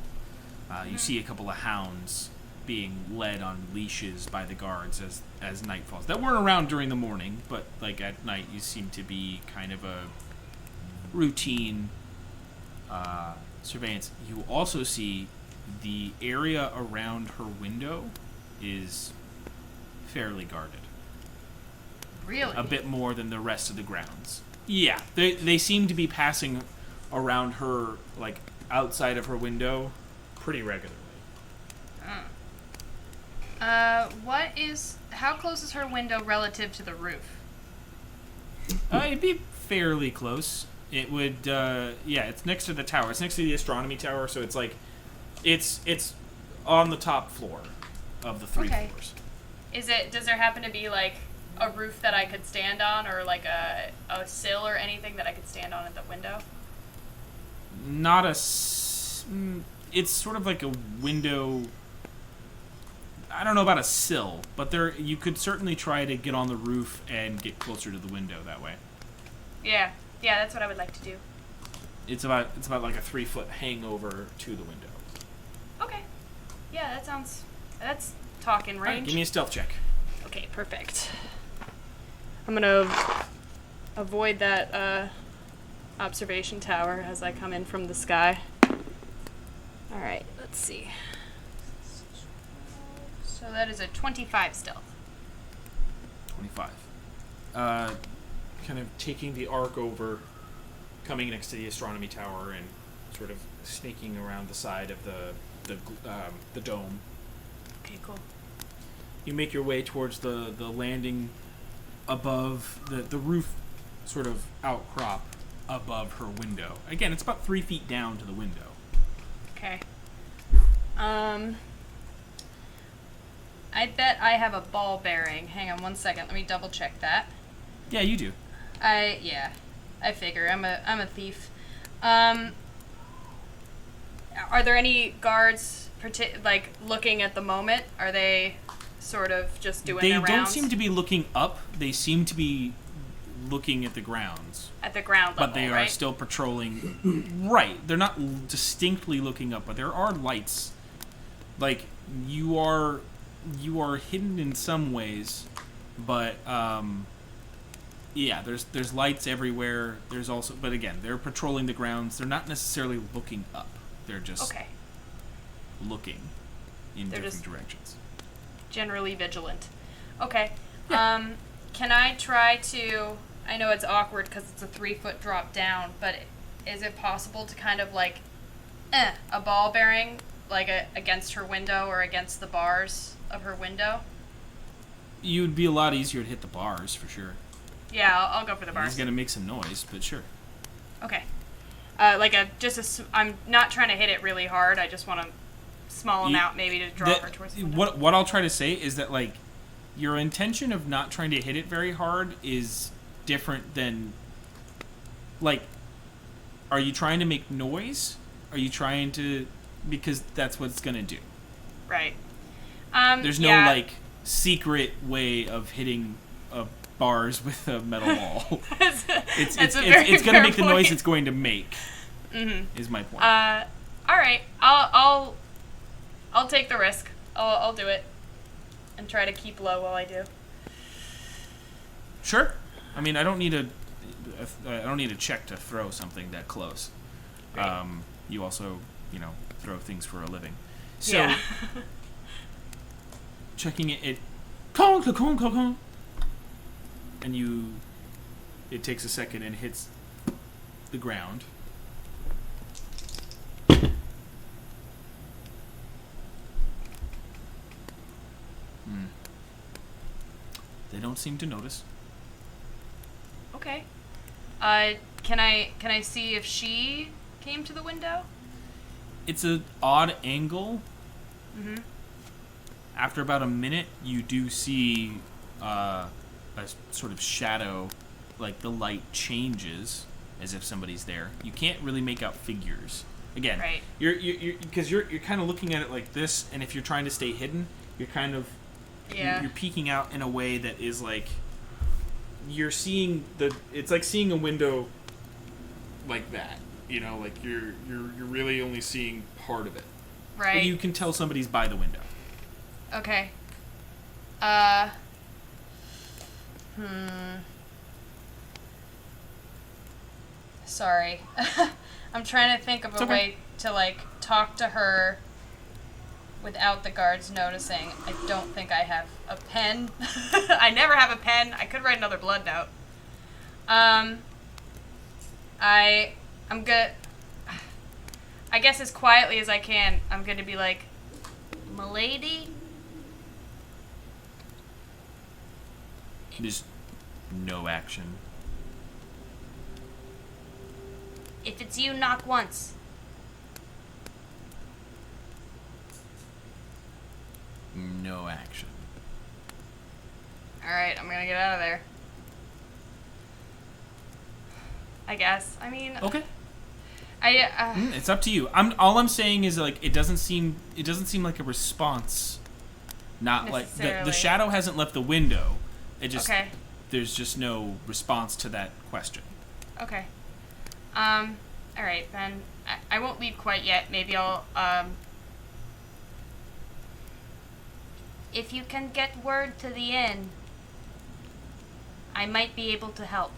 You see a couple of hounds being led on leashes by the guards as night falls. That weren't around during the morning, but like at night you seem to be kind of a routine surveillance. You also see the area around her window is fairly guarded. Really? A bit more than the rest of the grounds. Yeah, they seem to be passing around her, like, outside of her window pretty regularly. How close is her window relative to the roof? It'd be fairly close. It would, it's next to the tower. It's next to the astronomy tower, so it's like, it's on the top floor of the three floors. Does there happen to be, like, a roof that I could stand on, or, like, a sill or anything that I could stand on at the window? Not it's sort of like a window. I don't know about a sill, but you could certainly try to get on the roof and get closer to the window that way. Yeah, that's what I would like to do. It's about like a 3-foot hangover to the window. Okay. Yeah, that's talking range. Right, give me a stealth check. Okay, perfect. I'm gonna avoid that observation tower as I come in from the sky. Alright, let's see. So that is a 25 stealth. 25. Kind of taking the arc over, coming next to the astronomy tower, and sort of sneaking around the side of the dome. Okay, cool. You make your way towards the landing above the roof, sort of outcrop above her window. Again, it's about 3 feet down to the window. Okay. I bet I have a ball bearing. Hang on one second. Let me double check that. Yeah, you do. I figure. I'm a thief. Are there any guards looking at the moment? Are they sort of just doing their rounds? They don't seem to be looking up. They seem to be looking at the grounds. At the ground level, but they are still patrolling. Right. They're not distinctly looking up, but there are lights. Like, you are hidden in some ways, but there's lights everywhere. There's also, but again, they're patrolling the grounds. They're not necessarily looking up. They're just looking in different directions. Generally vigilant. Okay. Yeah. Can I try to? I know it's awkward because it's a 3-foot drop down, but is it possible to kind of like a ball bearing against her window or against the bars of her window? You'd be a lot easier to hit the bars for sure. Yeah, I'll go for the bars. It's gonna make some noise, but sure. Okay. I'm not trying to hit it really hard. I just want a small amount maybe to draw her towards the window. What I'll try to say is that, like, your intention of not trying to hit it very hard is different than, like, are you trying to make noise? Are you trying to, because that's what it's gonna do. Right. There's no like secret way of hitting bars with a metal ball. It's gonna make the noise it's going to make. Is my point. All right. I'll take the risk. I'll do it, and try to keep low while I do. Sure. I mean, I don't need a check to throw something that close. Right. You also, throw things for a living. So, yeah. checking it cong, cong, cong, cong, and it takes a second and hits the ground. They don't seem to notice. Okay. Can I see if she came to the window? It's an odd angle. Mm-hmm. After about a minute, you do see a sort of shadow, like the light changes as if somebody's there. You can't really make out figures. Again, Right. You're kind of looking at it like this, and if you're trying to stay hidden, you're kind of you're peeking out in a way that is like you're seeing it's like seeing a window like that. You know, like you're really only seeing part of it. Right. But you can tell somebody's by the window. Okay. Sorry. I'm trying to think of a way to, like, talk to her without the guards noticing. I don't think I have a pen. I never have a pen. I could write another blood note. I'm good. I guess as quietly as I can, I'm gonna be like, "Milady?" There's no action. If it's you, knock once. No action. Alright, I'm gonna get out of there. I guess. I mean... Okay. It's up to you. All I'm saying is, like, it doesn't seem like a response. Not like the shadow hasn't left the window. It just there's just no response to that question. Okay. Alright, then I won't leave quite yet. Maybe I'll If you can get word to the inn, I might be able to help.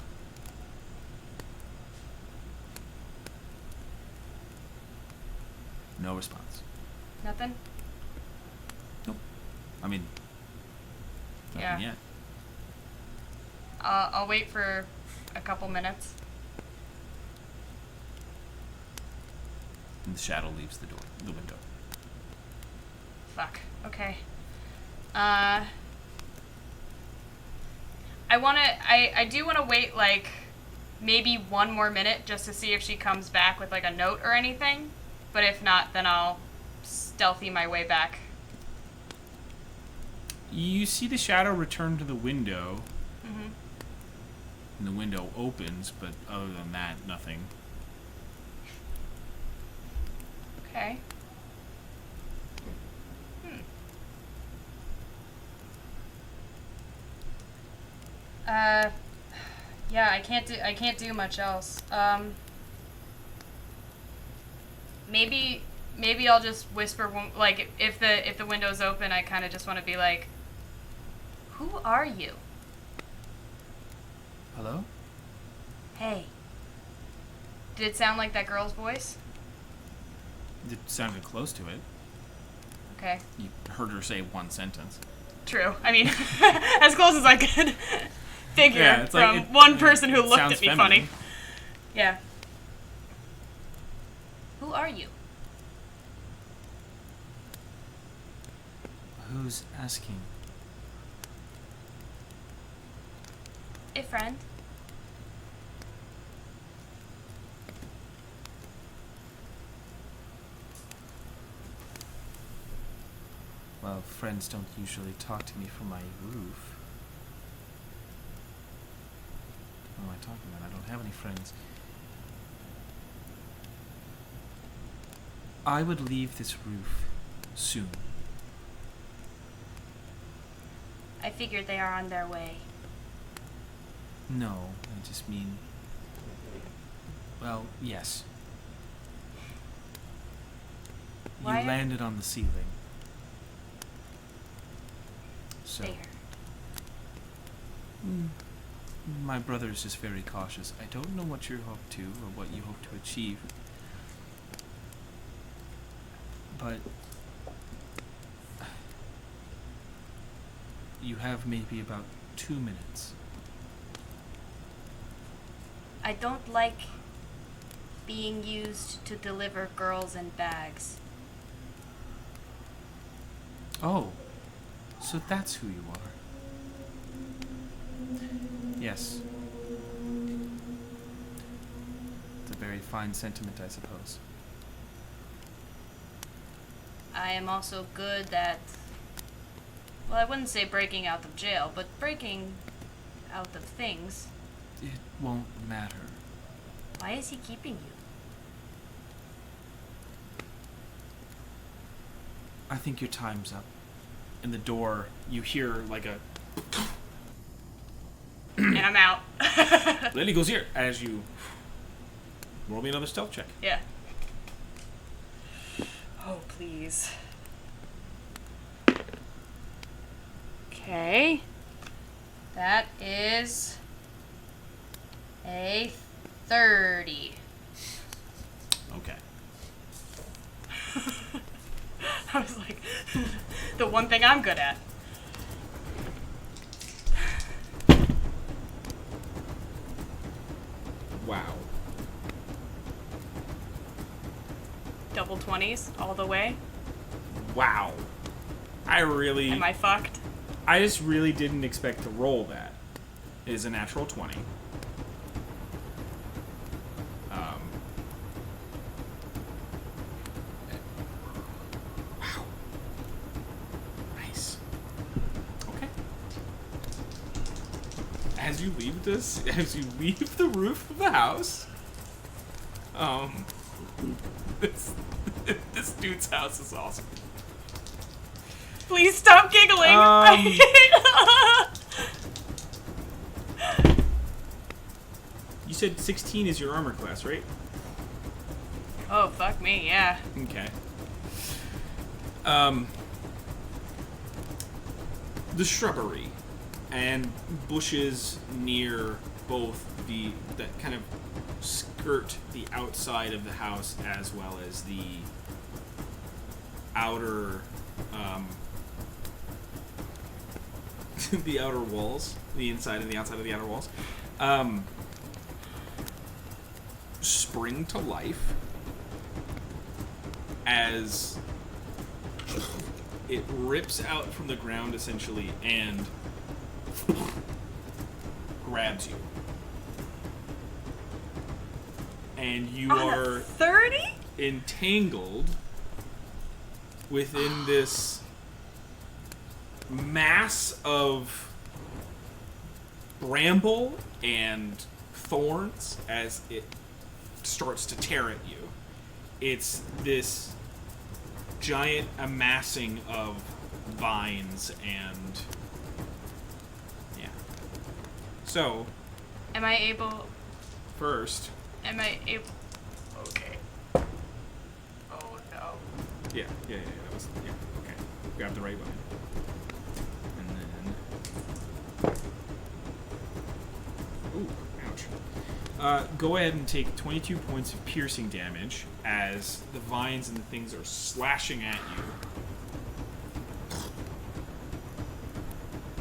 No response. Nothing? Nope. I mean, nothing yet. I'll wait for a couple minutes. And the shadow leaves the window. Fuck. Okay. I do want to wait, like, maybe one more minute just to see if she comes back with, like, a note or anything. But if not, then I'll stealthy my way back. You see the shadow return to the window. Mm-hmm. And the window opens, but other than that, nothing. Okay. Yeah, I can't do much else. Maybe I'll just whisper, like, if the window's open, I kind of just want to be like, Who are you? Hello? Hey. Did it sound like that girl's voice? It sounded close to it. Okay. You heard her say one sentence. True. I mean, as close as I could figure from like one person who looked at me feminine. funny. Yeah. Who are you? Who's asking? A friend. Well, friends don't usually talk to me from my roof. What am I talking about? I don't have any friends. I would leave this roof soon. I figured they are on their way. No, I just mean... Well, yes. Why You landed on the ceiling. So... There. My brother is just very cautious. I don't know what you're up to or what you hope to achieve. But... You have maybe about 2 minutes. I don't like being used to deliver girls in bags. Oh. So that's who you are. Yes. It's a very fine sentiment, I suppose. I am also good at, well, I wouldn't say breaking out of jail, but breaking out of things. It won't matter. Why is he keeping you? I think your time's up. In the door, you hear like a... And I'm out. Lily goes here as you... Roll me another stealth check. Yeah. Oh, please. Okay. That is a 30. Okay. I was like, the one thing I'm good at. Wow. Double 20s all the way. Wow. Am I fucked? I just really didn't expect to roll that. It is a natural 20. Wow. Nice. Okay. As you leave the roof of the house, this dude's house is awesome. Please stop giggling. You said 16 is your armor class, right? Oh, fuck me, yeah. Okay. The shrubbery and bushes near both that kind of skirt the outside of the house as well as the outer the outer walls, the inside and the outside of the outer walls, spring to life as it rips out from the ground essentially and grabs you. And you are 30? entangled within this mass of bramble and thorns as it starts to tear at you. It's this giant amassing of vines and... yeah. So... Am I able... First... Okay. Oh, no. Yeah. That was... yeah, okay. Grab the right one. And then... ooh, ouch. Go ahead and take 22 points of piercing damage as the vines and the things are slashing at you.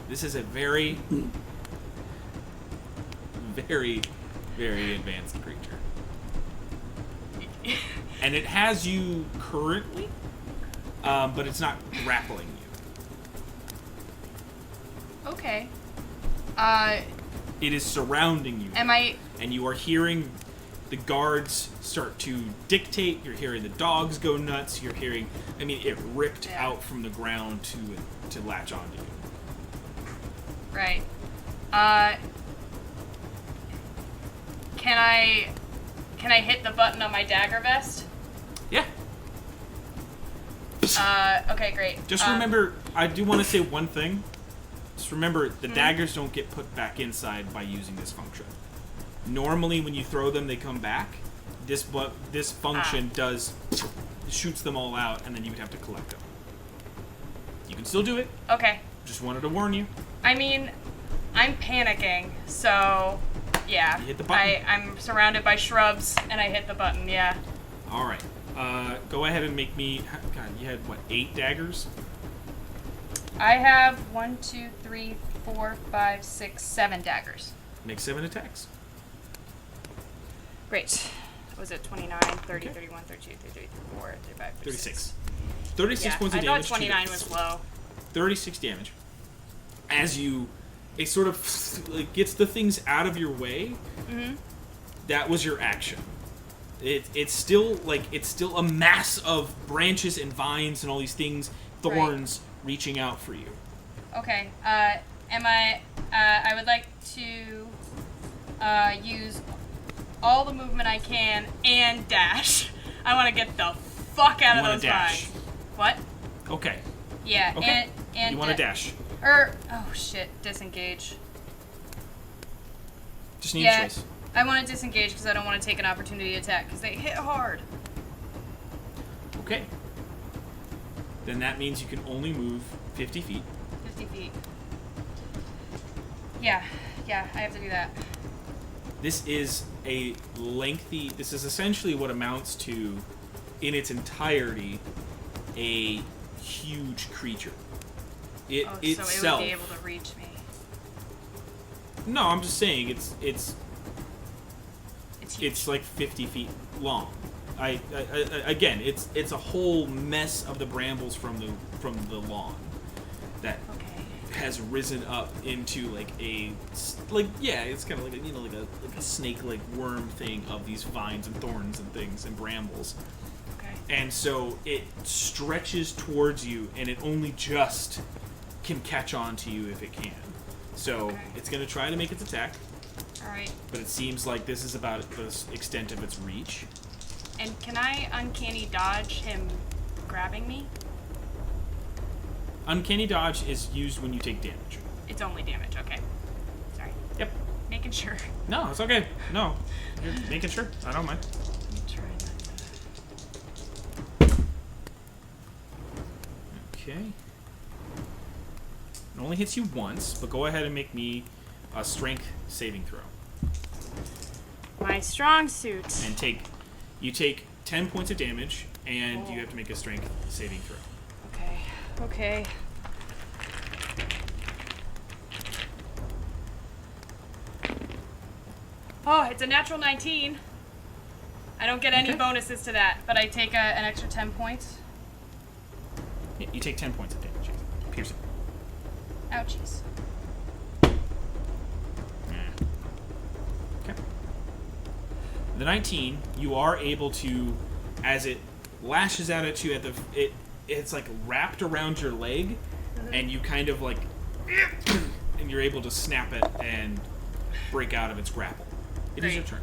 This is a very, very, very advanced creature. And it has you currently, but it's not grappling you. Okay. It is surrounding you. Am I... And you are hearing the guards start to dictate. You're hearing the dogs go nuts. You're hearing... I mean, it ripped out from the ground to latch onto you. Right. Can I hit the button on my dagger vest? Yeah. Okay, great. Just remember, I do want to say one thing. Just remember, the daggers don't get put back inside by using this function. Normally, when you throw them, they come back. This function shoots them all out, and then you would have to collect them. You can still do it. Okay. Just wanted to warn you. I mean, I'm panicking, so yeah. You hit the button. I'm surrounded by shrubs, and I hit the button. Yeah. All right. Go ahead and make me. God, you had what? 8 daggers? I have 1, 2, 3, 4, 5, 6, 7 daggers. Make 7 attacks. Great. Was it 29, 30, 31, 32, 33, 34, 35, 36. 36 points of I damage. thought 29 was low. 36 damage. As it sort of like, gets the things out of your way. Mm-hmm. That was your action. It's still a mass of branches and vines and all these things, thorns reaching out for you. Okay. I would like to use all the movement I can and dash. I want to get the fuck out of those dash. vines. What? Okay. Yeah. Okay. And You want to dash? oh shit! Disengage. Just need a choice. I want to disengage because I don't want to take an opportunity attack because they hit hard. Okay. Then that means you can only move 50 feet. 50 feet. Yeah, I have to do that. This is this is essentially what amounts to, in its entirety, a huge creature. So it would be able to reach me. No, I'm just saying it's huge. like 50 feet long. Again, it's a whole mess of the brambles from the lawn that has risen up into it's kind of like a snake like worm thing of these vines and thorns and things and brambles. Okay. And so it stretches towards you, and it only just can catch on to you if it can. So it's going to try to make its attack. All right. But it seems like this is about the extent of its reach. And can I uncanny dodge him grabbing me? Uncanny dodge is used when you take damage. It's only damage. Okay. Sorry. Yep. Making sure. No, it's okay. No, you're making sure. I don't mind. Try not Okay. It only hits you once, but go ahead and make me a strength saving throw. my strong suit. And you take 10 points of damage, and you have to make a strength saving throw. Okay. Oh, it's a natural 19. I don't get any bonuses to that, but I take an extra 10 points. Yeah, you take 10 points of damage. Piercing. Ouchies. Okay. The 19, you are able to, as it lashes out at you, it's like wrapped around your leg, and you kind of like, and you're able to snap it and break out of its grapple. It is your turn.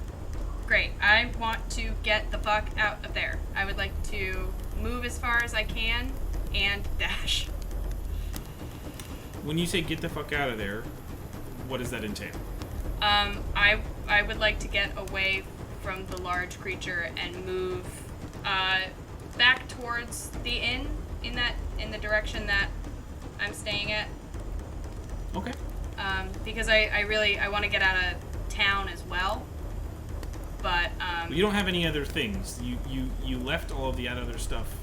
Great. I want to get the fuck out of there. I would like to move as far as I can and dash. When you say get the fuck out of there, what does that entail? I would like to get away from the large creature and move back towards the inn in the direction that I'm staying at. Okay. Because I want to get out of town as well. But you don't have any other things. You left all of the other stuff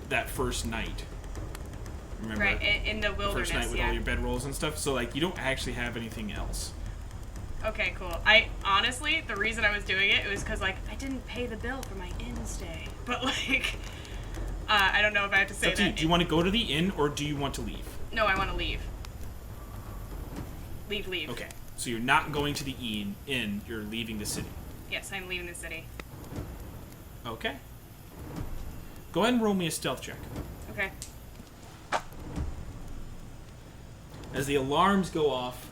that first night. Remember? Right, in the wilderness, first night with all your bedrolls and stuff. So you don't actually have anything else. Okay, cool. I honestly, the reason I was doing it was because I didn't pay the bill for my inn stay. But I don't know if I have to say that. Do you want to go to the inn or do you want to leave? No, I want to leave. Leave. Okay, so you're not going to the inn. You're leaving the city. Yes, I'm leaving the city. Okay. Go ahead and roll me a stealth check. Okay. As the alarms go off,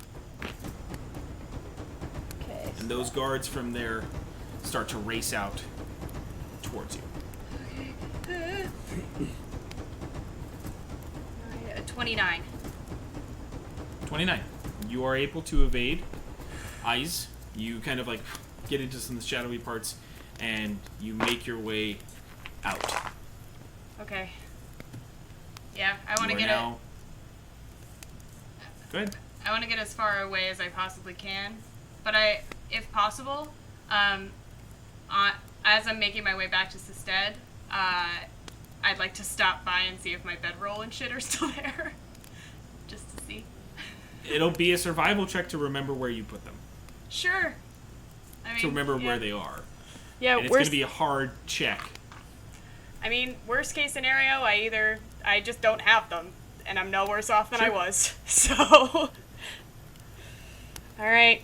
Okay. and those guards from there start to race out towards you. 29. 29. You are able to evade eyes. You kind of get into some shadowy parts, and you make your way out. Okay. Yeah, I want to get Go ahead. I want to get as far away as I possibly can, but if possible, as I'm making my way back to Sestead, I'd like to stop by and see if my bedroll and shit are still there, just to see. It'll be a survival check to remember where you put them. Sure. To remember where they are. Yeah, and it's going to be a hard check. I mean, worst case scenario, I just don't have them, and I'm no worse off than I was. So, alright.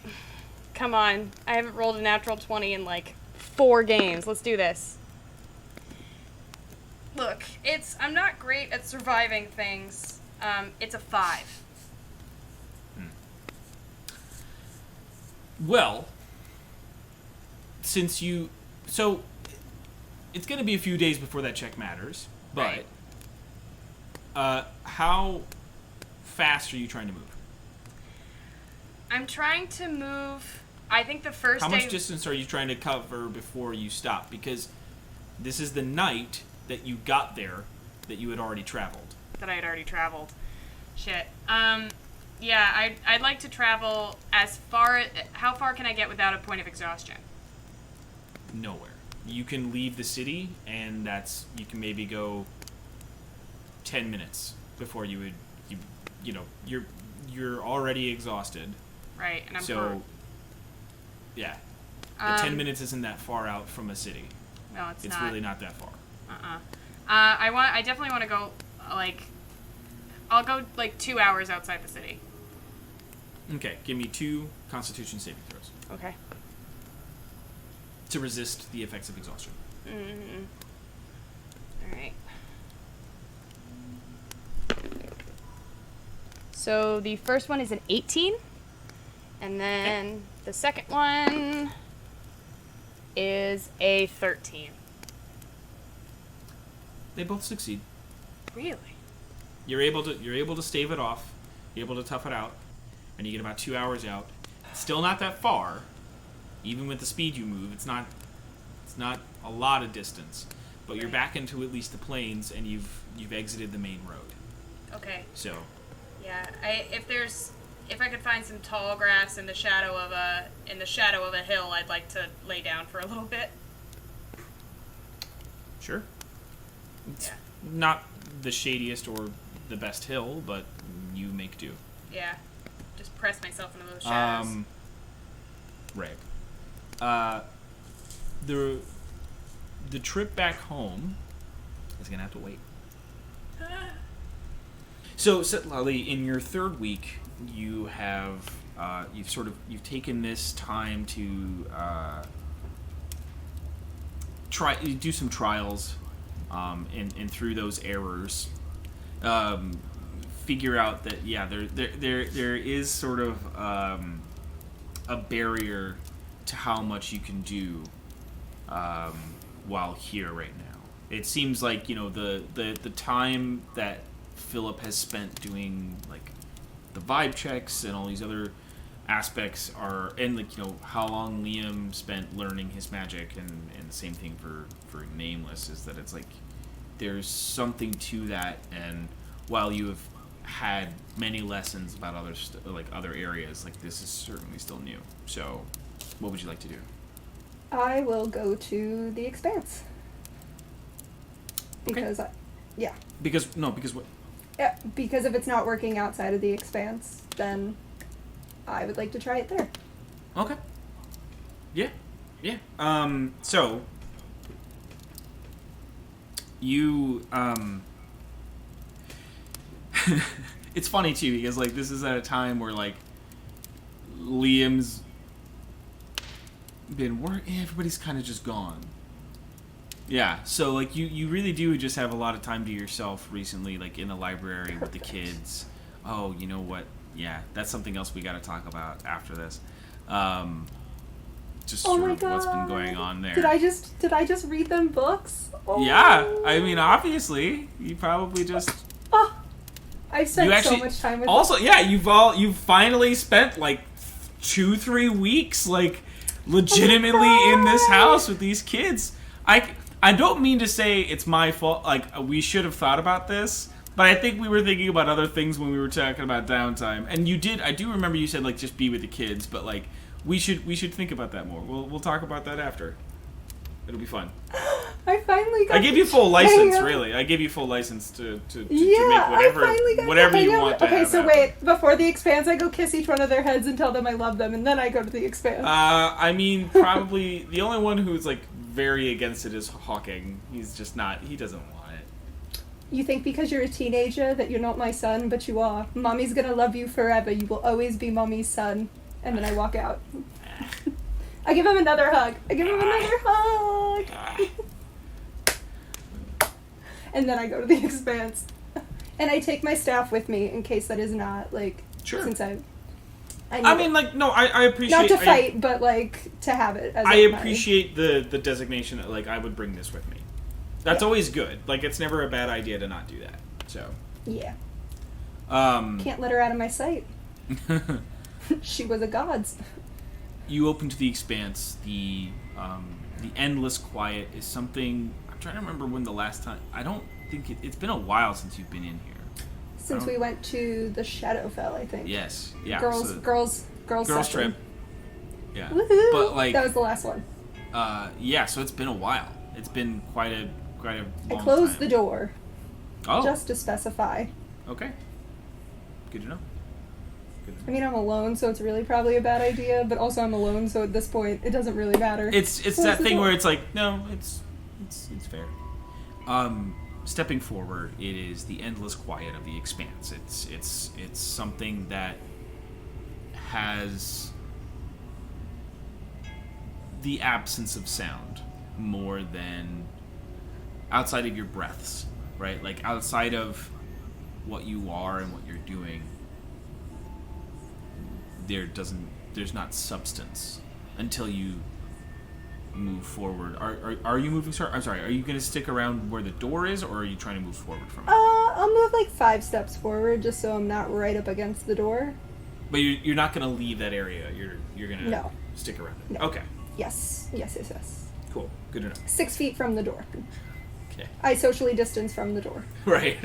Come on. I haven't rolled a natural 20 in like 4 games. Let's do this. Look, I'm not great at surviving things. It's a 5. Well, since so it's going to be a few days before that check matters, but how fast are you trying to move? I'm trying to move. I think the first How day. much distance are you trying to cover before you stop? Because this is the night that you got there that you had already traveled. That I had already traveled. Shit. Yeah, I'd like to travel as far. How far can I get without a point of exhaustion? Nowhere. You can leave the city, and you can maybe go 10 minutes before you're already exhausted. Right, and I'm so. Yeah, the 10 minutes isn't that far out from a city. No, it's not. It's really not that far. I definitely want to go I'll go 2 hours outside the city. Okay, give me 2 Constitution saving throws. Okay. To resist the effects of exhaustion. Mm-hmm. All right. So the first one is an 18, and then the second one is a 13. They both succeed. Really? You're able to stave it off. You're able to tough it out, and you get about 2 hours out. It's still not that far, even with the speed you move. It's not a lot of distance, but you're back into at least the plains, and you've exited the main road. Okay. So. Yeah, if I could find some tall grass in the shadow of a hill, I'd like to lay down for a little bit. Sure. It's Yeah. not the shadiest or the best hill, but you make do. Yeah. Just press myself into those shadows. Right. The trip back home is gonna have to wait. So, Setlali, in your 3rd week, you have you've taken this time to do some trials, and through those errors, figure out that there is sort of a barrier to how much you can do while here right now. It seems like the time that Philip has spent doing the vibe checks and all these other aspects and how long Liam spent learning his magic, and the same thing for Nameless, is that it's there's something to that, and while you have had many lessons about other areas, this is certainly still new. So what would you like to do? I will go to the Expanse. Because Because what? Yeah, because if it's not working outside of the Expanse, then I would like to try it there. Okay. Yeah. So you it's funny too, because this is at a time where Liam's been working, everybody's kind of just gone. Yeah, so you really do just have a lot of time to yourself recently, in the library with the kids. Oh, you know what? Yeah, that's something else we got to talk about after this. Just Oh sort my of what's been God. going on there. Did I just read them books? Oh. Yeah, I mean, obviously, you probably just. Oh, I spent You actually- so much time with Also, yeah, you've finally spent 2-3 weeks legitimately in this house with these kids. I don't mean to say it's my fault. We should have thought about this, but I think we were thinking about other things when we were talking about downtime. And you did. I do remember you said just be with the kids, but we should think about that more. We'll talk about that after. It'll be fun. I finally got I give you to full hang license, out. really. I give you full license to Yeah, make whatever I finally got whatever to you hang out. want to Okay, have so happen. wait. Before the Expanse, I go kiss each one of their heads and tell them I love them, and then I go to the Expanse. I mean, probably the only one who's very against it is Hawking. He's just not. He doesn't want it. You think because you're a teenager that you're not my son, but you are. Mommy's gonna love you forever. You will always be mommy's son. And then I walk out. I give him another hug. And then I go to the Expanse. And I take my staff with me in case that is not, like, Sure. since I mean, like, no, I appreciate... not to fight, but, like, to have it as I like appreciate the designation that, like, I would bring this with me. That's always good. Like, it's never a bad idea to not do that. So... Yeah. Can't let her out of my sight. She was a god's. You open to the Expanse. The endless quiet is something... I'm trying to remember when the last time... I don't think... It's been a while since you've been in here. Since we went to the Shadowfell, I think. Yes. Yeah. Girls Girls session. trip. Yeah. Woohoo! But, like... That was the last one. Yeah, so it's been a while. It's been quite a long I closed time. the door. Oh. Just to specify. Okay. Good to know. I mean, I'm alone, so it's really probably a bad idea. But also, I'm alone, so at this point, it doesn't really matter. It's that thing where it's like, no, it's fair. Stepping forward, it is the endless quiet of the Expanse. It's something that has the absence of sound more than outside of your breaths, right? Like outside of what you are and what you're doing, there's not substance until you move forward. Are you moving? I'm sorry. Are you going to stick around where the door is, or are you trying to move forward from it? I'll move like 5 steps forward, just so I'm not right up against the door. But you're not going to leave that area. You're going to stick around it. No. Okay. Yes. Cool. Good to know. 6 feet from the door. Okay. I socially distance from the door. Right.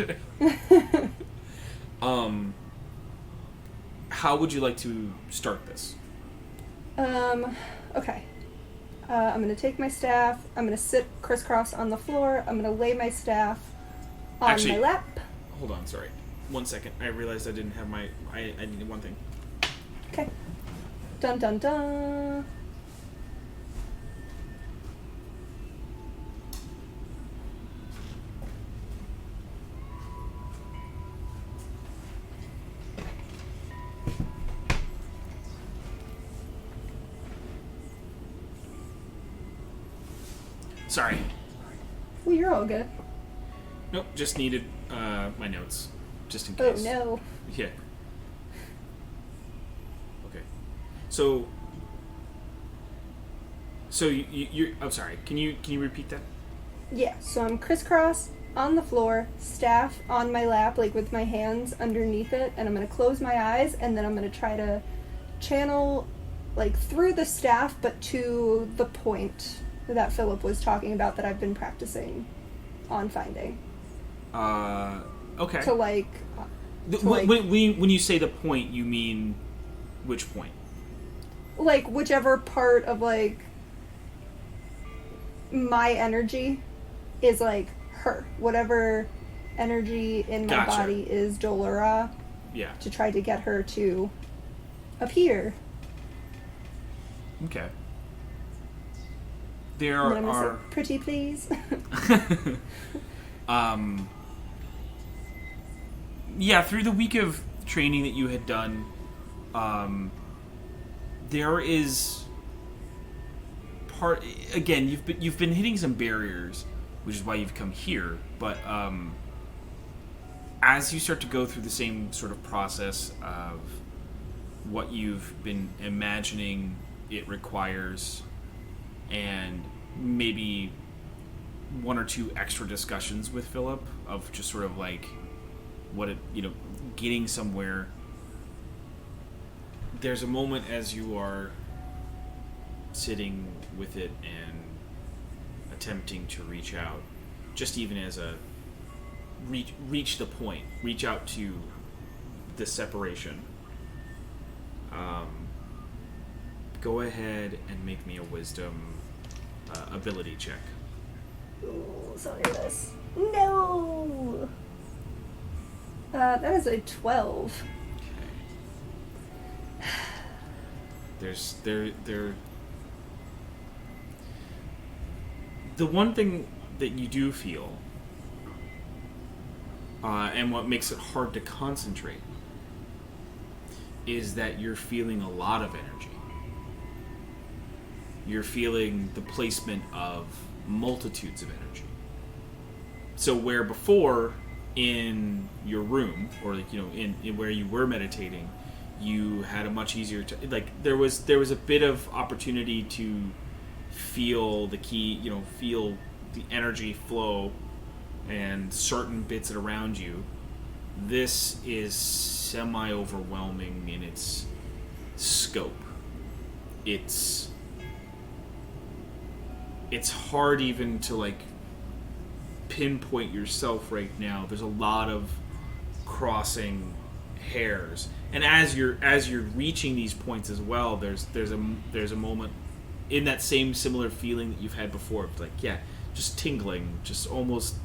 How would you like to start this? Okay. I'm gonna take my staff. I'm gonna sit crisscross on the floor. I'm gonna lay my staff on my lap. Hold on, sorry. 1 second. I realized I didn't have my... I needed one thing. Okay. Dun dun dun. Sorry. Well, you're all good. Nope, just needed my notes. Just in Oh case. no. Yeah. Okay. So you're... I'm sorry. Can you repeat that? Yeah, so I'm crisscross on the floor, staff on my lap, like with my hands underneath it, and I'm gonna close my eyes, and then I'm gonna try to channel, like, through the staff, but to the point that Philip was talking about that I've been practicing on finding. Okay. To, like... When you say the point, you mean which point? Like, whichever part of, like, my energy is, like, her. Whatever energy in my body is Dolora. Yeah. To try to get her to appear. Okay. There And then I'm gonna are... say, pretty please. Yeah, through the week of training that you had done, there is part... Again, you've been hitting some barriers, which is why you've come here, but as you start to go through the same sort of process of what you've been imagining it requires, and maybe 1 or 2 extra discussions with Philip of just sort of like what it, getting somewhere. There's a moment as you are sitting with it and attempting to reach out, just even as a reach the point, reach out to the separation. Go ahead and make me a wisdom ability check. Ooh, sorry, this. No! That is a 12. Okay. The one thing that you do feel and what makes it hard to concentrate is that you're feeling a lot of energy. You're feeling the placement of multitudes of energy. So where before in your room, or like, you know, in where you were meditating, you had a much easier there was a bit of opportunity to feel the key, you know, feel the energy flow and certain bits around you. This is semi-overwhelming in its scope. It's hard even to like pinpoint yourself right now. There's a lot of crossing hairs, and as you're reaching these points as well, there's a moment in that same similar feeling that you've had before of like, yeah, just tingling, just almost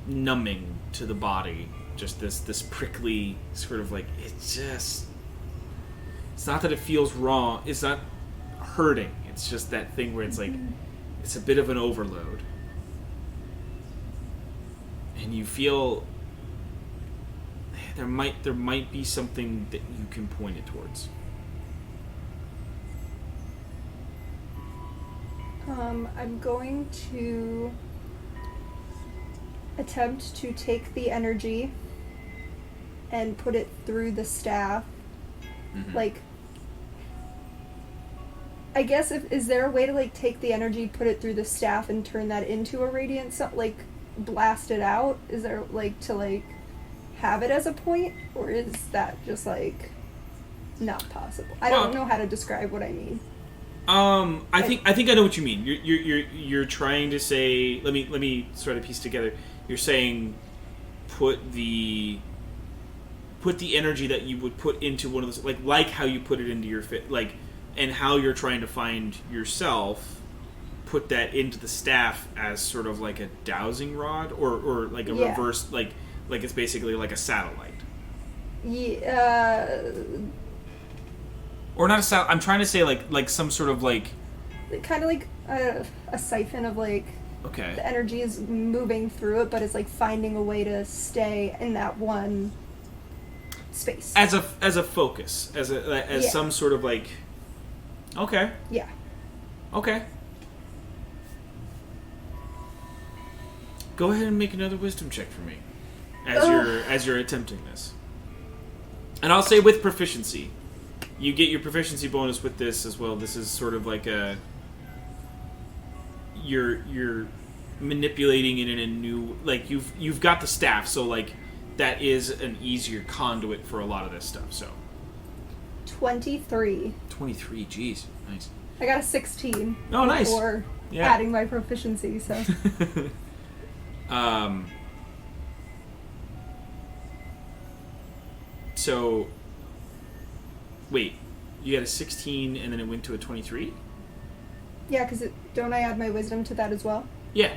numbing to the body, just this prickly sort of like, it's not that it feels wrong, it's not hurting, it's just that thing where it's like, it's a bit of an overload. And you feel there might be something that you can point it towards. I'm going to attempt to take the energy and put it through the staff. Mm-hmm. Like, I guess is there a way to like take the energy, put it through the staff, and turn that into a radiant, like blast it out? Is there like to like have it as a point, or is that just like not possible? I don't know how to describe what I mean. I think I know what you mean. You're trying to say, let me sort of piece together. You're saying put the energy that you would put into one of those, like how you put it into your fit, like, and how you're trying to find yourself, put that into the staff as sort of like a dowsing rod, or like a reverse, like it's basically like a satellite. Yeah. Or not a satellite. I'm trying to say like some sort of like kind of like a siphon of like. Okay. The energy is moving through it, but it's like finding a way to stay in that one space. As a focus, as some sort of like. Okay. Yeah. Okay. Go ahead and make another wisdom check for me, as you're attempting this. And I'll say with proficiency, you get your proficiency bonus with this as well. This is sort of like a. You're manipulating it in a new, like you've got the staff, so like that is an easier conduit for a lot of this stuff. So 23. 23, jeez, nice. I got a 16. Oh, nice. Or adding my proficiency, so. So, wait, you got a 16 and then it went to a 23? Yeah, because don't I add my wisdom to that as well? Yeah.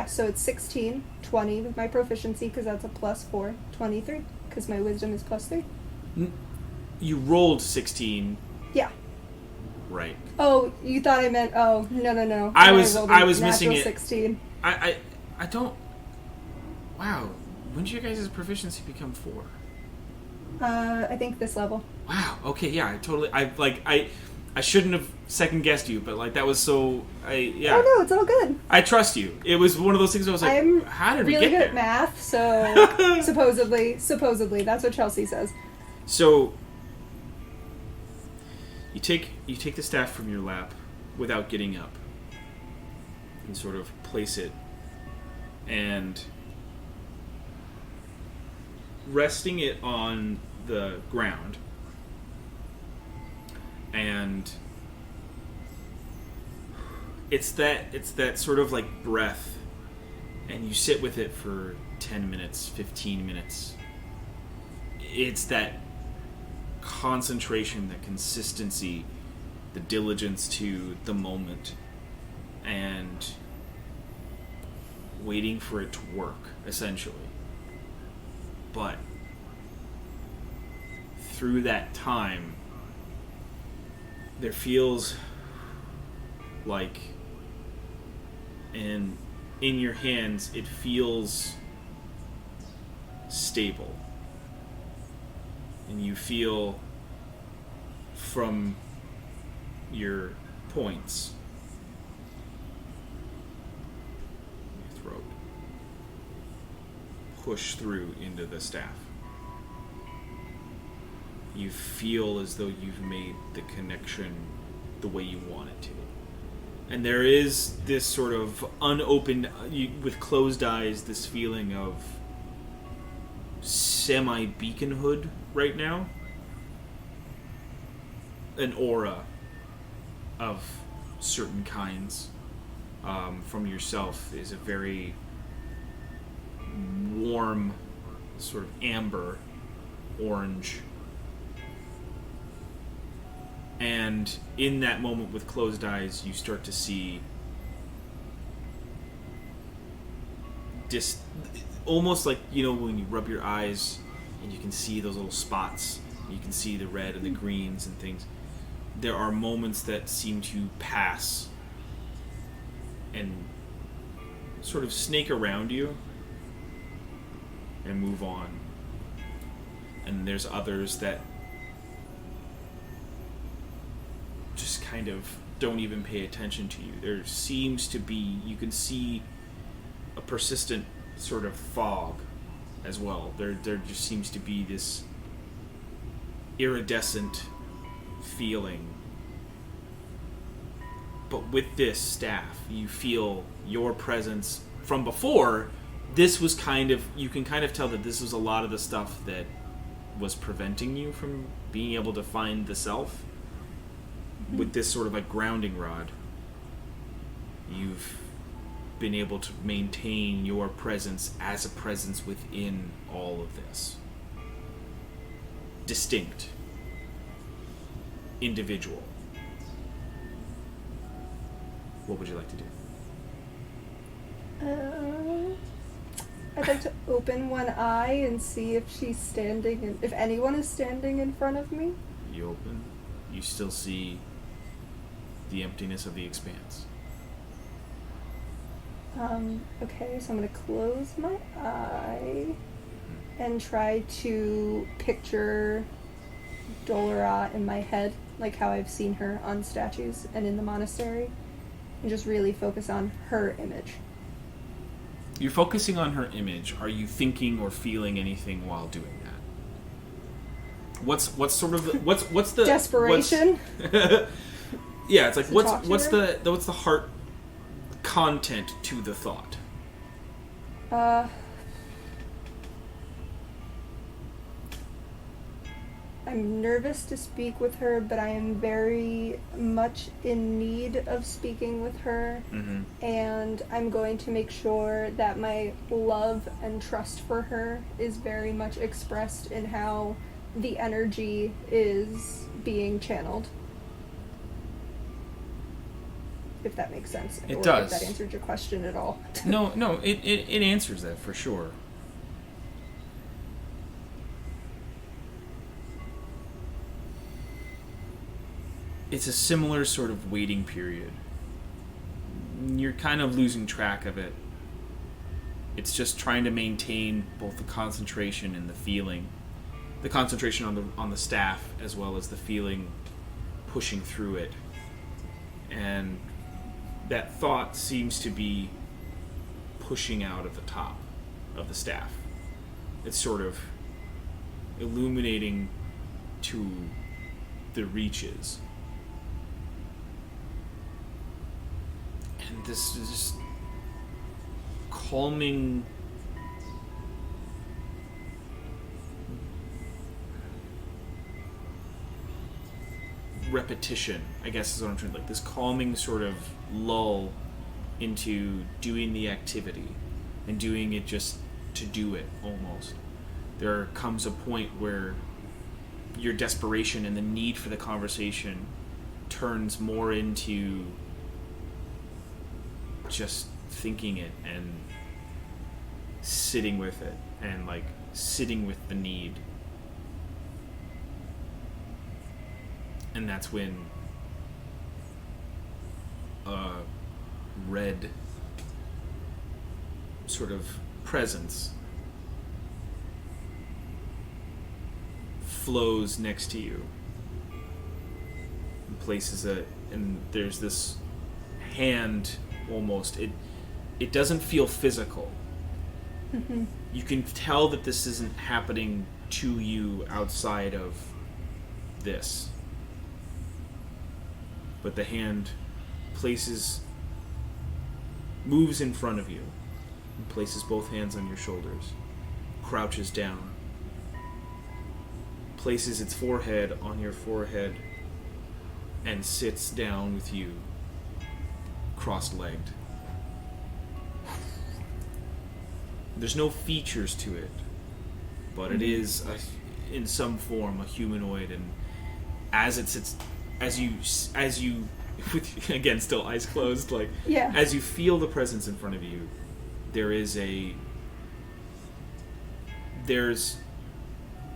So it's 16, 20 with my proficiency, because that's a plus 4, 23, because my wisdom is plus 3. You rolled 16. Yeah. Right. Oh, you thought I meant, no. I was missing it. 16. I don't, wow, when did your guys' proficiency become 4? I think this level. Wow, okay, yeah, I shouldn't have second guessed you, but like that was so. Oh no, it's all good. I trust you. It was one of those things. I was like, how did we get there? I'm really good at math, so supposedly, that's what Chelsea says. So you take the staff from your lap without getting up, and sort of place it, and resting it on the ground. And it's that sort of like breath, and you sit with it for 10 minutes, 15 minutes. It's that concentration, the consistency, the diligence to the moment, and waiting for it to work, essentially. But through that time, there feels like, and in your hands, it feels stable. And you feel from your points, your throat, push through into the staff. You feel as though you've made the connection the way you want it to. And there is this sort of unopened, with closed eyes, this feeling of semi-beaconhood right now. An aura of certain kinds from yourself is a very warm, sort of amber, orange. And in that moment with closed eyes, you start to see almost like, when you rub your eyes and you can see those little spots, you can see the red and the greens and things. There are moments that seem to pass and sort of snake around you and move on. And there's others that just kind of don't even pay attention to you. There seems to be, you can see a persistent sort of fog as well. There just seems to be this iridescent feeling. But with this staff, you feel your presence from before. This was you can kind of tell that this was a lot of the stuff that was preventing you from being able to find the self. With this sort of like grounding rod, you've been able to maintain your presence as a presence within all of this. Distinct. Individual. What would you like to do? I'd like to open one eye and see if she's standing, if anyone is standing in front of me. You open. You still see the emptiness of the expanse. Okay, so I'm going to close my eye and try to picture Dolora in my head, like how I've seen her on statues and in the monastery, and just really focus on her image. You're focusing on her image. Are you thinking or feeling anything while doing that? What's sort of the, what's the desperation? Yeah, it's like what's the heart content to the thought? I'm nervous to speak with her, but I am very much in need of speaking with her. Mm-hmm. And I'm going to make sure that my love and trust for her is very much expressed in how the energy is being channeled. If that makes sense. It or does. If that answered your question at all. No, it answers that for sure. It's a similar sort of waiting period. You're kind of losing track of it. It's just trying to maintain both the concentration and the feeling. The concentration on the staff as well as the feeling pushing through it. And that thought seems to be pushing out of the top of the staff. It's sort of illuminating to the reaches. And this is just calming repetition, I guess is what I'm trying to, like this calming sort of lull into doing the activity and doing it just to do it almost. There comes a point where your desperation and the need for the conversation turns more into just thinking it and sitting with it and like sitting with the need. And that's when a red sort of presence flows next to you. And places and there's this hand almost. It doesn't feel physical. Mm-hmm. You can tell that this isn't happening to you outside of this. But the hand moves in front of you, and places both hands on your shoulders, crouches down, places its forehead on your forehead, and sits down with you, cross-legged. There's no features to it, but it is in some form a humanoid, and as it sits, as you with, again still eyes closed, like Yeah. as you feel the presence in front of you, there's a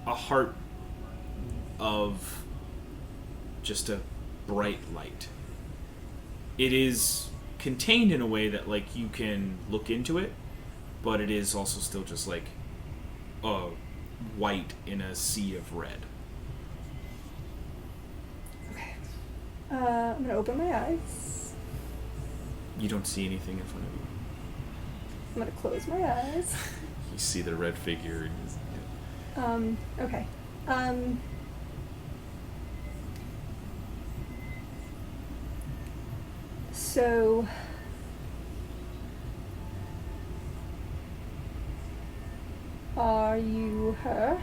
heart of just a bright light. It is contained in a way that like you can look into it, but it is also still just like white in a sea of red. Okay. I'm gonna open my eyes. You don't see anything in front of you. I'm gonna close my eyes. You see the red figure. Okay. So are you her?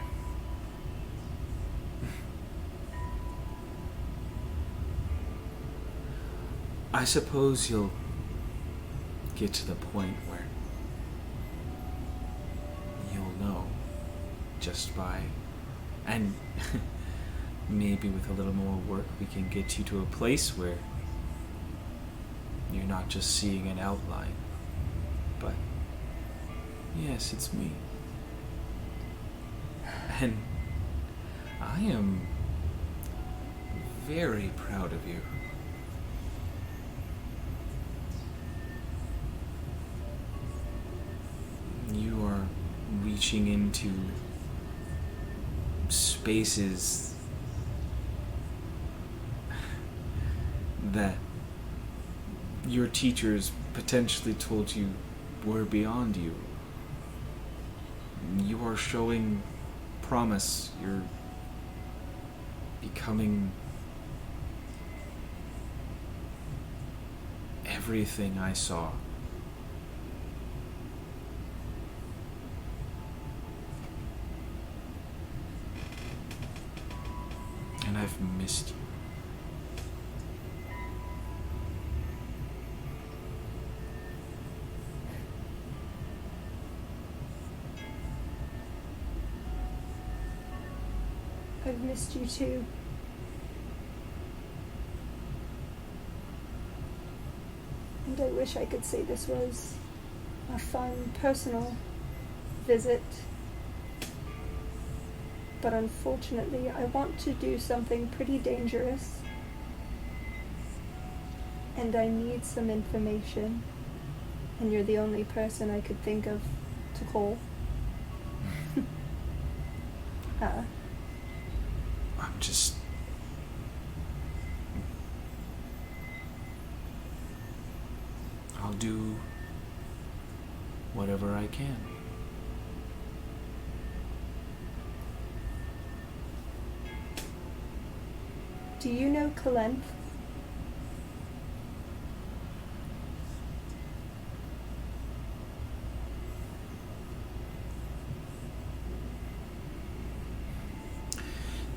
I suppose you'll get to the point where you'll know just by, and maybe with a little more work we can get you to a place where you're not just seeing an outline, but yes, it's me. And I am very proud of you. You are reaching into spaces that your teachers potentially told you were beyond you. You are showing promise. You're becoming everything I saw. And I've missed you. I've missed you too. And I wish I could say this was a fun, personal visit. But unfortunately, I want to do something pretty dangerous. And I need some information. And you're the only person I could think of to call. I'm just... I'll do whatever I can. Do you know Kalenth?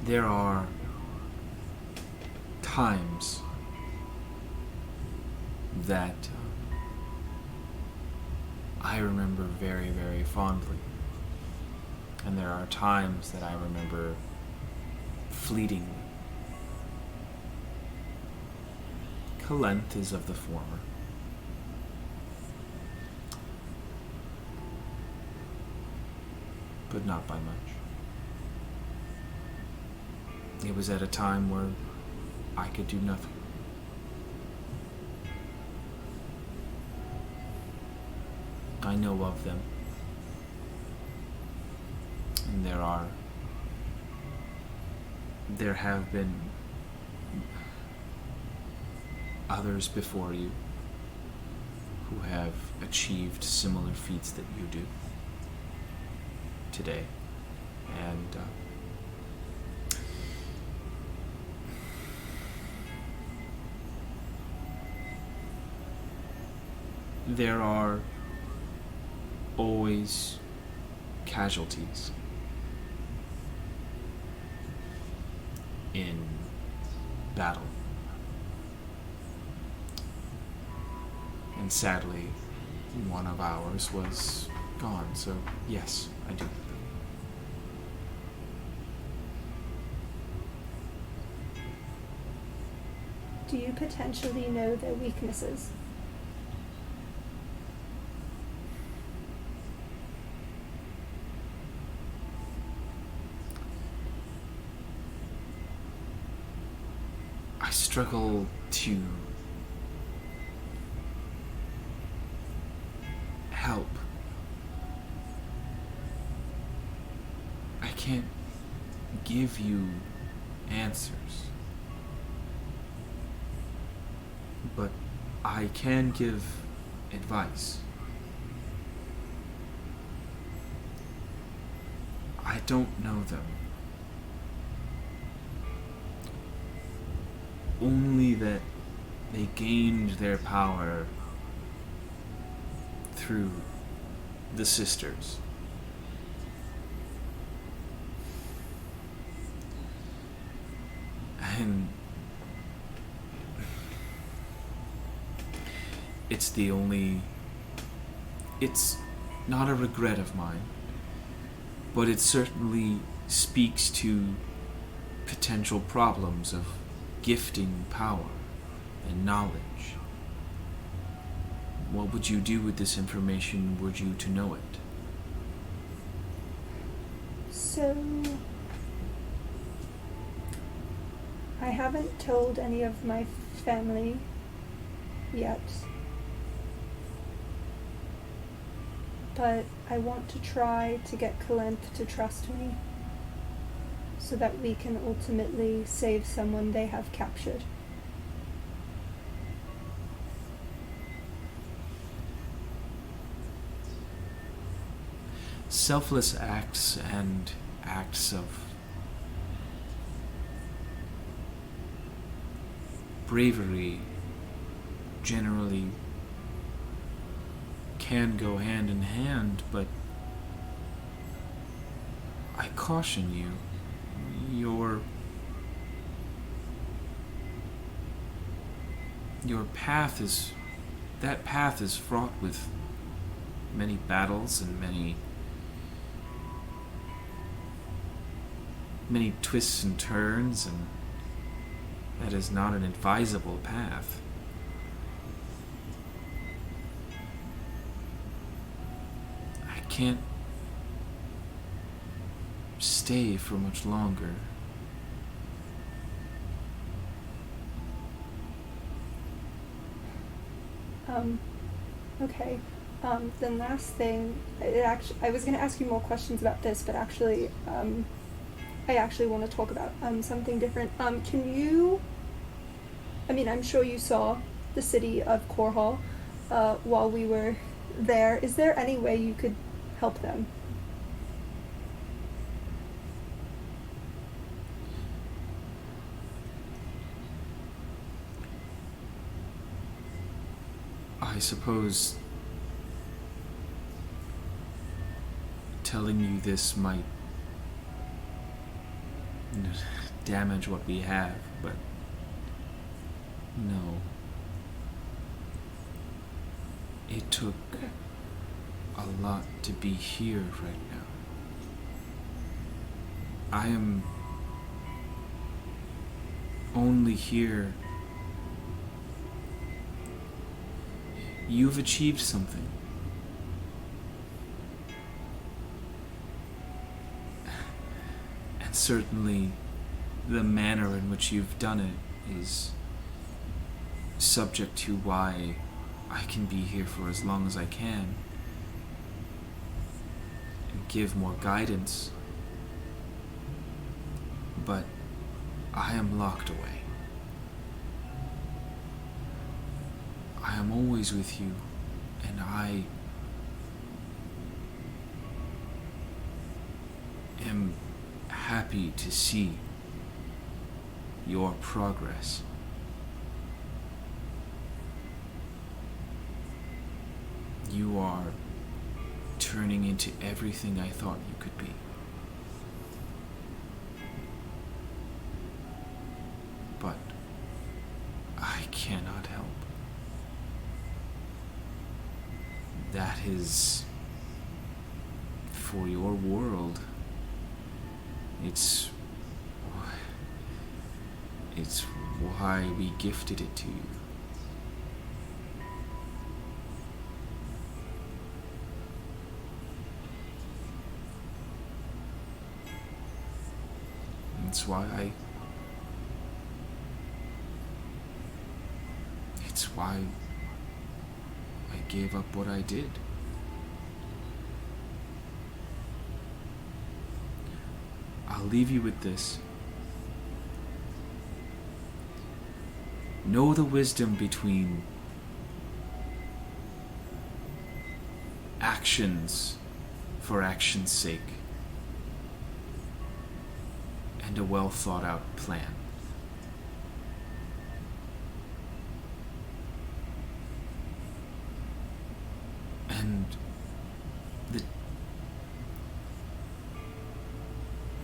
There are times that I remember very, very fondly. And there are times that I remember fleetingly. Kalenth is of the former. But not by much. It was at a time where I could do nothing. I know of them. And there are there have been others before you who have achieved similar feats that you do today. And there are always casualties in battle. And sadly, one of ours was gone, so yes, I do. Do you potentially know their weaknesses? I struggle to help. I can't give you answers. But I can give advice. I don't know them. Only that they gained their power through the sisters. And it's not a regret of mine, but it certainly speaks to potential problems of gifting power and knowledge. What would you do with this information were you to know it? So, I haven't told any of my family yet, but I want to try to get Kalenth to trust me so that we can ultimately save someone they have captured. Selfless acts and acts of bravery generally can go hand in hand, but I caution you, your path is fraught with many battles and many twists and turns, and that is not an advisable path. I can't stay for much longer. Okay. Then last thing, I was going to ask you more questions about this, but actually, I actually want to talk about something different. Can you? I mean, I'm sure you saw the city of Korhal while we were there. Is there any way you could help them? I suppose telling you this might damage what we have, but no. It took a lot to be here right now. I am only here. You've achieved something. And certainly the manner in which you've done it is subject to why I can be here for as long as I can and give more guidance. But I am locked away. I am always with you, and I am happy to see your progress. You are turning into everything I thought you could be. But I cannot help. That is for your world. It's why we gifted it to you. It's why I gave up what I did. I'll leave you with this. Know the wisdom between actions for action's sake and a well thought out plan. And the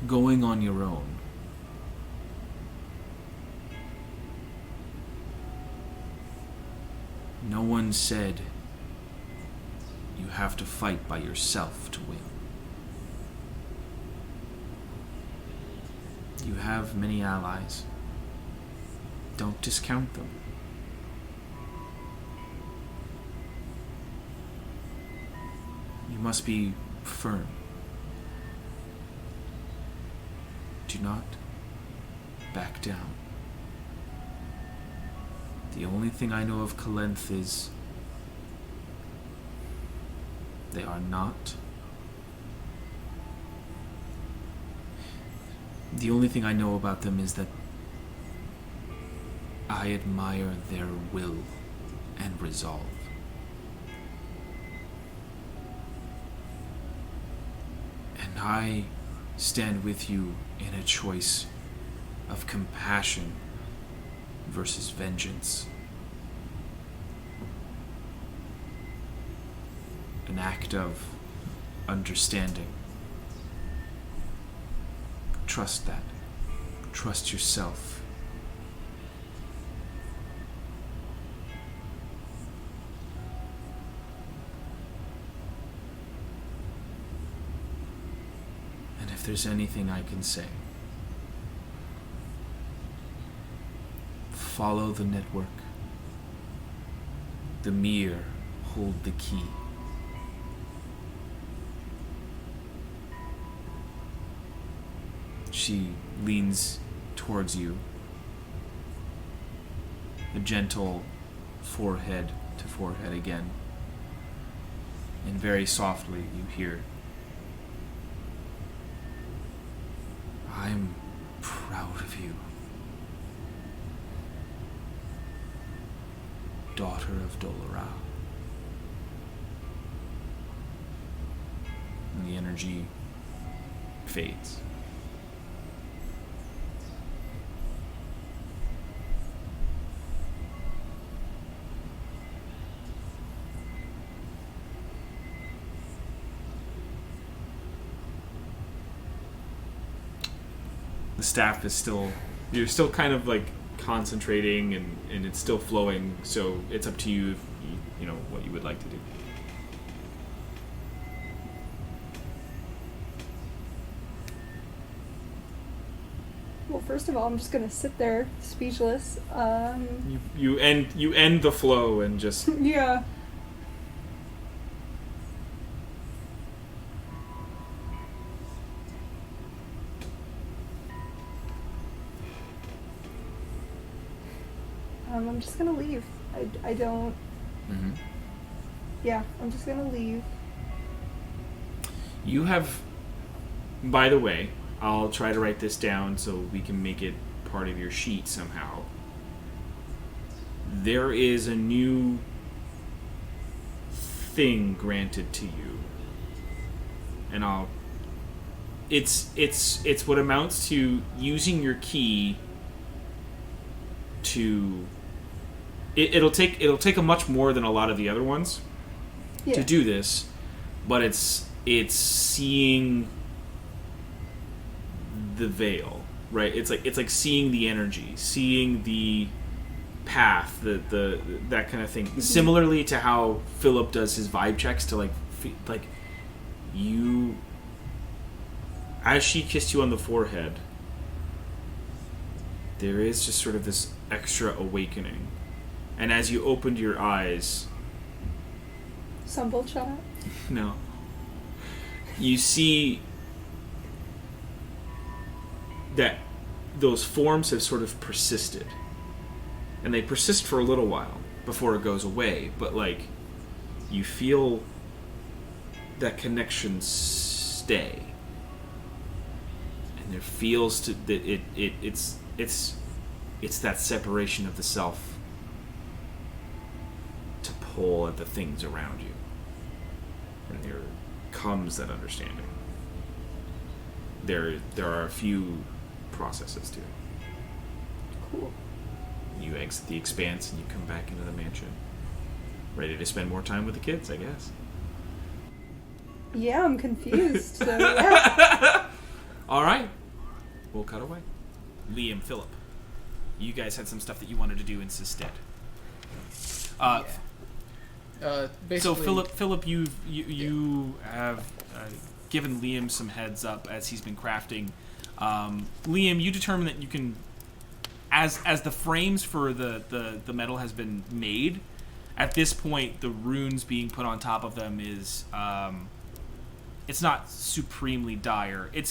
going on your own no one said you have to fight by yourself to win. You have many allies. Don't discount them. You must be firm. Do not back down. The only thing I know of Kalenth is they are not. The only thing I know about them is that I admire their will and resolve. And I stand with you in a choice of compassion versus vengeance. An act of understanding. Trust that. Trust yourself. And if there's anything I can say, follow the network. The mirror hold the key. She leans towards you. A gentle forehead to forehead again. And very softly you hear, I'm proud of you. Daughter of Dolorau. And the energy fades. The staff is still, you're still kind of like concentrating and it's still flowing, so it's up to you if you know what you would like to do. Well, first of all, I'm just gonna sit there speechless. You end the flow and just Yeah. I'm just gonna leave. I don't. Mm-hmm. Yeah, I'm just gonna leave. You have, by the way, I'll try to write this down so we can make it part of your sheet somehow. There is a new thing granted to you, and it's what amounts to using your key to. It'll take a much more than a lot of the other ones to do this, but it's seeing the veil, right? It's like seeing the energy, seeing the path, the that kind of thing. Mm-hmm. Similarly to how Philip does his vibe checks to like you, as she kissed you on the forehead, there is just sort of this extra awakening, and as you opened your eyes, Stumble shot. No. You see that those forms have sort of persisted. And they persist for a little while before it goes away, but like you feel that connection stay. And there feels to that it's that separation of the self to pull at the things around you. And there comes that understanding. There are a few processes to it. Cool. You exit the Expanse and you come back into the mansion. Ready to spend more time with the kids, I guess. Yeah, I'm confused. So yeah. All right. We'll cut away. Liam, Philip, you guys had some stuff that you wanted to do in Sisted. So Philip, you have given Liam some heads up as he's been crafting. Liam, you determine that you can, as the frames for the metal has been made, at this point the runes being put on top of them is it's not supremely dire. It's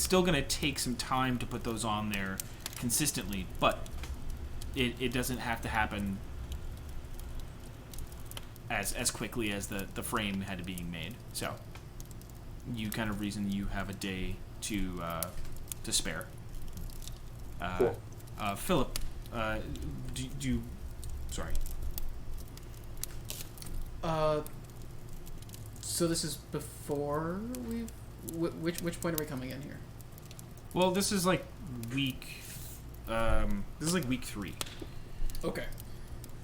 still gonna take some time to put those on there consistently, but it doesn't have to happen as quickly as the frame had to be being made. So you kind of reason you have a day to spare. Cool. Philip, do you... Sorry. So this is before we... Which point are we coming in here? Well, this is like week... this is like week 3. Okay.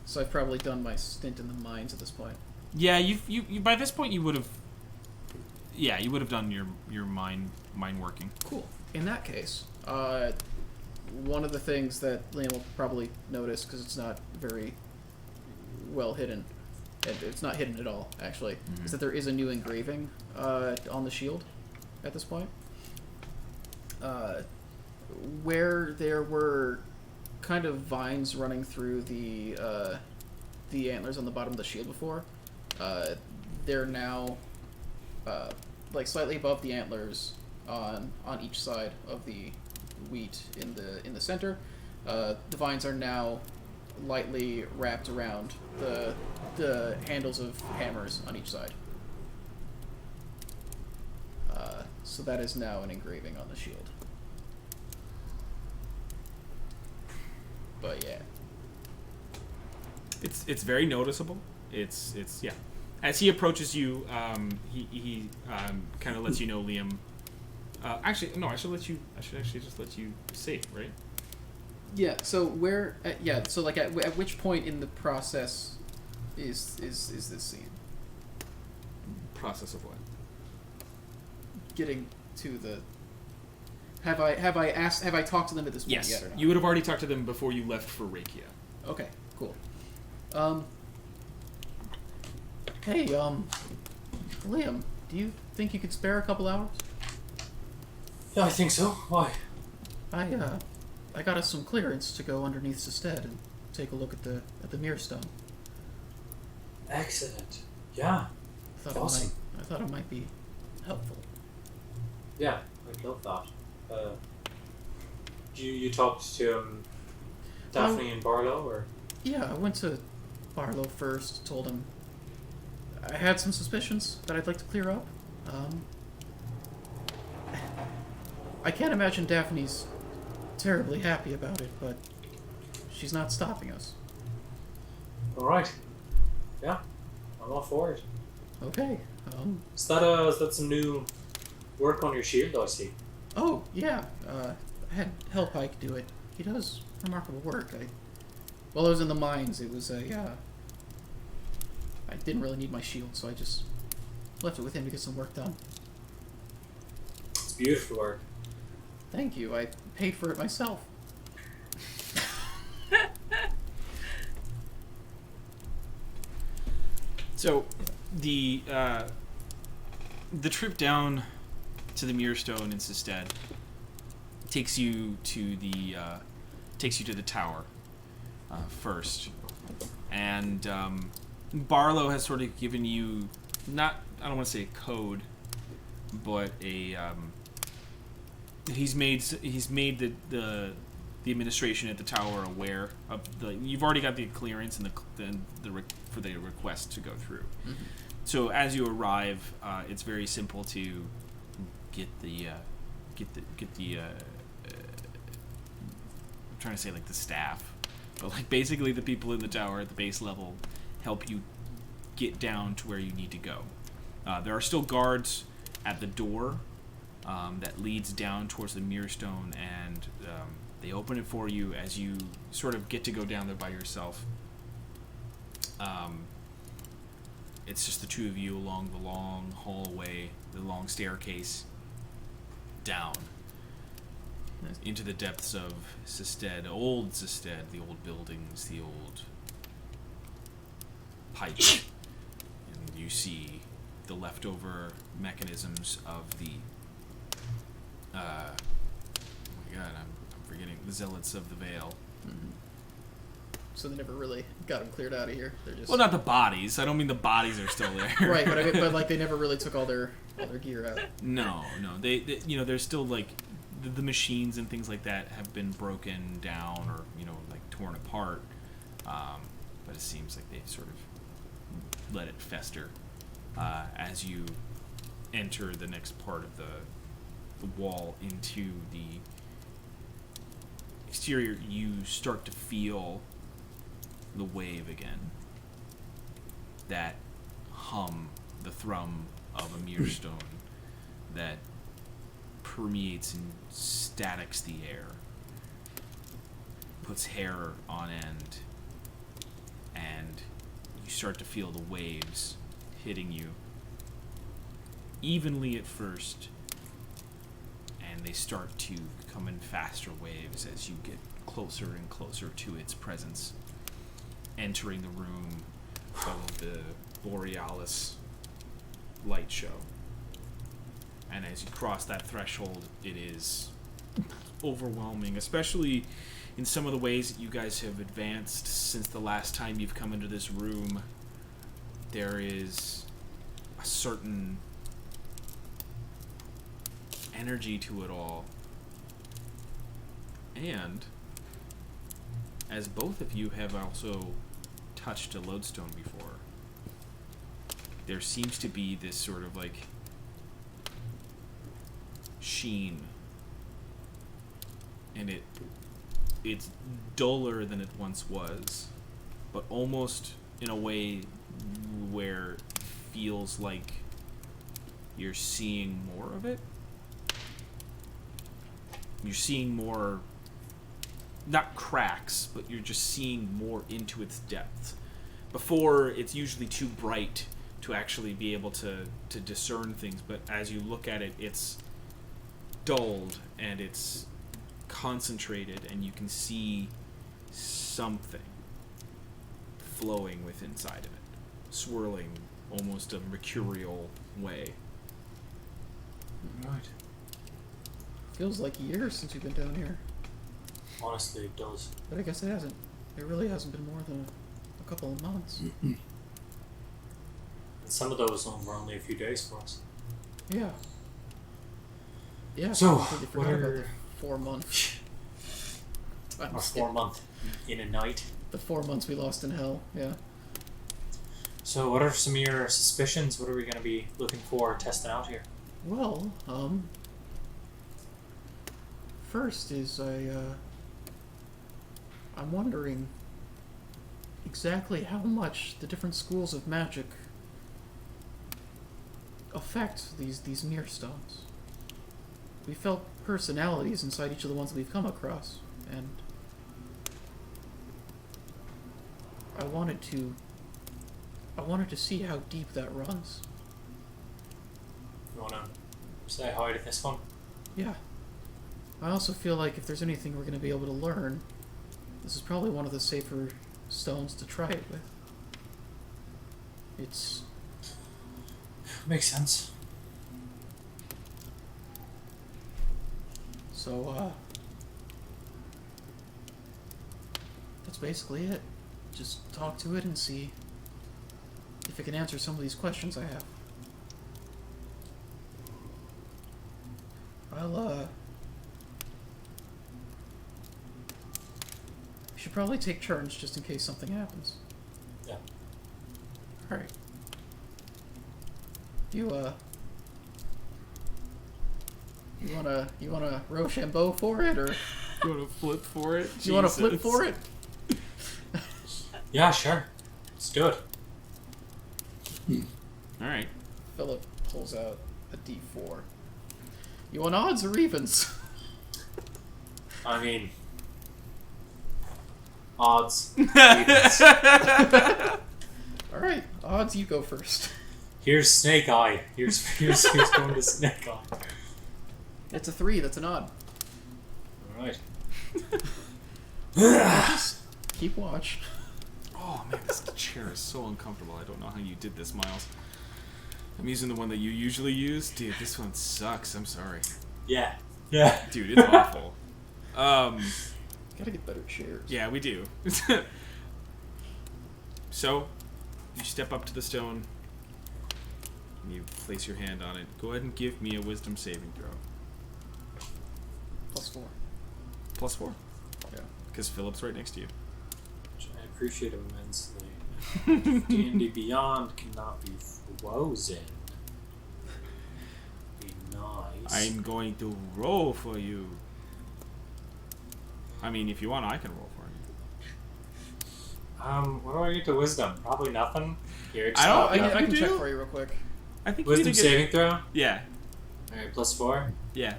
So I've probably done my stint in the mines at this point. Yeah, you by this point you would have... Yeah, you would have done your mine working. Cool. In that case, one of the things that Liam will probably notice, because it's not very well hidden, and it's not hidden at all, actually, is that there is a new engraving on the shield at this point. Where there were kind of vines running through the antlers on the bottom of the shield before, they're now like slightly above the antlers on each side of the wheat in the center. The vines are now lightly wrapped around the handles of hammers on each side. So that is now an engraving on the shield. But yeah, it's very noticeable. It's yeah. As he approaches you, he kind of lets you know, Liam. Actually, no. I should actually just let you say it, right? Yeah. So where? So like at which point in the process is this scene? Process of what? Getting to the. Have I talked to them at this point yes. yet or not? You would have already talked to them before you left for Rakia. Okay. Cool. Hey, Liam, do you think you could spare a couple hours? Yeah, I think so. Why? I got us some clearance to go underneath Sisted and take a look at the mirror stone. Excellent. Yeah. Awesome. I thought it might be helpful. Yeah, I'd love that. You talked to Daphne and Barlow, or? Yeah, I went to Barlow first, told him I had some suspicions that I'd like to clear up. I can't imagine Daphne's terribly happy about it, but she's not stopping us. All right. Yeah, I'm all for it. Okay. Is that some new work on your shield? I see. Oh yeah. I had Hellpike do it. He does remarkable work. While I was in the mines, it was I didn't really need my shield, so I just left it with him to get some work done. It's beautiful work. Thank you. I paid for it myself. So, the trip down to the Mirrorstone in Sisted takes you to the tower first, and Barlow has sort of given you I don't want to say a code, but he's made the administration at the tower aware of you've already got the clearance and for the request to go through. Mm-hmm. So as you arrive, it's very simple to get the I'm trying to say like the staff, but like basically the people in the tower at the base level help you get down to where you need to go. There are still guards at the door that leads down towards the Mirrorstone, and they open it for you as you sort of get to go down there by yourself. It's just the two of you along the long hallway, the long staircase, down into the depths of Sisted, old Sisted, the old buildings, the old pipes, and you see the leftover mechanisms of the oh my god, I'm forgetting, the Zealots of the Veil. Mm-hmm. So they never really got them cleared out of here. They're just... Well, not the bodies. I don't mean the bodies are still there. Right, but like they never really took all their gear out. No. They there's still like the machines and things like that have been broken down or like torn apart. But it seems like they've sort of let it fester as you enter the next part of the wall into the exterior. You start to feel the wave again. That hum, the thrum of a Mirrorstone that permeates and statics the air, puts hair on end, and you start to feel the waves hitting you evenly at first, and they start to come in faster waves as you get closer and closer to its presence, entering the room of the Borealis light show. And as you cross that threshold, it is overwhelming, especially in some of the ways that you guys have advanced since the last time you've come into this room. There is a certain energy to it all. And as both of you have also touched a lodestone before, there seems to be this sort of like sheen, and it's duller than it once was, but almost in a way where it feels like you're seeing more of it. You're seeing more, not cracks, but you're just seeing more into its depth. Before, it's usually too bright to actually be able to discern things, but as you look at it, it's dulled and it's concentrated, and you can see something flowing within inside of it, swirling almost a mercurial way. Right. Feels like years since we've been down here. Honestly, it does. But I guess it hasn't. It really hasn't been more than a couple of months. And some of those were only a few days for us. Yeah. Yeah. So, I completely forgot about the 4 months. Or 4 month in a night. The 4 months we lost in hell. Yeah. So, what are some of your suspicions? What are we going to be looking for, testing out here? Well, first is I'm wondering exactly how much the different schools of magic affect these mirror stones. We felt personalities inside each of the ones that we've come across, and I wanted to see how deep that runs. You wanna say hi to this one? Yeah. I also feel like if there's anything we're going to be able to learn, this is probably one of the safer stones to try it with. It's... Makes sense. So, that's basically it. Just talk to it and see if it can answer some of these questions I have. We should probably take turns just in case something happens. Yeah. Alright. You wanna Rochambeau for it, or You want to flip for it? you wanna flip Jesus. for it? Yeah, sure. Let's do it. All right. Philip pulls out a D4. You want odds or evens? I mean, odds. Alright, odds, you go first. Here's Snake Eye. Here's going to Snake Eye. It's a 3, that's an odd. Alright. Just keep watch. Oh man, this chair is so uncomfortable. I don't know how you did this, Miles. I'm using the one that you usually use. Dude, this one sucks. I'm sorry. Yeah. Yeah. Dude, it's awful. Gotta get better chairs. Yeah, we do. So, you step up to the stone. And you place your hand on it. Go ahead and give me a wisdom saving throw. +4. +4. Yeah. Because Philip's right next to you. Which I appreciate immensely. D&D Beyond cannot be frozen. Be nice. I'm going to roll for you. I mean, if you want, I can roll for you. What do I get to wisdom? Probably nothing. Here, just I don't- I can you check do? for you real quick. I think wisdom you need to saving throw? get... Yeah. Alright, +4. Yeah.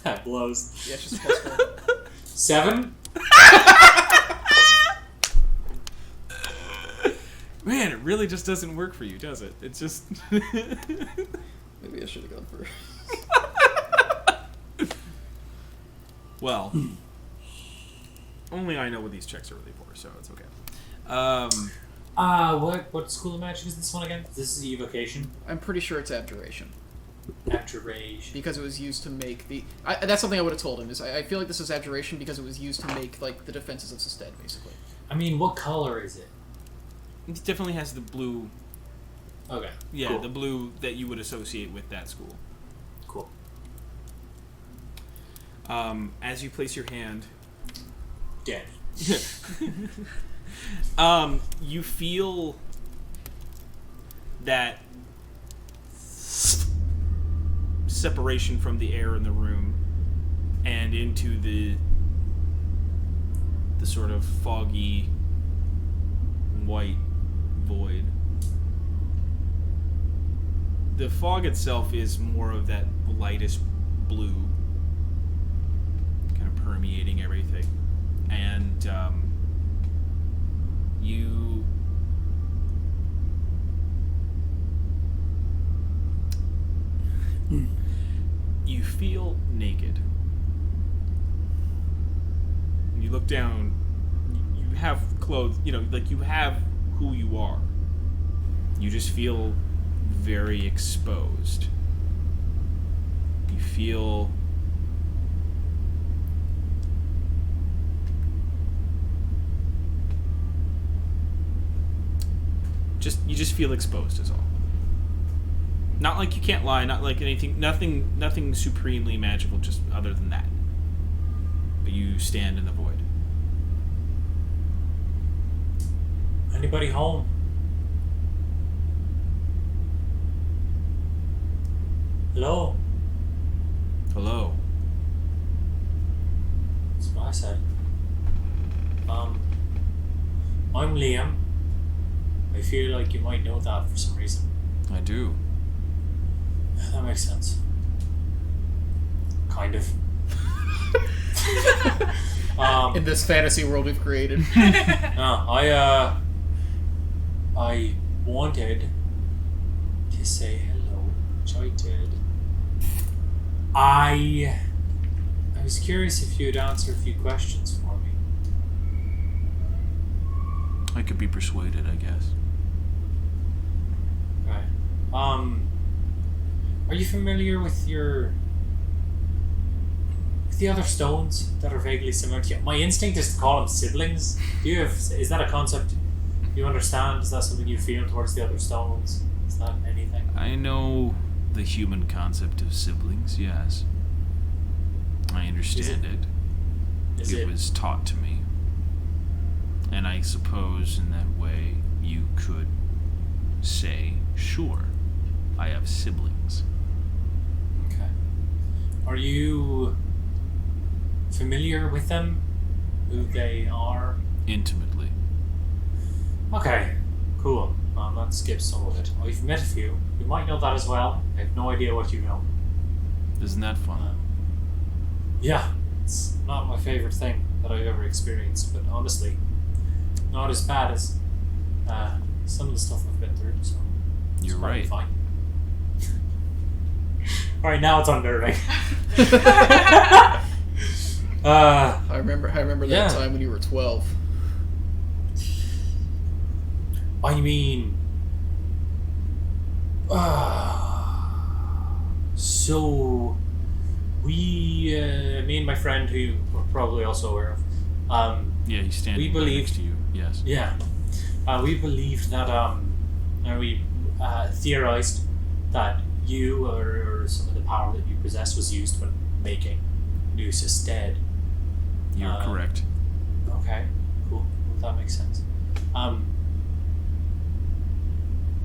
That blows. Yeah, it's just +4. 7? Man, it really just doesn't work for you, does it? It's just... Maybe I should have gone first. Well, only I know what these checks are really for, so it's okay. What school of magic is this one again? This is evocation? I'm pretty sure it's abjuration. Abjuration. Because it was used to make the... that's something I would have told him, is I feel like this is abjuration because it was used to make, like, the defenses of Sestead, basically. I mean, what color is it? It definitely has the blue... Okay. Yeah, cool. the blue that you would associate with that school. Cool. As you place your hand... Dead. You feel that separation from the air in the room and into the sort of foggy white void. The fog itself is more of that lightest blue, kind of permeating everything. And you feel naked. When you look down, you have clothes, like you have who you are. You just feel very exposed. You feel you just feel exposed is all. Not like you can't lie, not like anything, nothing supremely magical, just other than that. But you stand in the void. Anybody home? Hello? Hello. said. I'm Liam. I feel like you might know that for some reason. I do. That makes sense. Kind of. In this fantasy world we've created. No, I wanted to say hello, which I did. I was curious if you'd answer a few questions for me. I could be persuaded, I guess. Right. Are you familiar with the other stones that are vaguely similar to you? My instinct is to call them siblings. Is that a concept you understand? Is that something you feel towards the other stones? Is that anything? I know the human concept of siblings, yes. I understand it. It was taught to me. And I suppose in that way you could say, sure, I have siblings. Okay. Are you familiar with them? Who they are? Intimately. Okay, cool. That skips some of it. I've met a few. You might know that as well. I have no idea what you know. Isn't that fun? Yeah, it's not my favorite thing that I've ever experienced, but honestly, not as bad as some of the stuff I've been through, so it's You're probably right. fine. Alright, now it's unnerving. I remember that Yeah. time when you were 12. I mean, so me and my friend, who we're probably also aware of, Yeah, he's standing we right believe- next to you, yes. yeah, we believed that, and we theorized that you or some of the power that you possess was used when making Noosa's dead. You're correct. Okay, cool. Well, that makes sense.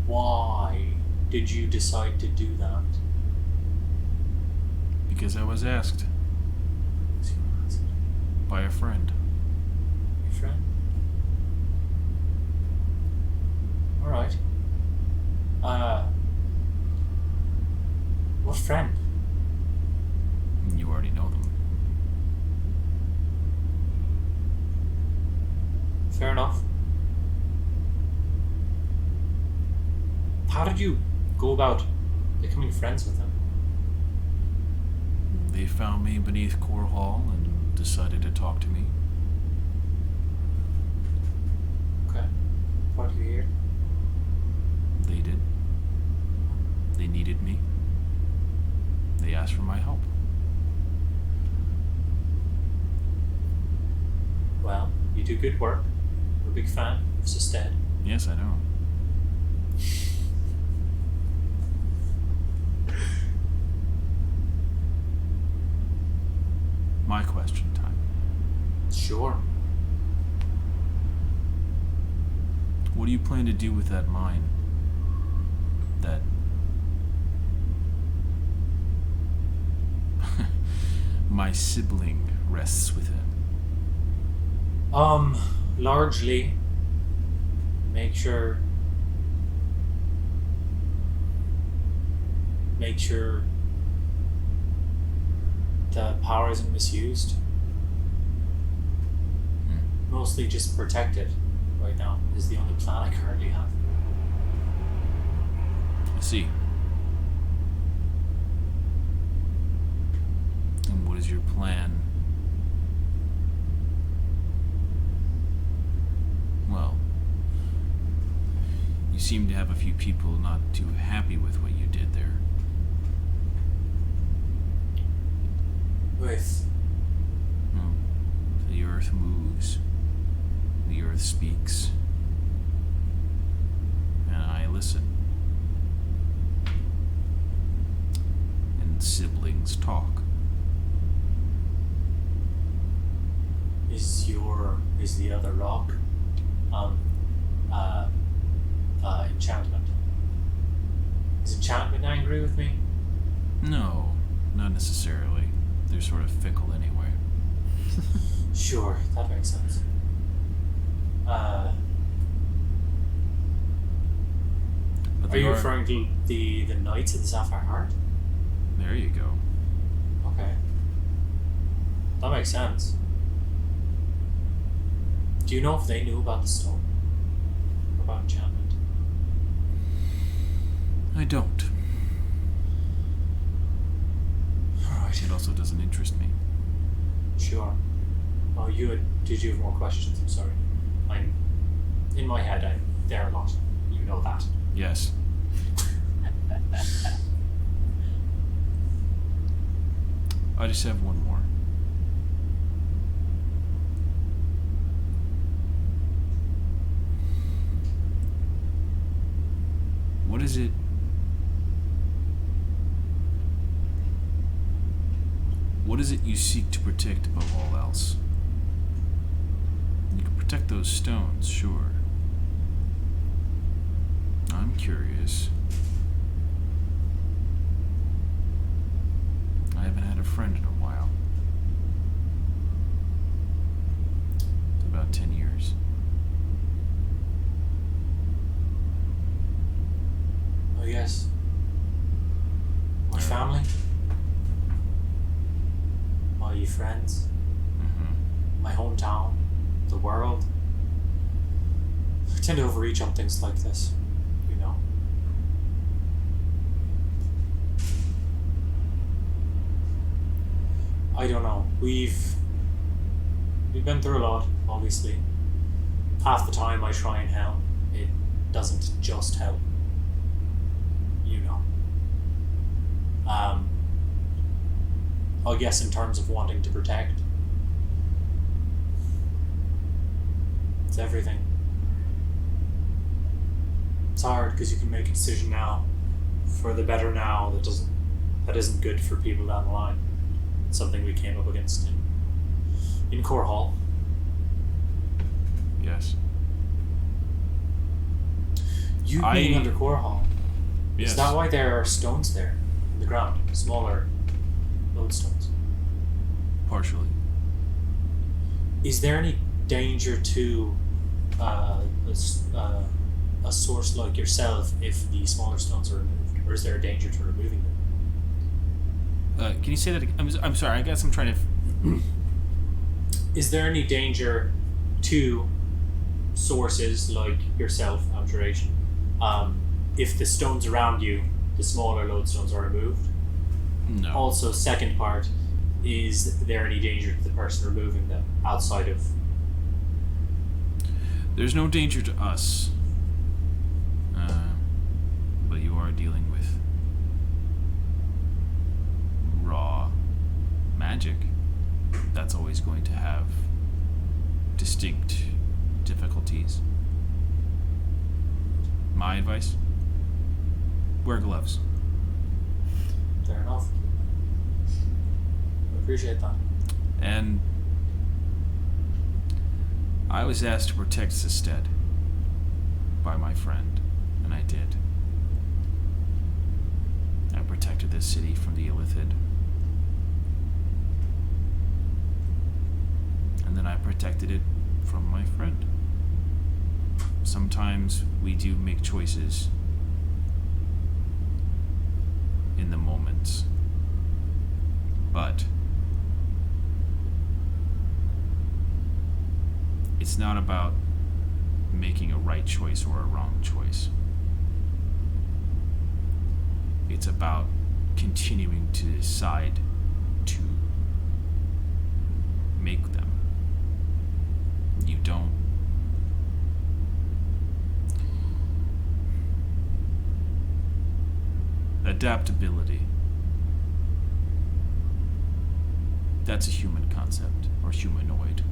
Why did you decide to do that? Because I was asked by a friend. Your friend? Alright. What friend? You already know them. Fair enough. How did you go about becoming friends with them? They found me beneath Core Hall and decided to talk to me. Okay. Why are you here? They did. They needed me. They asked for my help. Well, you do good work. I'm a big fan of Sisted. Yes, I know. My question time. Sure. What do you plan to do with that mine? That... my sibling rests within. Largely make sure the power isn't misused. Mostly just protect it right now is the only plan I currently have. I see. And what is your plan? Well, you seem to have a few people not too happy with what you did there. With Well, the earth moves. The earth speaks. And I listen. And siblings talk. is the other rock enchantment? Is enchantment angry with me? No, not necessarily. They're sort of fickle anyway. Sure, that makes sense. Are you referring to the Knights of the Sapphire Heart? There you go. Okay. That makes sense. Do you know if they knew about the stone? About enchantment? I don't. Alright. It also doesn't interest me. Sure. Oh, did you have more questions? I'm sorry. In my head, I'm there a lot. You know that. Yes. I just have one more. What is it? What is it you seek to protect above all else? You can protect those stones, sure. I'm curious. I haven't had a friend in a while. It's about 10 years. Oh, yes. My family. My friends. Mm-hmm. My hometown. The world. I tend to overreach on things like this. You know. I don't know. We've been through a lot, obviously. Half the time I try and help, it doesn't just help. You know. I guess in terms of wanting to protect, it's everything. It's hard because you can make a decision now for the better now that isn't good for people down the line. It's something we came up against in Core Hall. Yes. You being under Core Hall. Yes. Is that why there are stones there in the ground? Smaller lodestones? Partially. Is there any danger to a source like yourself if the smaller stones are removed? Or is there a danger to removing them? Can you say that again? I'm sorry, I guess I'm trying to... Is there any danger to sources like yourself, abjuration, if the stones around you, the smaller lodestones, are removed? No. Also, second part, is there any danger to the person removing them outside of... There's no danger to us. But you are dealing with raw magic. That's always going to have distinct difficulties. My advice? Wear gloves. Fair enough. I appreciate that. And I was asked to protect Sested by my friend, and I did. I protected this city from the Illithid. And then I protected it from my friend. Sometimes we do make choices in the moment, but it's not about making a right choice or a wrong choice. It's about continuing to decide to make them. You don't adaptability. That's a human concept, or humanoid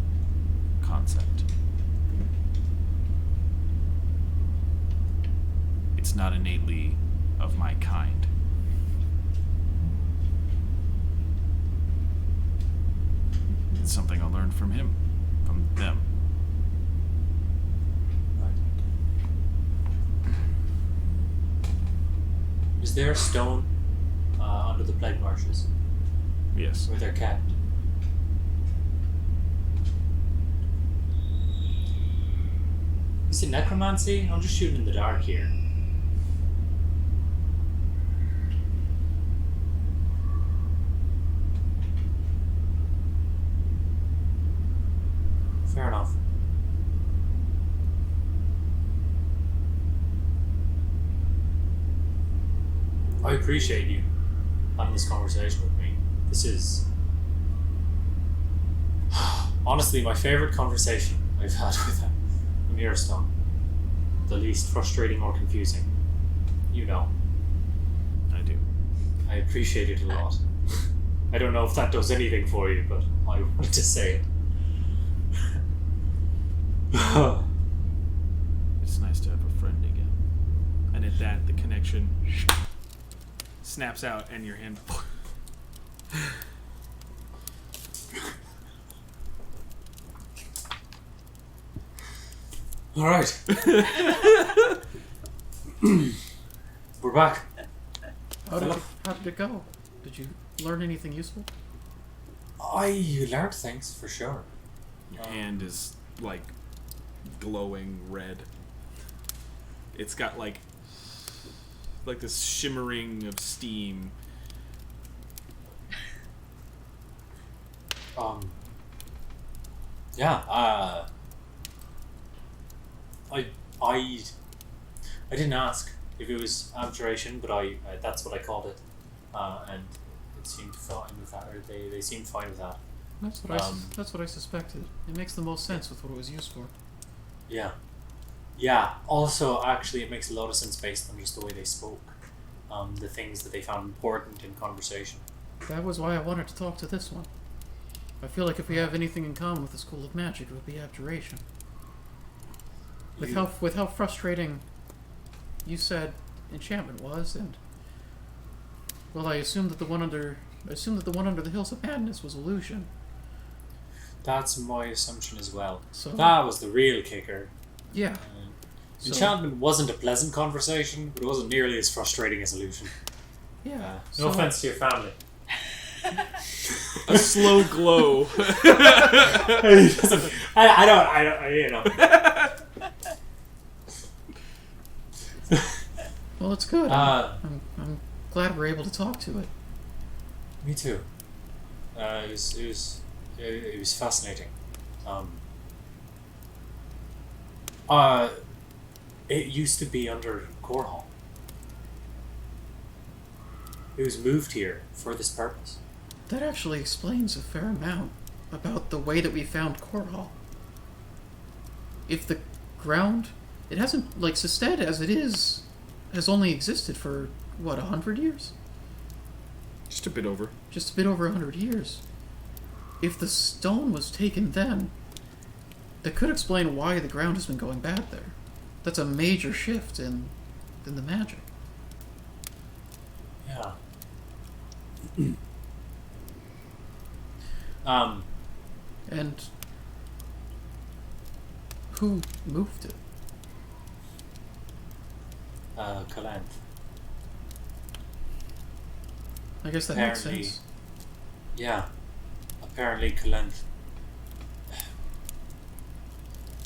concept. It's not innately of my kind. It's something I learned from him, from them. Is there a stone under the plague marshes Yes. where they're kept? Is it necromancy? I'm just shooting in the dark here. Fair enough. I appreciate you having this conversation with me. This is honestly my favorite conversation I've had with a Mirrorstone. The least frustrating or confusing. You know. I do. I appreciate it a lot. I don't know if that does anything for you, but I wanted to say it. It's nice to have a friend again. And at that, the connection snaps out, and your hand. All right. We're back. How did it go? Did you learn anything useful? You learned things for sure. Your hand is like glowing red. It's got like this shimmering of steam. Yeah. I didn't ask if it was abjuration, but that's what I called it, and it seemed fine with that. Or they seemed fine with that. That's what I suspected. It makes the most sense with what it was used for. Yeah. Yeah. Also, actually, it makes a lot of sense based on just the way they spoke, the things that they found important in conversation. That was why I wanted to talk to this one. I feel like if we have anything in common with the School of Magic, it would be abjuration. With how frustrating you said enchantment was, and well, I assumed that the one under the Hills of Madness was illusion. That's my assumption as well. So that was the real kicker. Yeah. Enchantment wasn't a pleasant conversation, but it wasn't nearly as frustrating as illusion. Yeah. No offense to your family. A slow glow. I don't, you know. Well, it's good. I'm glad we're able to talk to it. Me too. It was fascinating. It used to be under Core Hall. It was moved here for this purpose. That actually explains a fair amount about the way that we found Core Hall. If the ground, it hasn't, like, Sestead as it is, has only existed for, what, 100 years? Just a bit over. Just a bit over 100 years. If the stone was taken then, that could explain why the ground has been going bad there. That's a major shift in the magic. Yeah. And who moved it? Calanth. I guess that makes sense. Yeah. Apparently Calanth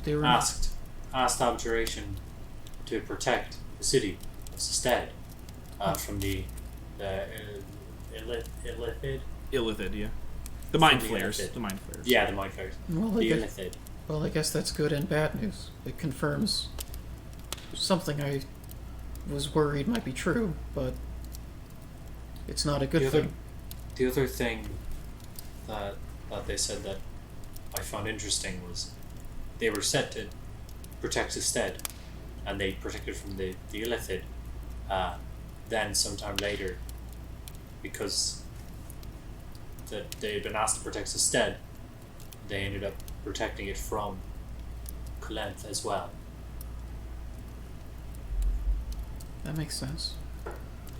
They were asked Abjuration to protect the city of Sestead from the Illithid. Illithid, yeah. The mind The flares. Illithid. The mind flares. Yeah, the mind flares. Well, I guess that's good and bad news. It confirms something I was worried might be true, but it's not a good thing. The other thing that they said that I found interesting was they were set to protect Sestead, and they protected from the Illithid. Then sometime later, because they had been asked to protect Sestead, they ended up protecting it from Calanth as well. That makes sense.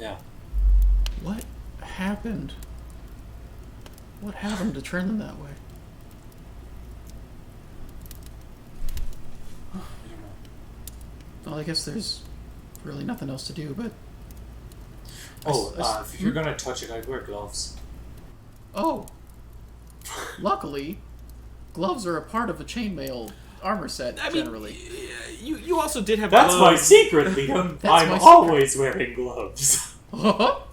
Yeah. What happened? What happened to turn them that way? Well, I guess there's really nothing else to do, but... if you're gonna touch it, I'd wear gloves. Oh! Luckily, gloves are a part of a chainmail armor set generally. You also did have That's my gloves. secret, Liam. That's I'm my secret. always wearing gloves. All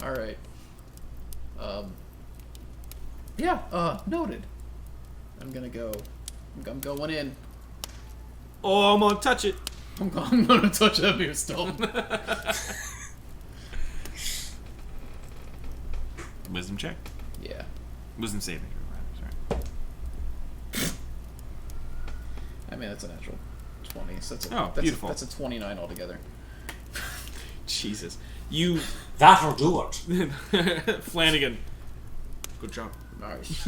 right. Noted. I'm gonna go. I'm going in. Oh, I'm gonna touch it. I'm gonna touch that mere stone. Wisdom check. Yeah. Wisdom saving. Sorry. I mean, that's a natural 20. So Oh, beautiful. That's a 29 altogether. Jesus. You, That'll do it. Flanagan. Good job. Nice.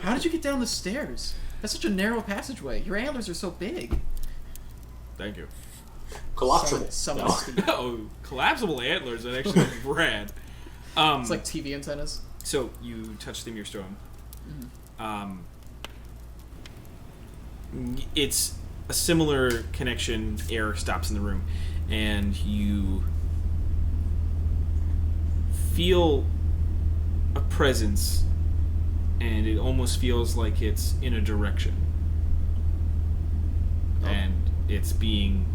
How did you get down the stairs? That's such a narrow passageway. Your antlers are so big. Thank you. Collapsible. Someone No. else can- Oh, collapsible antlers. That actually is rad. It's like TV antennas. So you touch the Mere Stone. It's a similar connection. Air stops in the room, and you feel a presence, and it almost feels like it's in a direction, and it's being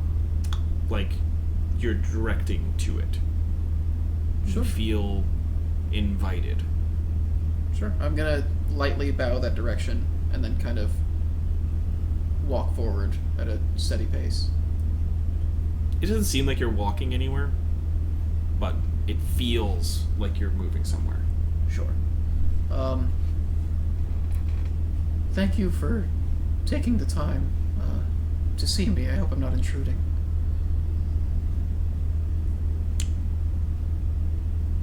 like you're directing to it. Sure. You feel invited. Sure. I'm gonna lightly bow that direction and then kind of walk forward at a steady pace. It doesn't seem like you're walking anywhere, but it feels like you're moving somewhere. Sure. Thank you for taking the time to see me. I hope I'm not intruding.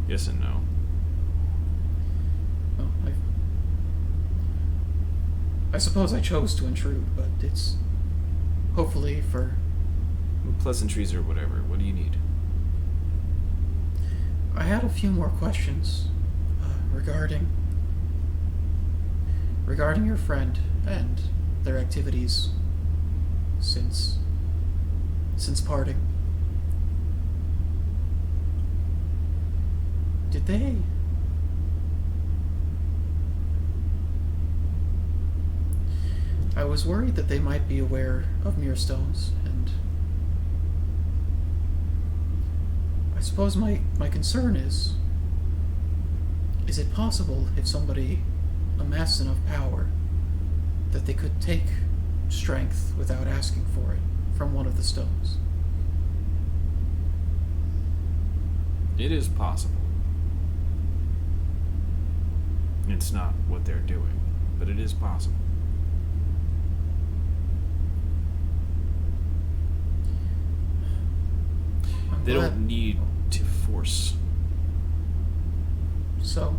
Yes and no. Well, I suppose I chose to intrude, but it's hopefully for... Pleasantries or whatever. What do you need? I had a few more questions regarding your friend and their activities since parting. Did they... I was worried that they might be aware of mere stones, and I suppose my concern is it possible if somebody amassed enough power that they could take strength without asking for it from one of the stones? It is possible. It's not what they're doing, but it is possible. They don't need to force. So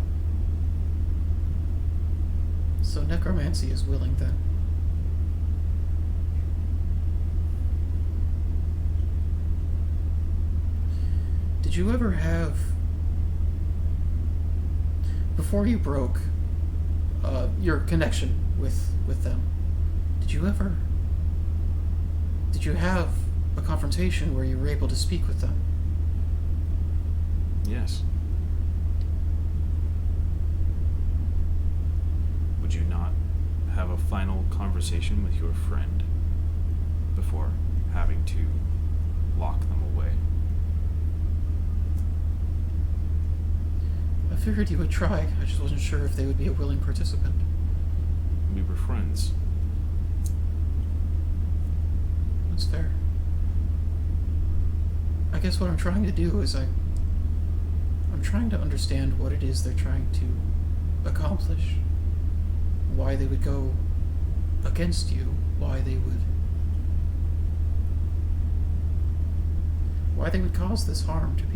necromancy is willing then. Did you ever have, before you broke your connection with them, did you have a confrontation where you were able to speak with them? Yes. Would you not have a final conversation with your friend before having to lock them away? I figured you would try. I just wasn't sure if they would be a willing participant. We were friends. That's fair. I guess what I'm trying to do is I'm trying to understand what it is they're trying to accomplish. Why they would go against you. Why they would cause this harm to people.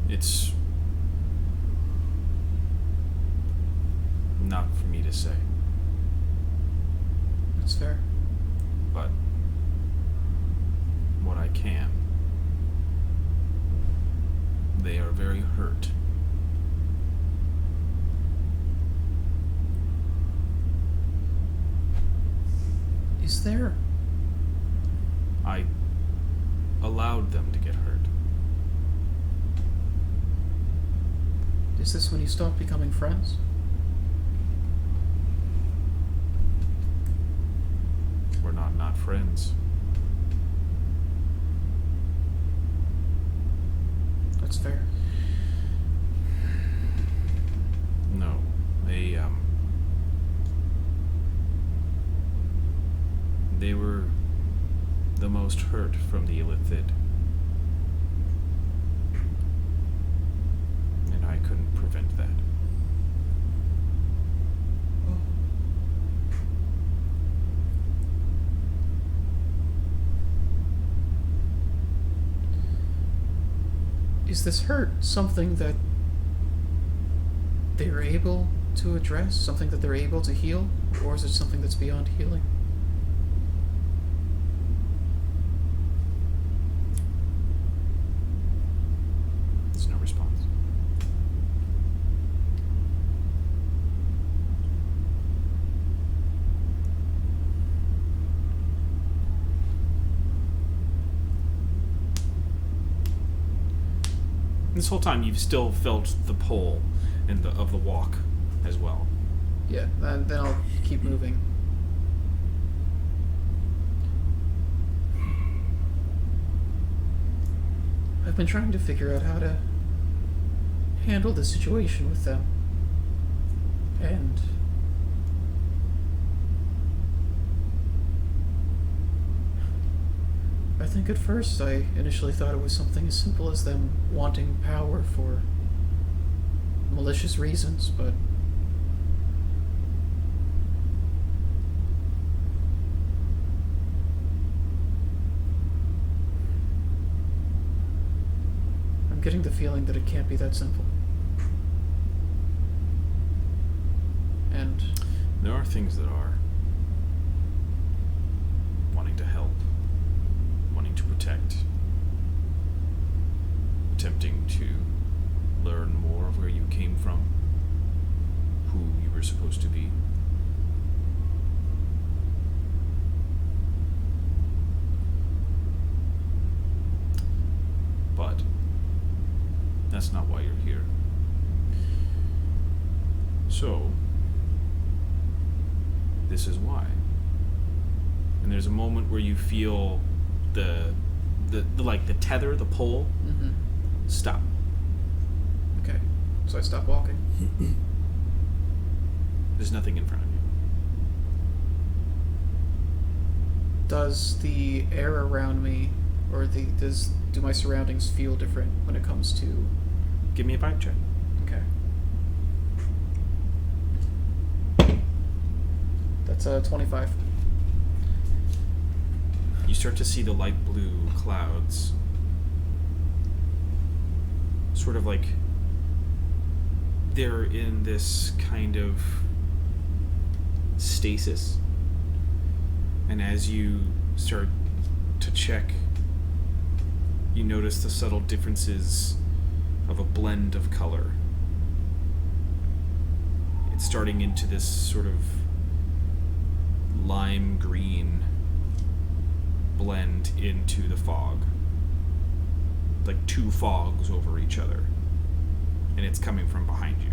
It's not for me to say, That's fair. but what I can. They are very hurt. Is there... I allowed them to get hurt. Is this when you stop becoming friends? We're not friends. That's fair. No, they were the most hurt from the illithid. And I couldn't prevent that. Is this hurt something that they're able to address? Something that they're able to heal? Or is it something that's beyond healing? There's no response. This whole time, you've still felt the pull of the walk as well. Yeah, then I'll keep moving. I've been trying to figure out how to handle the situation with them. And I think at first I initially thought it was something as simple as them wanting power for malicious reasons, but I'm getting the feeling that it can't be that simple. And There are things that are. Wanting to help, wanting to protect, attempting to learn more of where you came from, who you were supposed to be. But that's not why you're here. So, this is why. And there's a moment where you feel the tether, the pull, stop. okay, so I stop walking. There's nothing in front of you. Does the air around me, or do my surroundings feel different when it comes to? Give me a vibe check. Okay. That's 25. You start to see the light blue clouds, sort of like they're in this kind of stasis. And as you start to check, you notice the subtle differences of a blend of color. It's starting into this sort of lime green blend into the fog. Like two fogs over each other. And it's coming from behind you.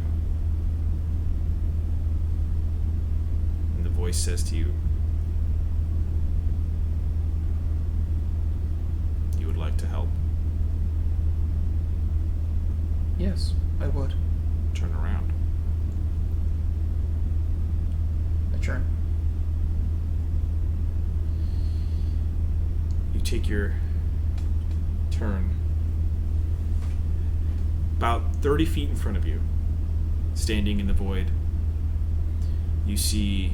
And the voice says to you, "You would like to help? Yes, I would. Turn around." I turn. You take your turn. About 30 feet in front of you, standing in the void, you see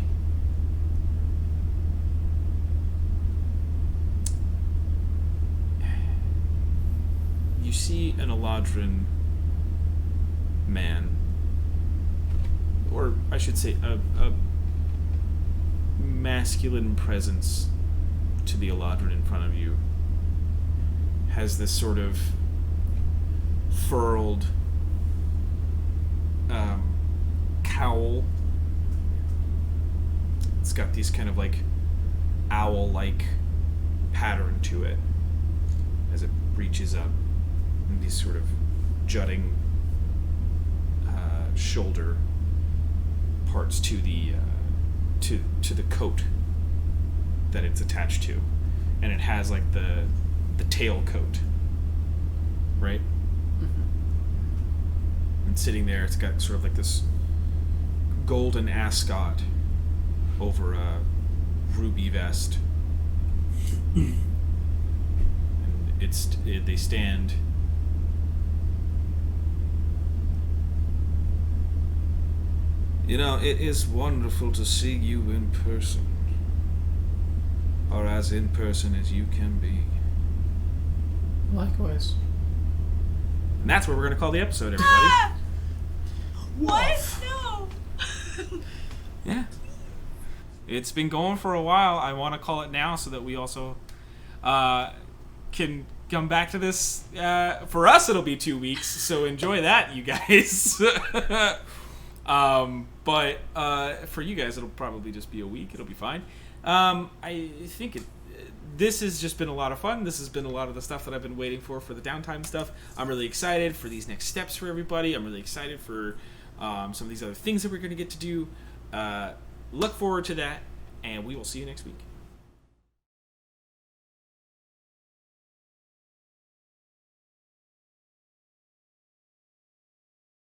an Eladrin man, or I should say a masculine presence to the Eladrin in front of you, has this sort of furled cowl. It's got these kind of like owl-like pattern to it as it reaches up, and these sort of jutting shoulder parts to the to the coat that it's attached to, and it has like the tail coat, right? And sitting there, it's got sort of like this golden ascot over a ruby vest, and they stand. You know, it is wonderful to see you in person, or as in person as you can be. Likewise. And that's what we're going to call the episode, everybody. Ah! What? No. Yeah. It's been going for a while. I want to call it now so that we also can come back to this. For us, it'll be 2 weeks, so enjoy that, you guys. But for you guys, it'll probably just be a week. It'll be fine. I think this has just been a lot of fun. This has been a lot of the stuff that I've been waiting for the downtime stuff. I'm really excited for these next steps for everybody. I'm really excited for some of these other things that we're going to get to do. Look forward to that, and we will see you next week.